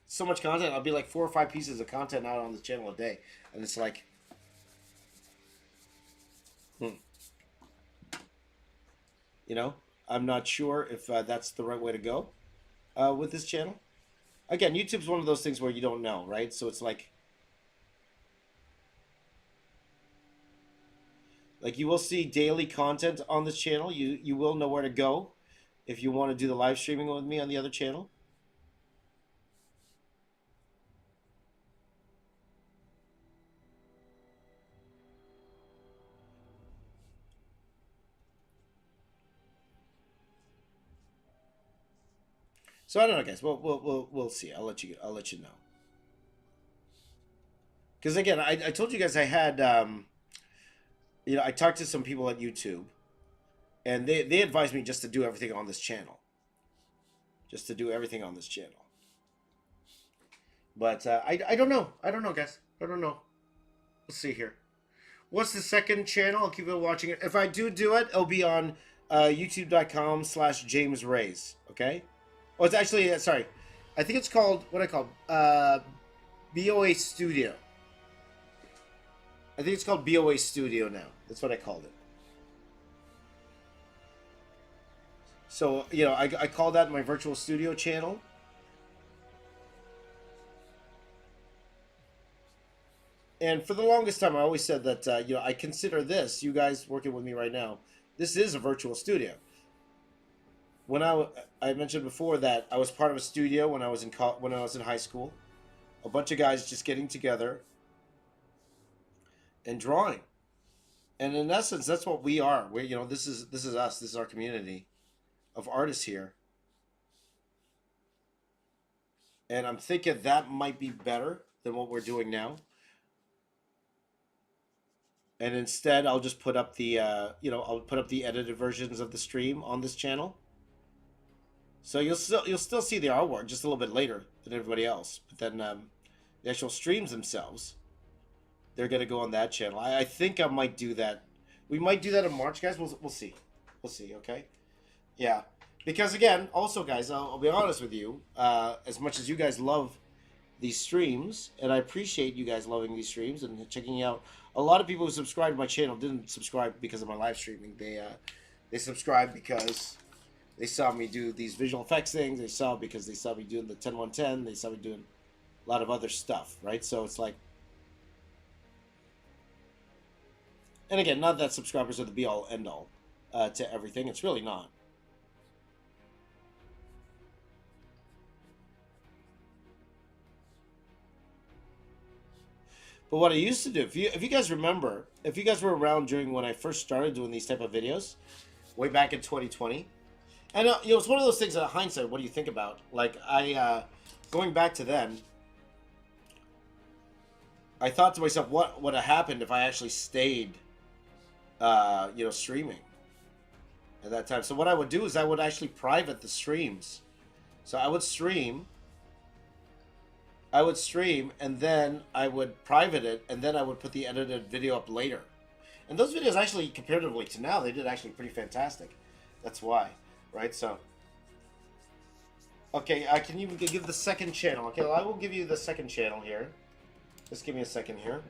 So much content. I'll be like 4 or 5 pieces of content out on the channel a day. And it's like, you know, I'm not sure if that's the right way to go with this channel. Again, YouTube's one of those things where you don't know, right? So it's like you will see daily content on this channel. You will know where to go if you want to do the live streaming with me on the other channel. So I don't know, guys. We'll see. I'll let you know. Because again, I told you guys I had I talked to some people at YouTube, and they advised me just to do everything on this channel. Just to do everything on this channel. But I don't know. I don't know, guys. I don't know. Let's see here. What's the second channel? I'll keep watching it. If I do it, it'll be on youtube.com/James Rays. Okay? Oh, it's actually, sorry. I think it's called, what I call BOA Studio. I think it's called BOA Studio now. That's what I called it. So, I call that my virtual studio channel. And for the longest time, I always said that, I consider this, you guys working with me right now, this is a virtual studio. When I mentioned before that I was part of a studio when I was in high school, a bunch of guys just getting together and drawing, and in essence, that's what we are. This is us. This is our community of artists here, and I'm thinking that might be better than what we're doing now. And instead, I'll just put up the I'll put up the edited versions of the stream on this channel. So you'll still see the artwork just a little bit later than everybody else. But then the actual streams themselves, they're gonna go on that channel. I think I might do that. We might do that in March, guys. We'll see. We'll see. Okay. Yeah. Because again, also, guys, I'll be honest with you. As much as you guys love these streams, and I appreciate you guys loving these streams and checking out. A lot of people who subscribe to my channel didn't subscribe because of my live streaming. They subscribed because they saw me do these visual effects things. They saw because they saw me doing the 10-1-10. They saw me doing a lot of other stuff, right? So it's like, and again, not that subscribers are the be-all, end-all to everything. It's really not. But what I used to do, if you guys remember, if you guys were around during when I first started doing these type of videos, way back in 2020, and it's one of those things that hindsight, what do you think about? Like going back to then, I thought to myself, what would have happened if I actually stayed, streaming at that time? So what I would do is I would actually private the streams. So I would stream, and then I would private it, and then I would put the edited video up later. And those videos actually, comparatively to now, they did actually pretty fantastic. That's why, right? So, okay, can you give the second channel? Okay, well, I will give you the second channel here. Just give me a second here.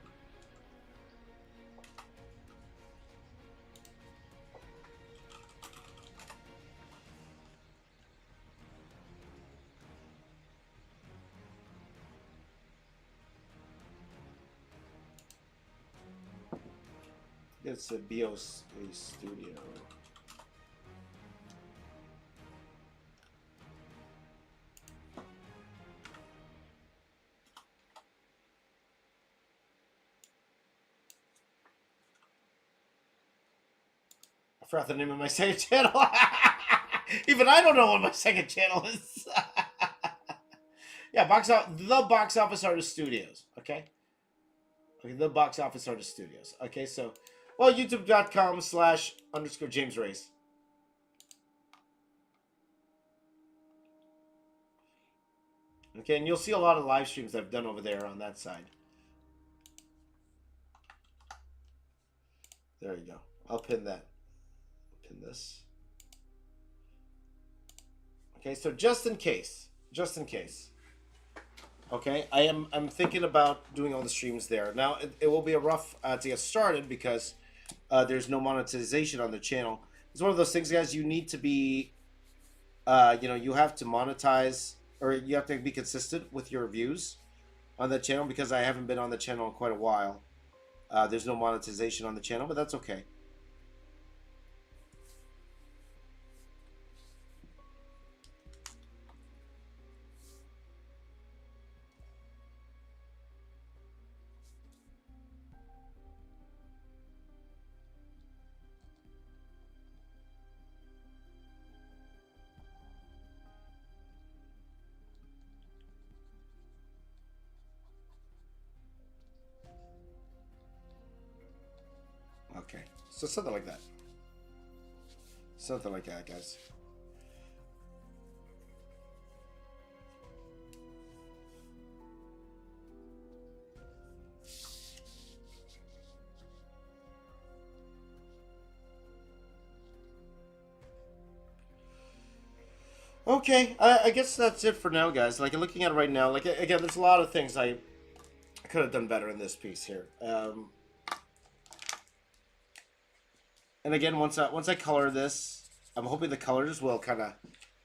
It's a BOS studio. I forgot the name of my second channel. Even I don't know what my second channel is. Yeah, the Box Office Artist Studios. Okay, the Box Office Artist Studios. Okay, so, well, youtube.com/_James Rays. Okay, and you'll see a lot of live streams I've done over there on that side. There you go. I'll pin that. Pin this. Okay, so just in case. Just in case. Okay, I'm thinking about doing all the streams there. Now it will be a rough to get started because there's no monetization on the channel. It's one of those things, guys. You need to be, you have to monetize or you have to be consistent with your views on the channel because I haven't been on the channel in quite a while. There's no monetization on the channel, but that's okay. Okay, so something like that. Something like that, guys. Okay, I guess that's it for now, guys. Like, looking at it right now, like, again, there's a lot of things I could have done better in this piece here. And again, once I color this, I'm hoping the colors will kind of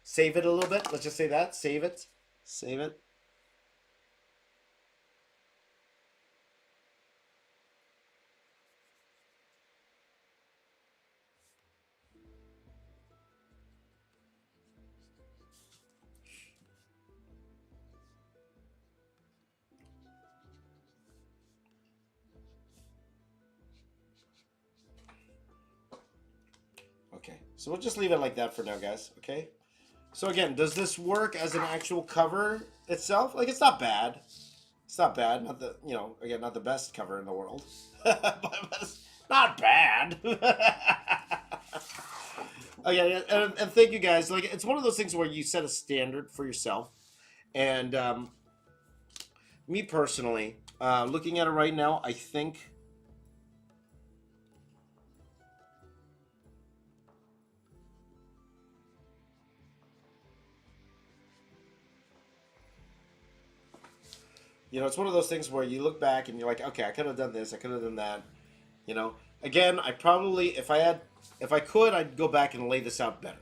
save it a little bit. Let's just say that. Save it. Save it. Okay, so we'll just leave it like that for now, guys. Okay. So again, does this work as an actual cover itself? Like, it's not bad. It's not bad. Not the, again, not the best cover in the world, but it's not bad. Okay, and thank you guys. Like, it's one of those things where you set a standard for yourself, and me personally, looking at it right now, I think. It's one of those things where you look back and you're like, okay, I could have done this, I could have done that. Again, I probably, if I could, I'd go back and lay this out better.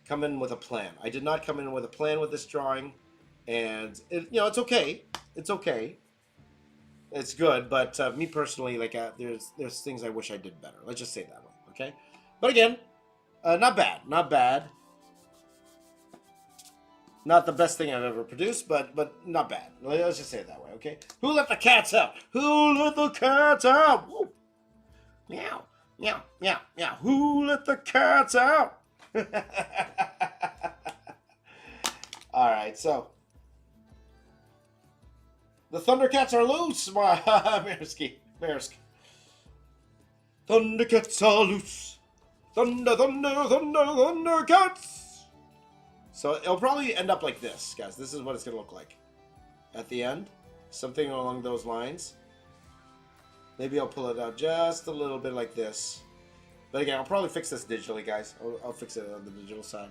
Come in with a plan. I did not come in with a plan with this drawing, and it's okay. It's okay. It's good, but me personally, like, there's things I wish I did better. Let's just say it that way, okay? But again, not bad, not bad. Not the best thing I've ever produced, but not bad. Let's just say it that way, okay? Who let the cats out? Who let the cats out? Woo! Meow, meow, meow, meow. Who let the cats out? All right, so the Thundercats are loose, my Marsky. Thundercats are loose. Thundercats. So it'll probably end up like this, guys. This is what it's going to look like at the end. Something along those lines. Maybe I'll pull it out just a little bit like this. But again, I'll probably fix this digitally, guys. I'll fix it on the digital side.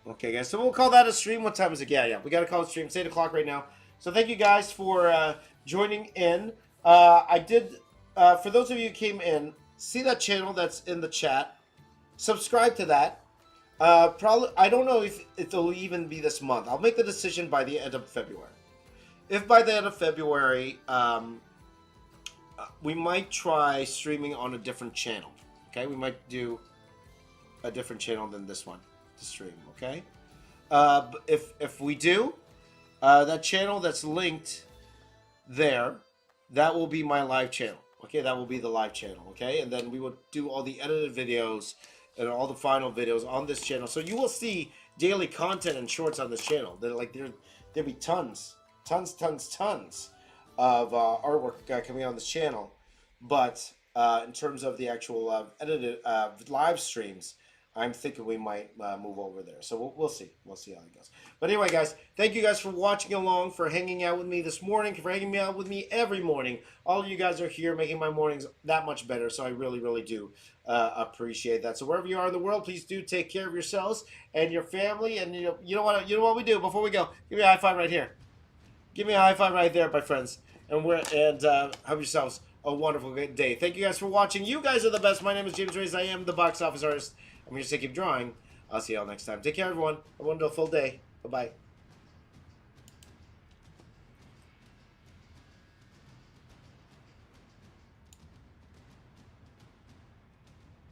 Okay, guys. So we'll call that a stream. What time is it? Yeah. We got to call it a stream. It's 8 o'clock right now. So thank you guys for joining in. I did, for those of you who came in, see that channel that's in the chat. Subscribe to that. Probably, I don't know if it'll even be this month. I'll make the decision by the end of February. If by the end of February, we might try streaming on a different channel. Okay, we might do a different channel than this one to stream. Okay, if we do, that channel that's linked there, that will be my live channel. Okay, that will be the live channel. Okay, and then we will do all the edited videos and all the final videos on this channel. So you will see daily content and shorts on this channel. There'll be tons of artwork coming on this channel. But in terms of the actual edited live streams, I'm thinking we might move over there. So we'll see. We'll see how it goes. But anyway, guys, thank you guys for watching along, for hanging out with me this morning, for hanging out with me every morning. All of you guys are here making my mornings that much better, so I really, really do appreciate that. So wherever you are in the world, please do take care of yourselves and your family. And you know what we do before we go. Give me a high five right here. Give me a high five right there, my friends. And have yourselves a wonderful day. Thank you guys for watching. You guys are the best. My name is James Reyes. I am the box office artist. I'm here to keep drawing. I'll see y'all next time. Take care, everyone. I want to do a full day. Bye-bye.